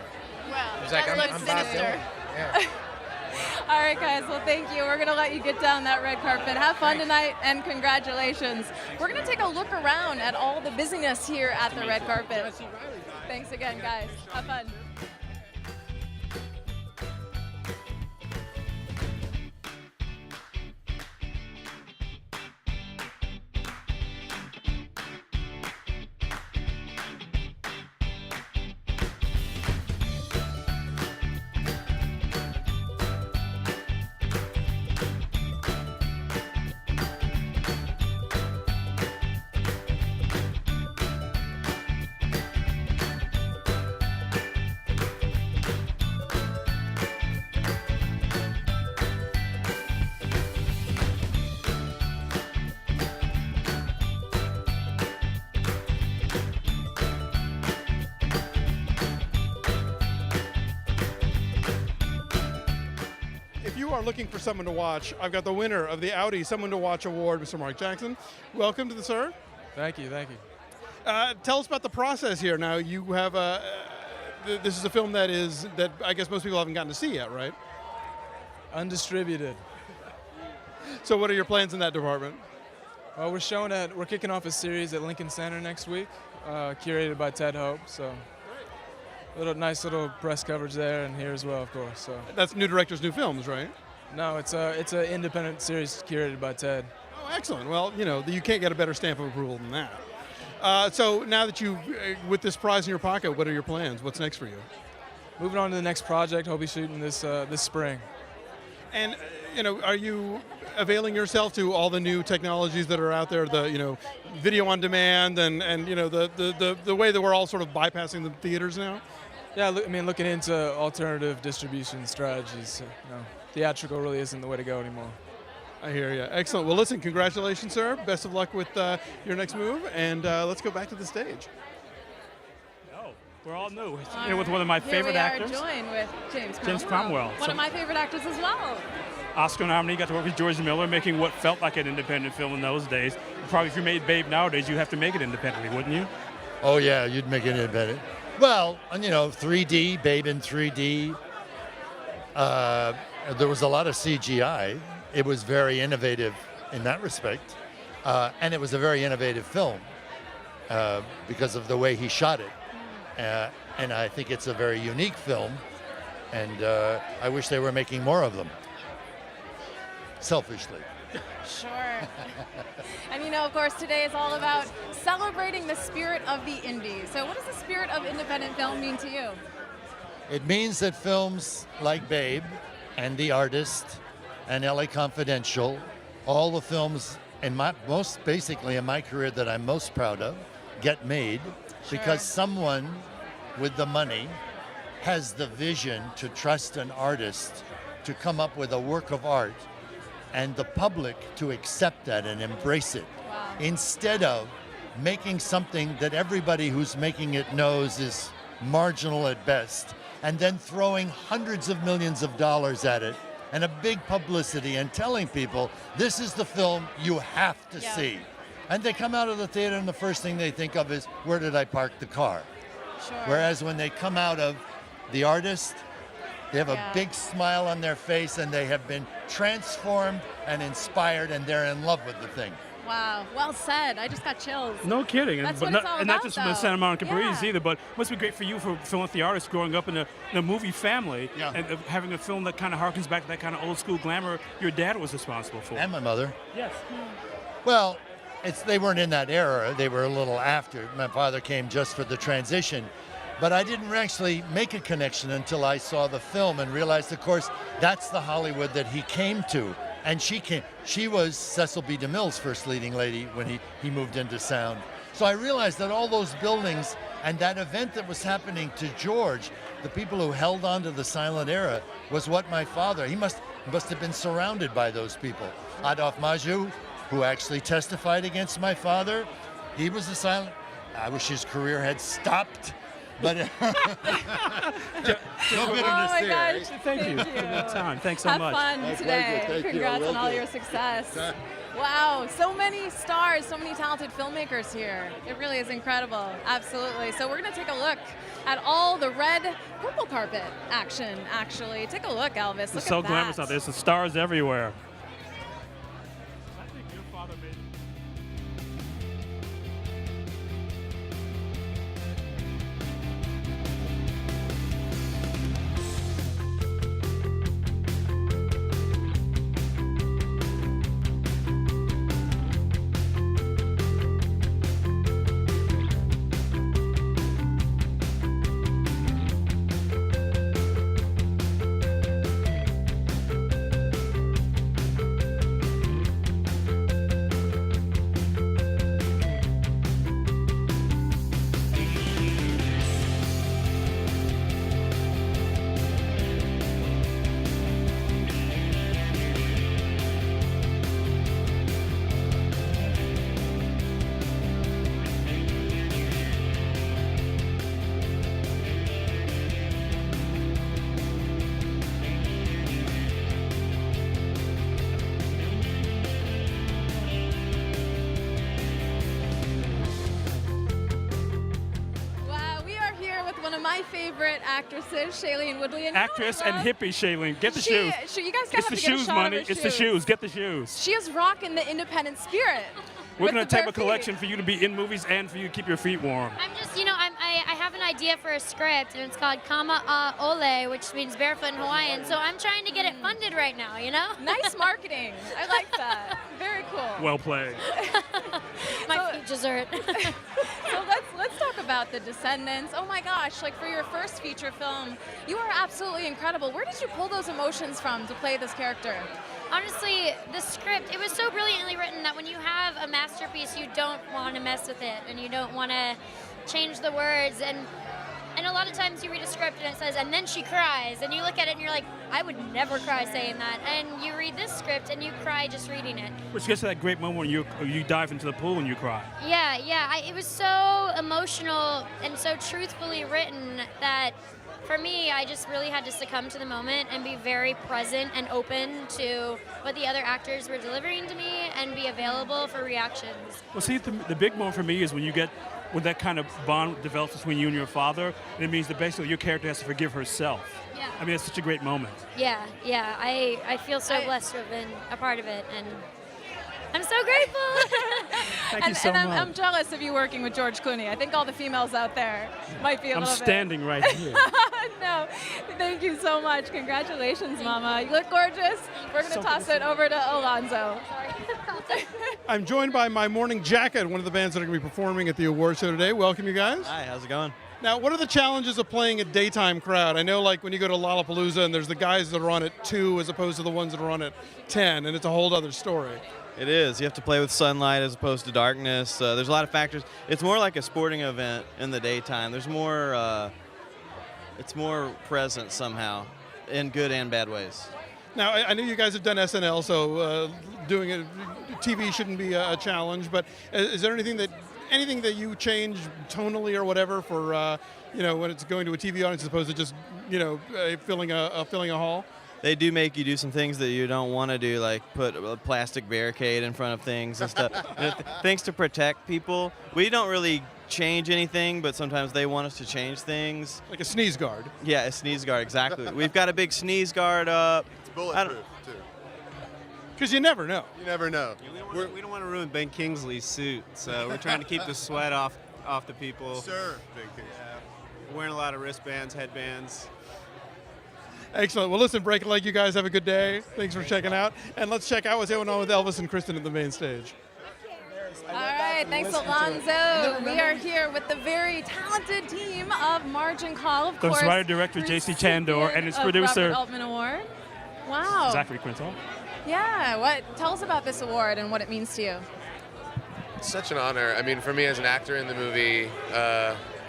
Well, he was like, I'm Bob Dylan. Yeah. All right, guys. Well, thank you. We're going to let you get down that red carpet. Have fun tonight, and congratulations. We're going to take a look around at all the busyness here at the red carpet. Thanks again, guys. Have fun. Looking for someone to watch, I've got the winner of the Audi Someone to Watch Award, Mr. Mark Jackson. Welcome to the Sir. Thank you. Tell us about the process here. Now, you have this is a film that I guess most people haven't gotten to see yet, right? Undistributed. So what are your plans in that department? Well, we're kicking off a series at Lincoln Center next week, curated by Ted Hope, so nice little press coverage there and here as well, of course. So that's new director's new films, right? No, it's an independent series curated by Ted. Oh, excellent. Well, you can't get a better stamp of approval than that. So now that with this prize in your pocket, what are your plans? What's next for you? Moving on to the next project. I'll be shooting this spring. And are you availing yourself to all the new technologies that are out there? The video on demand and the way that we're all sort of bypassing the theaters now. Yeah, looking into alternative distribution strategies. Theatrical really isn't the way to go anymore. I hear you. Excellent. Well, listen, congratulations, sir. Best of luck with your next move, and let's go back to the stage. We're all new. Here with one of my favorite actors. We are joined with James Cromwell. One of my favorite actors as well. Oscar nominee, got to work with George Miller, making what felt like an independent film in those days. Probably if you made Babe nowadays, you'd have to make it independently, wouldn't you? Oh, yeah, you'd make it independent. Well, 3D, Babe in 3D. There was a lot of CGI. It was very innovative in that respect. And it was a very innovative film because of the way he shot it. And I think it's a very unique film, and I wish they were making more of them, selfishly. Sure. And of course, today is all about celebrating the spirit of the indie. So what does the spirit of independent film mean to you? It means that films like Babe and The Artist and LA Confidential, all the films basically in my career that I'm most proud of, get made. Sure. Because someone with the money has the vision to trust an artist to come up with a work of art and the public to accept that and embrace it. Wow. Instead of making something that everybody who's making it knows is marginal at best and then throwing hundreds of millions of dollars at it and a big publicity and telling people this is the film you have to see. And they come out of the theater and the first thing they think of is, where did I park the car? Sure. Whereas when they come out of The Artist, they have a big smile on their face and they have been transformed and inspired and they're in love with the thing. Wow, well said. I just got chills. No kidding. That's and what it's all not about, just from the Santa Monica Breeze Yeah. either, but it must be great for you for Film with the Artist growing up in a movie family and having a film that kind of harkens back to that kind of old school glamour your dad was responsible for. And my mother. Yes. Well, they weren't in that era. They were a little after. My father came just for the transition. But I didn't actually make a connection until I saw the film and realized, of course, that's the Hollywood that he came to. And she was Cecil B. DeMille's first leading lady when he moved into sound. So I realized that all those buildings and that event that was happening to George, the people who held on to the silent era, was what my father, he must have been surrounded by those people. Adolphe Maju, who actually testified against my father, he was a silent. I wish his career had stopped, but no bitterness my there. gosh. Right? Thank you for that time. Thanks so much. Have fun My today. pleasure. Thank you. Congrats Will on all do. your success. Wow, so many stars, so many talented filmmakers here. It really is incredible. Absolutely. So we're going to take a look at all the red purple carpet action, actually. Take a look, Elvis. It's Look so at that. glamorous out there. There's stars everywhere. my favorite actresses, Shailene Woodley. And Actress and hippie Shailene. Get the shoes. You guys It's gotta have the to get a shoes, shot money. of her It's the shoes. Get the shoes. She is rocking the independent spirit. We're with going the to have bare a collection for you to be in movies and for you to keep your feet warm. I'm just, I have have an idea for a script, and it's called Kama Ole, which means barefoot in Hawaiian. So I'm trying to get it funded right now, you know? Nice marketing. I like that. Very cool. Well played. My dessert. So let's talk about The Descendants. Oh my gosh, like for your first feature film, you are absolutely incredible. Where did you pull those emotions from to play this character? Honestly, the script, it was so brilliantly written that when you have a masterpiece, you don't want to mess with it, and you don't want to change the words. And a lot of times you read a script and it says, and then she cries, and you look at it and you're like, I would never cry saying that. And you read this script and you cry just reading it. Which gets to that great moment when you dive into the pool and you cry. Yeah. It was so emotional and so truthfully written that for me, I just really had to succumb to the moment and be very present and open to what the other actors were delivering to me and be available for reactions. Well, see, the big moment for me is when that kind of bond develops between you and your father, and it means that basically your character has to forgive herself. Yeah. I mean, it's such a great moment. Yeah. I feel so blessed to have been a part of it, and I'm so grateful. Thank you so much. I'm jealous of you working with George Clooney. I think all the females out there might be a little bit. I'm standing right here. No, thank you so much. Congratulations, Mama. You look gorgeous. We're going to toss it over to Alonzo. I'm joined by my Morning Jacket, one of the bands that are going to be performing at the award show today. Welcome, you guys. Hi, how's it going? Now, what are the challenges of playing a daytime crowd? I know, like, when you go to Lollapalooza and there's the guys that are on at 2 as opposed to the ones that are on at 10, and it's a whole other story. It is. You have to play with sunlight as opposed to darkness. There's a lot of factors. It's more like a sporting event in the daytime. There's more, it's more present somehow in good and bad ways. Now, I know you guys have done SNL, so doing it, TV shouldn't be a challenge, but is there anything that you change tonally or whatever for, when it's going to a TV audience as opposed to just, filling a hall? They do make you do some things that you don't want to do, like put a plastic barricade in front of things and stuff. Things to protect people. We don't really change anything, but sometimes they want us to change things. Like a sneeze guard. Yeah, a sneeze guard, exactly. We've got a big sneeze guard up. It's bulletproof, too. Because you never know. You never know. We don't want to ruin Ben Kingsley's suit, so we're trying to keep the sweat off the people. Sir, Ben Kingsley. We're wearing a lot of wristbands, headbands. Excellent. Well, listen, Break a Leg, you guys have a good day. Thanks for checking out. And let's check out what's going on with Elvis and Kristen at the main stage. All right, thanks, Alonzo. We are here with the very talented team of Margin Call, of course. The writer-director J.C. Chandor and his producer Robert Altman Award. Wow. Zachary Quintal. Yeah. Tell us about this award and what it means to you. It's such an honor. I mean, for me as an actor in the movie,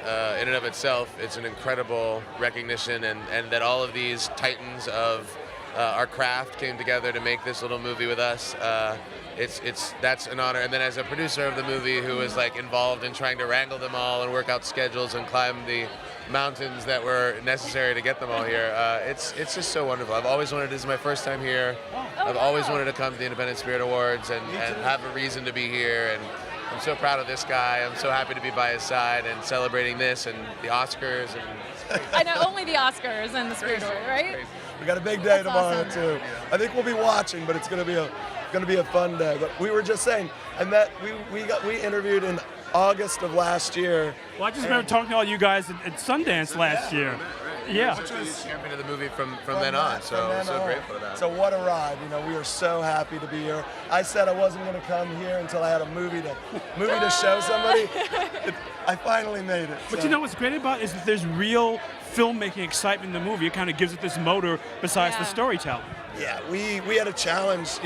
in and of itself, it's an incredible recognition, and that all of these titans of our craft came together to make this little movie with us. That's an honor. And then as a producer of the movie who was like involved in trying to wrangle them all and work out schedules and climb the mountains that were necessary to get them all here, it's just so wonderful. I've always wanted, this is my first time here. I've always wanted to come to the Independent Spirit Awards and have a reason to be here. And I'm so proud of this guy. I'm so happy to be by his side and celebrating this and the Oscars. And I know, only the Oscars and the Spirit Award, right? We got a big day tomorrow awesome. too. I think we'll be watching, but it's going to be a fun day. But we were just saying, we interviewed in August of last year. Well, I just remember talking to all you guys at Sundance last year. Yeah. Which was champion of the movie from then on, so grateful for that. So what a ride! We are so happy to be here. I said I wasn't going to come here until I had a movie to show somebody. I finally made it. But you know what's great about it is that there's real filmmaking excitement in the movie. It kind of gives it this motor besides the storytelling. Yeah, we had a challenge,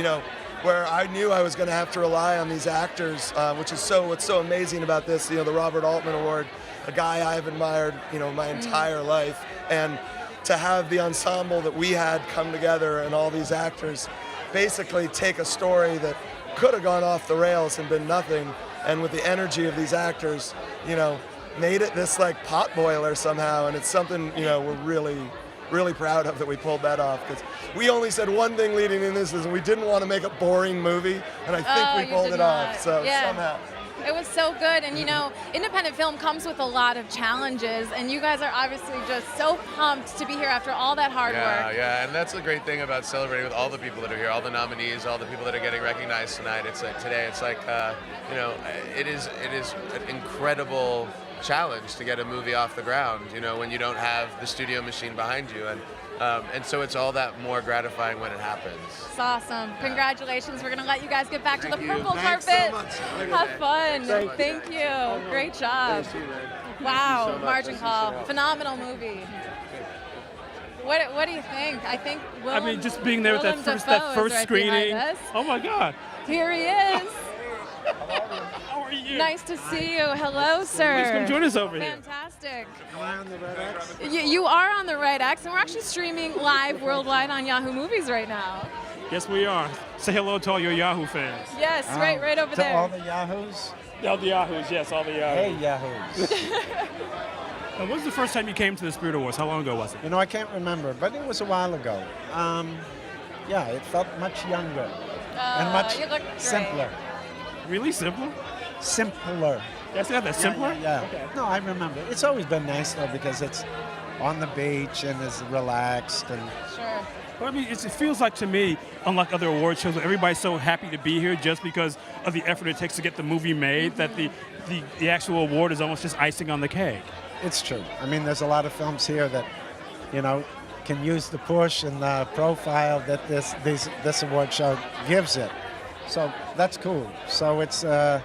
where I knew I was going to have to rely on these actors, which is what's so amazing about this. The Robert Altman Award, a guy I've admired, my entire life, and to have the ensemble that we had come together and all these actors basically take a story that could have gone off the rails and been nothing, and with the energy of these actors, made it this like pot boiler somehow, and it's something we're really proud of that we pulled that off, because we only said one thing leading in this is we didn't want to make a boring movie, and I think we pulled it off. So somehow. It was so good, and you know, independent film comes with a lot of challenges, and you guys are obviously just so pumped to be here after all that hard work. Yeah, and that's the great thing about celebrating with all the people that are here, all the nominees, all the people that are getting recognized tonight. It's like today, it's like, you know, it is an incredible challenge to get a movie off the ground, you know, when you don't have the studio machine behind you, and so it's all that more gratifying when it happens. It's awesome. Congratulations. We're going to let you guys get back to the purple Thanks carpet. so much. Have fun. Thank you. Thank you. Great job. Wow, Margin Call. Phenomenal movie. What do you think? I think I mean, just being there with that first screening. Oh my God. Here he is. How are you? Nice to see you. Hello, sir. Please come join us over here. Fantastic. Am I on the right X? You are on the right X, and we're actually streaming live worldwide on Yahoo Movies right now. Yes, we are. Say hello to all your Yahoo fans. Yes, right over to there. all the Yahoos? All the Yahoos, yes, all the Yahoos. Hey, Yahoos. When was the first time you came to the Spirit Awards? How long ago was it? You know, I can't remember, but it was a while ago. Yeah, it felt much younger and much you look great. simpler. Really simpler? Simpler. Yes, that simpler? Yeah. Okay. No, I remember. It's always been nice, though, because it's on the beach and it's relaxed. And Sure. Well, I mean, it feels like to me, unlike other award shows, where everybody's so happy to be here just because of the effort it takes to get the movie made, that the actual award is almost just icing on the cake. It's true. I mean, there's a lot of films here that, you know, can use the push and the profile that this award show gives it. So that's cool. So it's, yeah,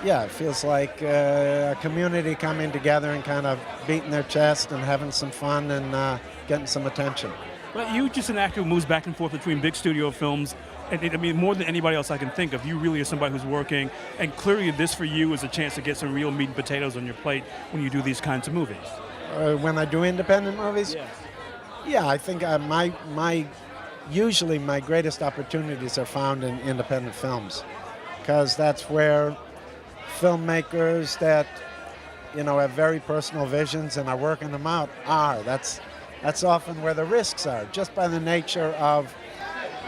it feels like a community coming together and kind of beating their chest and having some fun and getting some attention. Well, you just an actor who moves back and forth between big studio films. And I mean, more than anybody else I can think of, you really are somebody who's working. And clearly this for you is a chance to get some real meat and potatoes on your plate when you do these kinds of movies. When I do independent movies? Yes. Yeah, I think usually my greatest opportunities are found in independent films, because that's where filmmakers that, you know, have very personal visions and are working them out are. That's often where the risks are, just by the nature of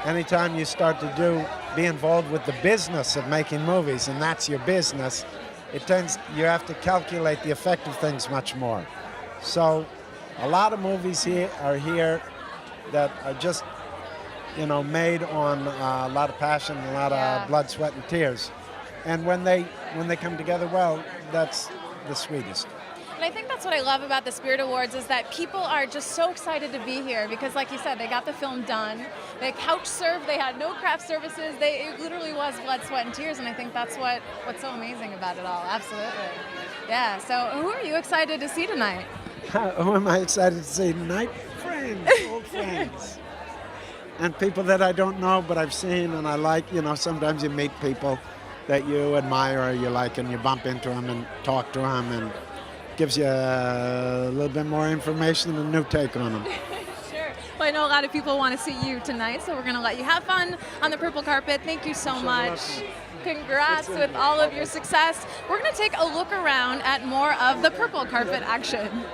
anytime you start to be involved with the business of making movies, and that's your business, you have to calculate the effect of things much more. So a lot of movies here that are just, you know, made on a lot of passion, a lot of blood, sweat, and tears. And when they come together well, that's the sweetest. And I think that's what I love about the Spirit Awards is that people are just so excited to be here because, like you said, they got the film done. They couch served. They had no craft services. It literally was blood, sweat, and tears. And I think that's what's so amazing about it all. Absolutely. Yeah. So who are you excited to see tonight? Who am I excited to see tonight? Friends, old friends. And people that I don't know, but I've seen and I like. You know, sometimes you meet people that you admire or you like, and you bump into them and talk to them, and gives you a little bit more information and a new take on them. Sure. Well, I know a lot of people want to see you tonight, so we're going to let you have fun on the purple carpet. Thank you so much. Congrats with all of your success. We're going to take a look around at more of the purple carpet action.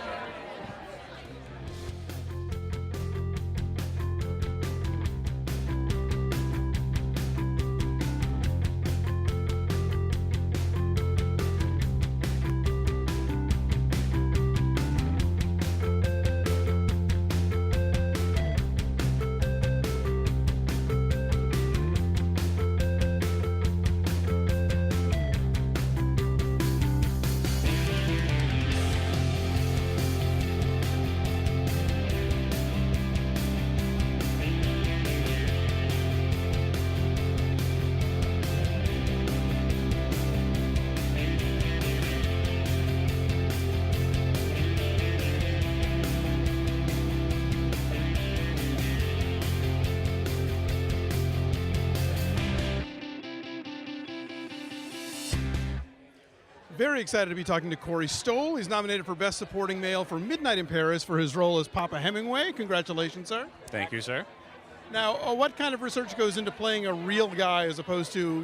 Very excited to be talking to Corey Stoll. He's nominated for Best Supporting Male for Midnight in Paris for his role as Papa Hemingway. Congratulations, sir. Thank you, sir. Now, what kind of research goes into playing a real guy as opposed to,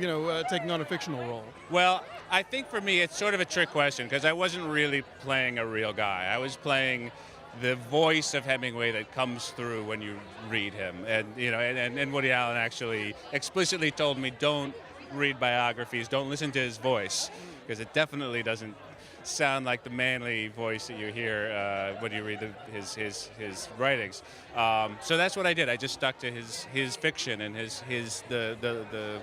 taking on a fictional role? Well, I think for me it's sort of a trick question because I wasn't really playing a real guy. I was playing the voice of Hemingway that comes through when you read him. And, and Woody Allen actually explicitly told me, don't read biographies, don't listen to his voice, because it definitely doesn't sound like the manly voice that you hear when you read his writings. So that's what I did. I just stuck to his fiction and the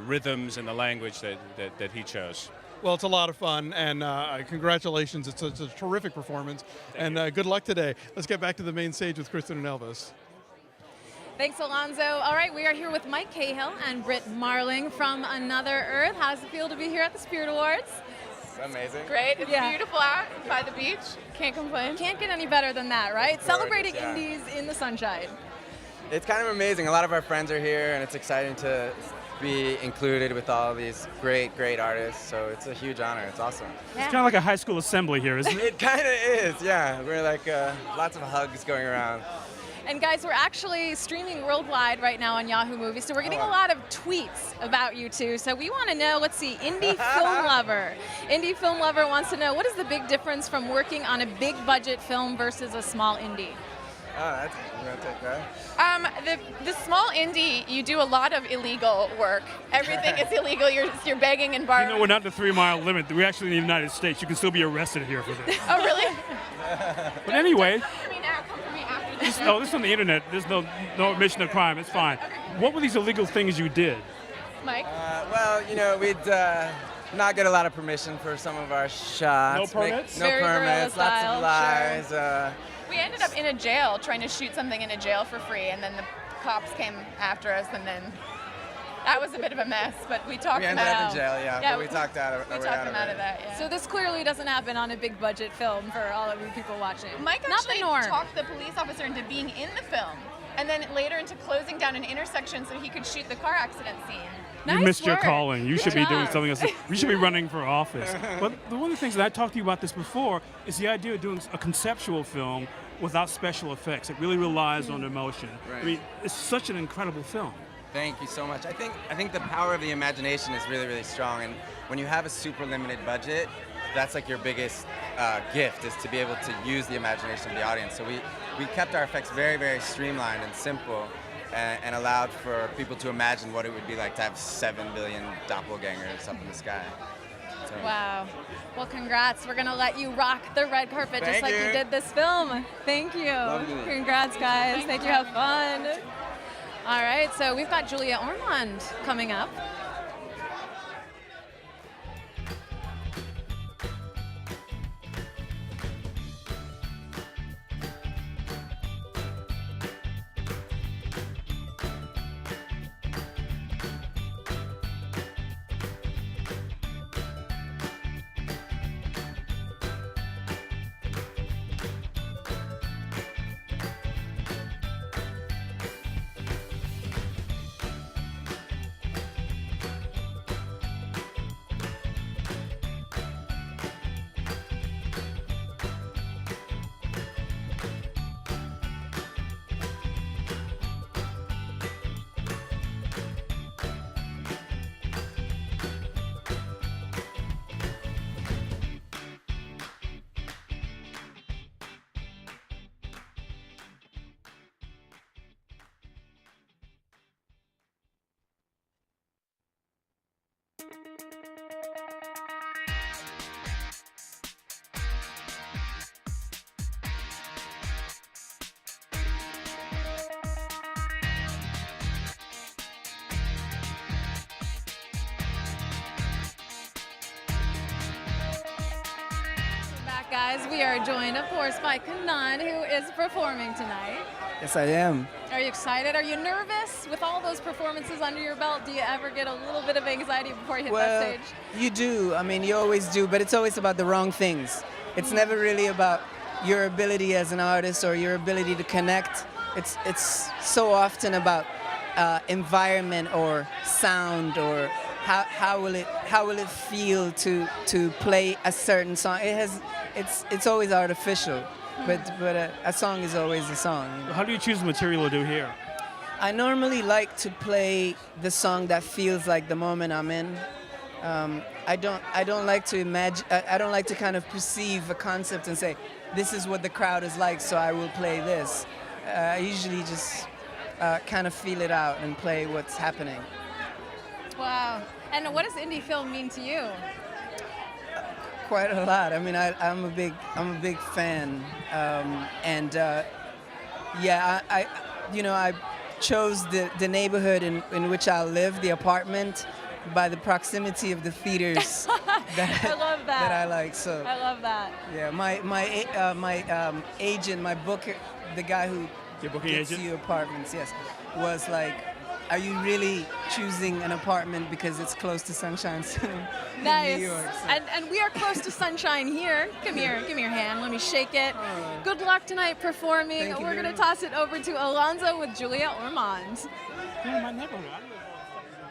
rhythms and the language that he chose. Well, it's a lot of fun, and congratulations. It's a terrific performance, and good luck today. Let's get back to the main stage with Kristen and Elvis. Thanks, Alonzo. All right, we are here with Mike Cahill and Britt Marling from Another Earth. How does it feel to be here at the Spirit Awards? It's amazing. Great. It's beautiful out by the beach. Can't complain. Can't get any better than that, right? Gorgeous, Celebrating yeah. indies in the sunshine. It's kind of amazing. A lot of our friends are here, and it's exciting to be included with all these great artists. So it's a huge honor. It's awesome. It's kind of like a high school assembly here, isn't it? It kind of is, yeah. We're like lots of hugs going around. And guys, we're actually streaming worldwide right now on Yahoo Movies, so we're getting a lot of tweets about you two. So we want to know, let's see, Indie Film Lover. Indie Film Lover wants to know, what is the big difference from working on a big budget film versus a small indie? Oh, you want to take that? The small indie, you do a lot of illegal work. Everything is illegal. You're begging and borrowing. You know, we're not the 3-mile limit. We're actually in the United States. You can still be arrested here for this. Oh, really? But anyway, Come for me now. Come for me after this. no, this is on the internet. There's no admission of crime. It's fine. What were these illegal things you did? Mike? Well, you know, we'd not get a lot of permission for some of our shots. No permits? No Very permits, lots style, of lies. We ended up in a jail trying to shoot something in a jail for free, and then the cops came after us, and then that was a bit of a mess, but we talked We them ended out. up in jail, yeah, but we talked out of it. We talked them out of that, yeah. So this clearly doesn't happen on a big budget film for all of you people watching. Mike Not actually the norm. talked the police officer into being in the film, and then later into closing down an intersection so he could shoot the car accident scene. You missed your calling. You should be doing job. something else. You should be running for office. But one of the things that I talked to you about this before is the idea of doing a conceptual film without special effects. It really relies on emotion. Right. I mean, it's such an incredible film. Thank you so much. I think the power of the imagination is really strong, and when you have a super limited budget, that's like your biggest gift, is to be able to use the imagination of the audience. So we kept our effects very streamlined and simple, and allowed for people to imagine what it would be like to have 7 billion doppelgangers up in the sky. So. Wow. Well, congrats. We're going to let you rock the red carpet just Thank like you you. did this film. Thank you. Lovely. Congrats, guys. Thank you. Have fun. All right, so we've got Julia Ormond coming up. Guys, we are joined, of course, by Kanan, who is performing tonight. Yes, I am. Are you excited? Are you nervous with all those performances under your belt? Do you ever get a little bit of anxiety before you hit that stage? You do. I mean, you always do, but it's always about the wrong things. It's never really about your ability as an artist or your ability to connect. It's so often about environment or sound or how will it feel to play a certain song. It's always artificial, but a song is always a song. You know? How do you choose the material to do here? I normally like to play the song that feels like the moment I'm in. I don't like to imagine. I don't like to kind of perceive a concept and say, this is what the crowd is like, so I will play this. I usually just kind of feel it out and play what's happening. Wow. And what does indie film mean to you? Quite a lot. I mean, I'm a big fan, yeah, I chose the neighborhood in which I live, the apartment, by the proximity of the theaters I love that. that I like. So I love that. yeah, my agent, my booker, the guy who Your booking gets agent? you apartments, yes, was like, "Are you really choosing an apartment because it's close to Sunshine Cinema in Nice. New York?" So. And we are close to sunshine here. Give me your hand. Let me shake it. Good luck tonight performing. Thank you We're very going to much. toss it over to Alonzo with Julia Ormond.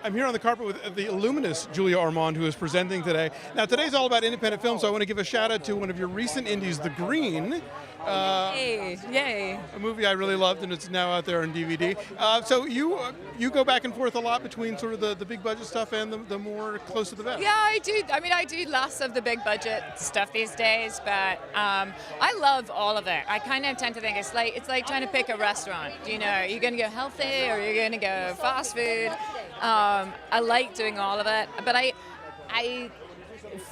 I'm here on the carpet with the luminous Julia Ormond, who is presenting today. Now, today's all about independent film, so I want to give a shout out to one of your recent indies, The Green. Yay. A movie I really loved, and it's now out there on DVD. So you go back and forth a lot between sort of the big budget stuff and the more close to the vest. Yeah, I do. I mean, I do less of the big budget stuff these days, but I love all of it. I kind of tend to think it's like trying to pick a restaurant. You know, are you going to go healthy or are you going to go fast food? I like doing all of it, but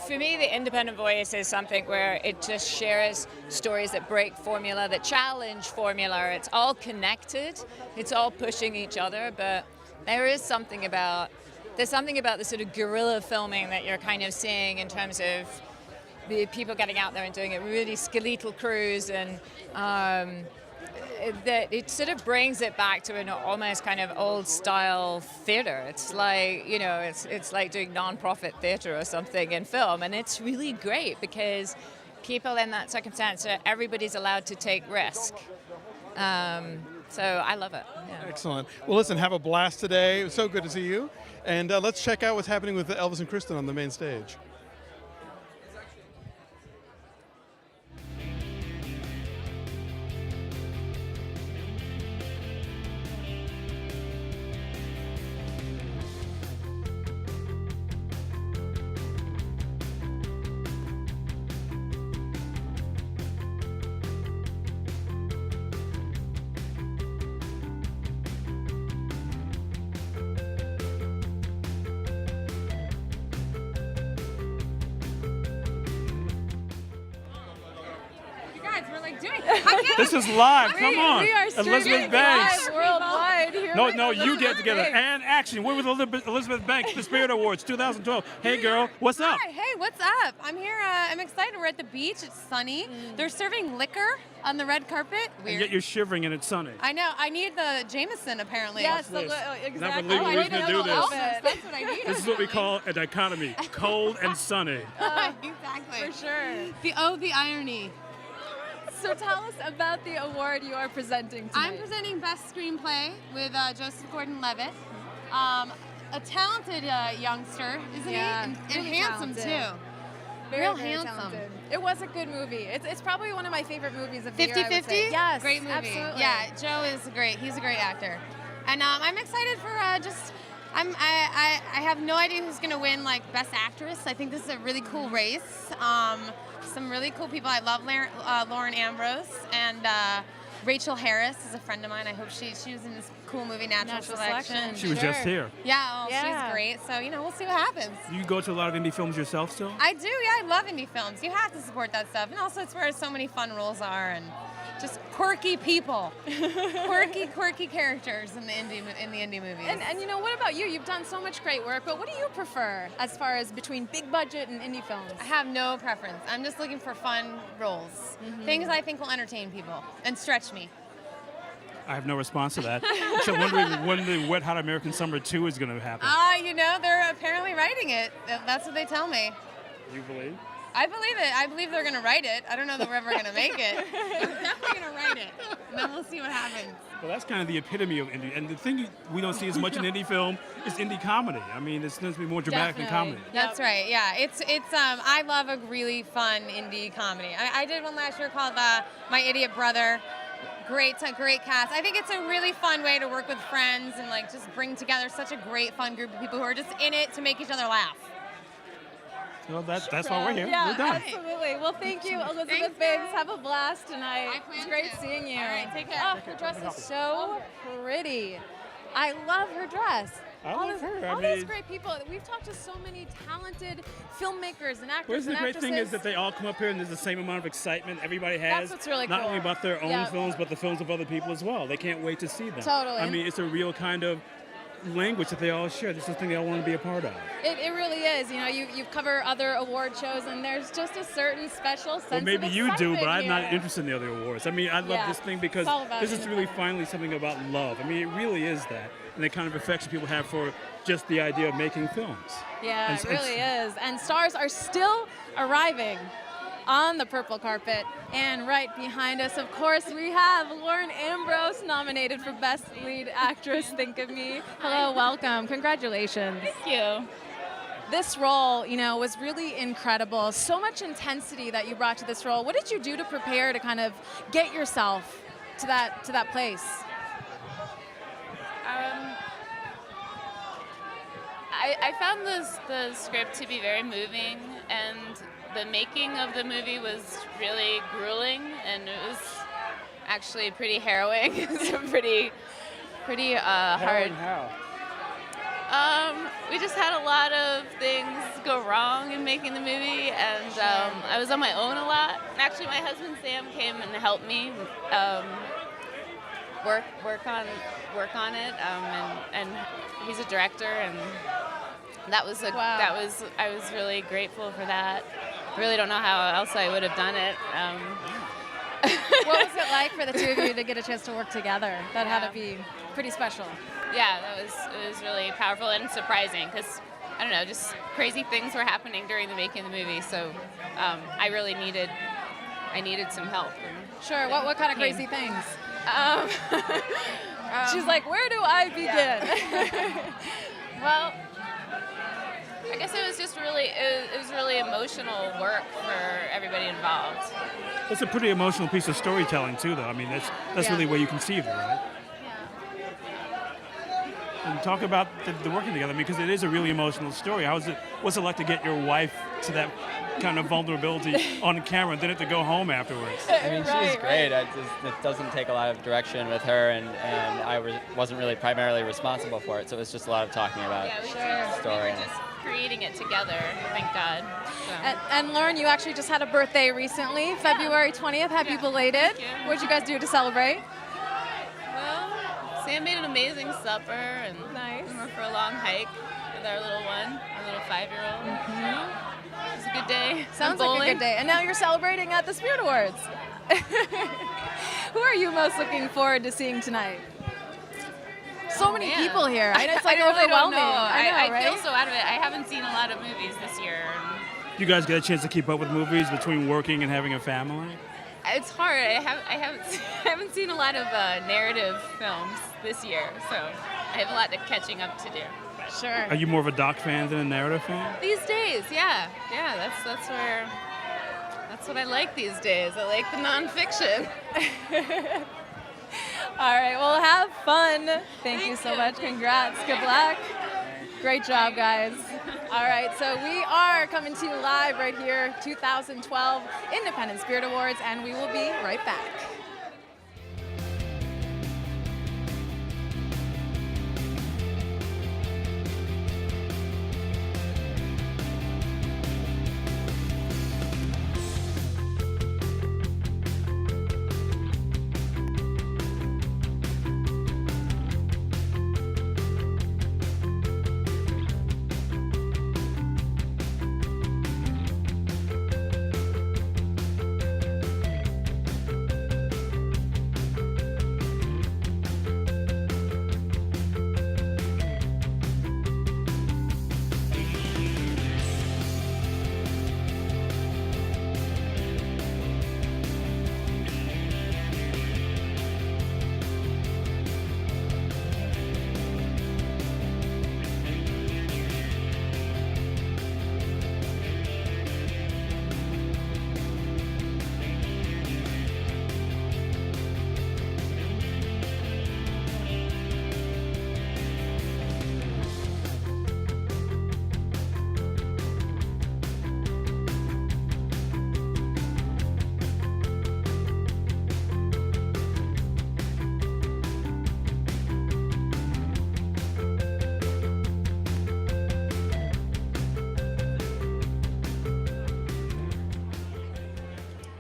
for me, the independent voice is something where it just shares stories that break formula, that challenge formula. It's all connected. It's all pushing each other, but there's something about the sort of guerrilla filming that you're kind of seeing in terms of the people getting out there and doing it, really skeletal crews, and that it sort of brings it back to an almost kind of old style theater. It's like, you know, it's like doing non-profit theater or something in film, and it's really great because people in that circumstance, everybody's allowed to take risk. So I love it. Yeah. Excellent. Well, listen, have a blast today. It was so good to see you. And let's check out what's happening with Elvis and Kristen on the main stage. This is live. Come on. We are Elizabeth streaming Banks. live worldwide. Here we No, go. you get together. And action. We're with Elizabeth Banks, the Spirit Awards 2012. Hey, girl, what's up? Hi, hey, what's up? I'm here. I'm excited. We're at the beach. It's sunny. They're serving liquor on the red carpet. And Weird. yet you're shivering and it's sunny. I know. I need the Jameson, apparently. Yes, What's this? exactly. Not for legal I reason need to a do little this. outfit. That's what I need. This is what we call a dichotomy, cold and sunny. Exactly. For sure. The irony. So tell us about the award you are presenting tonight. I'm presenting Best Screenplay with Joseph Gordon-Levitt. A talented youngster, isn't he? And really handsome talented. too. Very handsome. talented. It was a good movie. It's probably one of my favorite movies of the year, I would 50-50? say. Yes, Great movie. absolutely. Yeah, Joe is great. He's a great actor. And I'm excited for I have no idea who's going to win, like, Best Actress. I think this is a really cool race. Some really cool people. I love Lauren Ambrose, and Rachel Harris is a friend of mine. I hope she was in this cool movie, Natural Selection. She was just here. Yeah, she's great. So, we'll see what happens. Do you go to a lot of indie films yourself still? I do, yeah. I love indie films. You have to support that stuff. And also, it's where so many fun roles are and just quirky people. quirky characters in the indie movies. And what about you? You've done so much great work, but what do you prefer as far as between big budget and indie films? I have no preference. I'm just looking for fun roles. Things I think will entertain people and stretch me. I have no response to that. So wondering when the Wet Hot American Summer 2 is going to happen. They're apparently writing it. That's what they tell me. You believe? I believe it. I believe they're going to write it. I don't know that we're ever going to make it. They're definitely going to write it. And then we'll see what happens. Well, that's kind of the epitome of indie. And the thing we don't see as much in indie film is indie comedy. I mean, it tends to be more dramatic than comedy. That's right. Yeah, it's. I love a really fun indie comedy. I did one last year called My Idiot Brother. Great cast. I think it's a really fun way to work with friends and just bring together such a great fun group of people who are just in it to make each other laugh. Well, that's why we're here. Yeah, We're done. absolutely. Well, thank you, Elizabeth Banks. Have a blast tonight. It's great seeing you. All right, take care. Oh, her dress is so pretty. I love her dress. I love her. All these great people. We've talked to so many talented filmmakers and actors Where's the and great actresses. thing is that they all come up here and there's the same amount of excitement everybody has. That's what's really Not cool. only about their own Yeah. films, but the films of other people as well. They can't wait to see them. Totally. I mean, it's a real kind of language that they all share. This is something they all want to be a part of. It really is. You know, you cover other award shows, and there's just a certain special sense Well, maybe of you do, but excitement I'm not here. interested in the other awards. I mean, I love Yeah. this thing because It's all about this is really finally something about love. I mean, it really is that. And the kind of affection people have for just the idea of making films. Yeah, And it s- really is. And stars are still arriving on the purple carpet. And right behind us, of course, we have Lauren Ambrose nominated for Best Lead Actress. Think of Me. Hello, welcome. Congratulations. Thank you. This role, you know, was really incredible. So much intensity that you brought to this role. What did you do to prepare to kind of get yourself to that place? I found the script to be very moving, and the making of the movie was really grueling, and it was actually pretty harrowing. It's a pretty hard. How? We just had a lot of things go wrong in making the movie, and I was on my own a lot. Actually, my husband Sam came and helped me work on it, and he's a director, and that was I was really grateful for that. I really don't know how else I would have done it. What was it like for the two of you to get a chance to work together? That had to be pretty special. Yeah, it was really powerful and surprising because I don't know, just crazy things were happening during the making of the movie. So I really needed some help. Sure. What kind of crazy things? She's like, where do I begin? Well, I guess it was just really it was really emotional work for everybody involved. It's a pretty emotional piece of storytelling too, though. I mean, that's really where you conceive it, right? And talk about the working together, because it is a really emotional story. What's it like to get your wife to that kind of vulnerability on camera, and then have to go home afterwards? I mean, she's great. It doesn't take a lot of direction with her, and I wasn't really primarily responsible for it, so it was just a lot of talking about the story. We were just creating it together, thank God. So. And Lauren, you actually just had a birthday recently, February 20th. Happy belated. What'd you guys do to celebrate? Well, Sam made an amazing supper, and we went for a long hike with our little one, our little 5-year-old. It was a good day. Sounds like a good day. And now you're celebrating at the Spirit Awards. Who are you most looking forward to seeing tonight? So many people here. And it's like I really don't overwhelming. know. I know, I feel right? so out of it. I haven't seen a lot of movies this year. You guys get a chance to keep up with movies between working and having a family? It's hard. I haven't seen a lot of narrative films this year, so I have a lot of catching up to do. Sure. Are you more of a doc fan than a narrative fan? These days, yeah, that's what I like these days. I like the nonfiction. All right, well, have fun. Thank you so much. Congrats. Good luck. Great job, guys. All right, so we are coming to you live right here, 2012 Independent Spirit Awards, and we will be right back.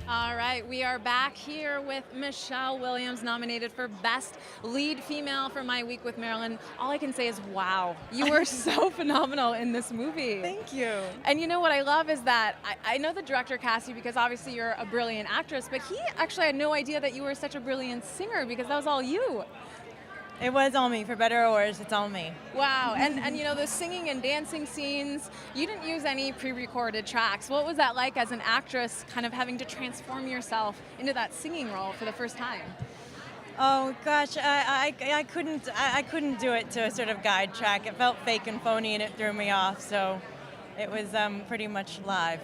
All right, we are back here with Michelle Williams, nominated for Best Lead Female for My Week with Marilyn. All I can say is, wow, you were so phenomenal in this movie. Thank you. And you know what I love is that I know the director cast you because obviously you're a brilliant actress, but he actually had no idea that you were such a brilliant singer because that was all you. It was all me, for better or worse, it's all me. Wow, and you know, the singing and dancing scenes, you didn't use any pre-recorded tracks. What was that like as an actress, kind of having to transform yourself into that singing role for the first time? Oh gosh, I couldn't do it to a sort of guide track. It felt fake and phony and it threw me off, so it was pretty much live.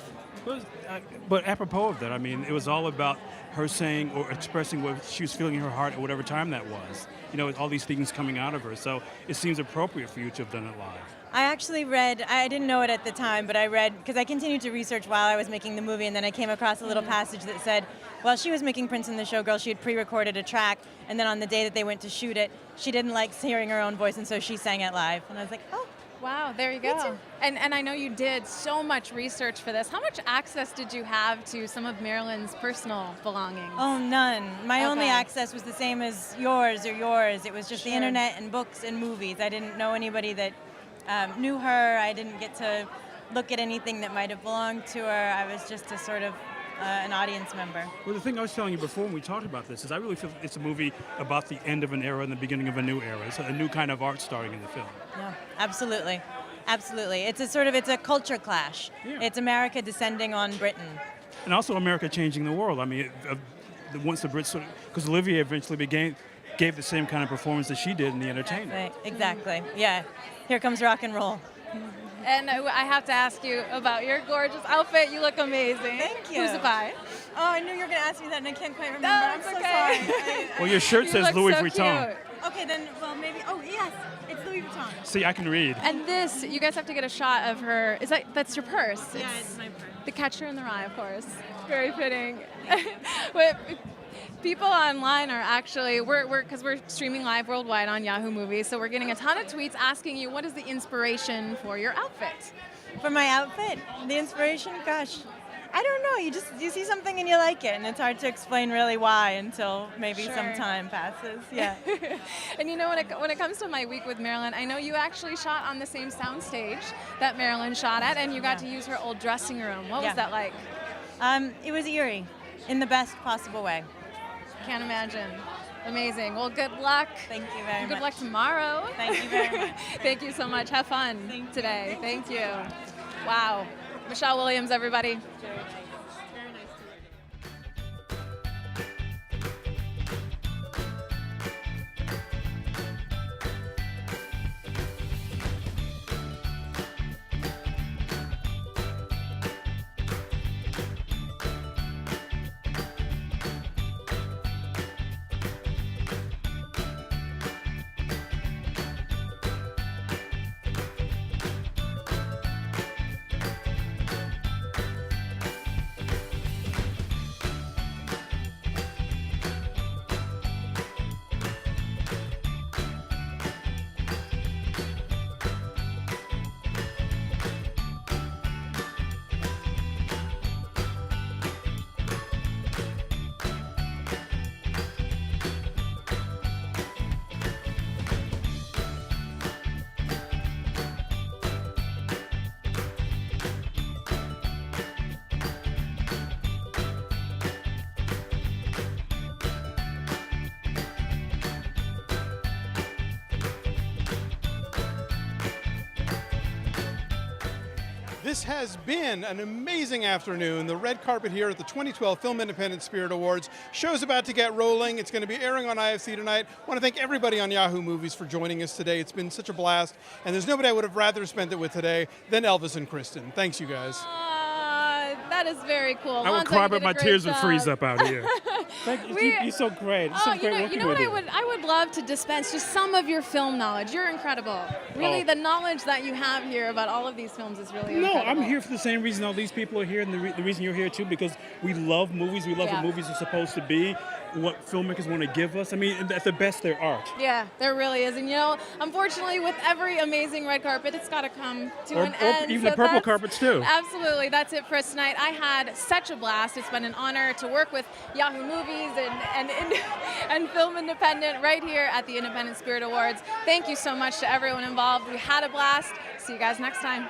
But apropos of that, I mean, it was all about her saying or expressing what she was feeling in her heart at whatever time that was. You know, all these things coming out of her. So it seems appropriate for you to have done it live. I actually read, I didn't know it at the time, but I read, because I continued to research while I was making the movie, and then I came across a little passage that said, while she was making Prince and the Showgirl, she had pre-recorded a track, and then on the day that they went to shoot it, she didn't like hearing her own voice, and so she sang it live. And I was like, oh. Wow, there you go. And I know you did so much research for this. How much access did you have to some of Marilyn's personal belongings? Oh, none. My only access was the same as yours or yours. It was just the internet and books and movies. I didn't know anybody that knew her. I didn't get to look at anything that might have belonged to her. I was just a sort of an audience member. Well, the thing I was telling you before when we talked about this is I really feel it's a movie about the end of an era and the beginning of a new era. It's a new kind of art starting in the film. Yeah, absolutely. Absolutely. It's a culture clash. Yeah. It's America descending on Britain. And also America changing the world. I mean, once the Brits, because Olivia eventually gave the same kind of performance that she did in The Entertainer. Exactly. Yeah. Here comes rock and roll. And I have to ask you about your gorgeous outfit. You look amazing. Thank you. Who's it by? Oh, I knew you were going to ask me that, and I can't quite remember. No, I'm it's so okay. sorry. Well, your shirt says Louis Vuitton. Cute. Okay, then, well, maybe. Oh, yes, it's Louis Vuitton. See, I can read. And this, you guys have to get a shot of her. That's your purse? Yeah, it's my purse. The Catcher in the Rye, of course. Very fitting. But people online are actually, because we're streaming live worldwide on Yahoo Movies, so we're getting a ton of tweets asking you, what is the inspiration for your outfit? For my outfit, the inspiration, gosh, I don't know. You see something and you like it, and it's hard to explain really why until maybe some time passes. Yeah. And you know, when it comes to My Week with Marilyn, I know you actually shot on the same soundstage that Marilyn shot at, and you got to use her old dressing room. What was that like? It was eerie, in the best possible way. Can't imagine. Amazing. Well, good luck. Thank you very much. Good luck tomorrow. Thank you very much. Thank you so much. Have fun today. Thank you. Wow. Michelle Williams, everybody. This has been an amazing afternoon. The red carpet here at the 2012 Film Independent Spirit Awards. Show's about to get rolling. It's going to be airing on IFC tonight. I want to thank everybody on Yahoo Movies for joining us today. It's been such a blast, and there's nobody I would have rather spent it with today than Elvis and Kristen. Thanks, you guys. That is very cool. I would cry, but my tears would freeze up out here. Thank you. You're so great. It's so great working with you. I would love to dispense just some of your film knowledge. You're incredible. Really, the knowledge that you have here about all of these films is really incredible. No, I'm here for the same reason all these people are here, and the reason you're here too, because we love movies. We love what movies are supposed to be. what filmmakers want to give us. I mean, at the best, they're art. Yeah, there really is. And unfortunately, with every amazing red carpet, it's got to come to an end. Or even the purple carpets, too. Absolutely. That's it for us tonight. I had such a blast. It's been an honor to work with Yahoo Movies and Film Independent right here at the Independent Spirit Awards. Thank you so much to everyone involved. We had a blast. See you guys next time.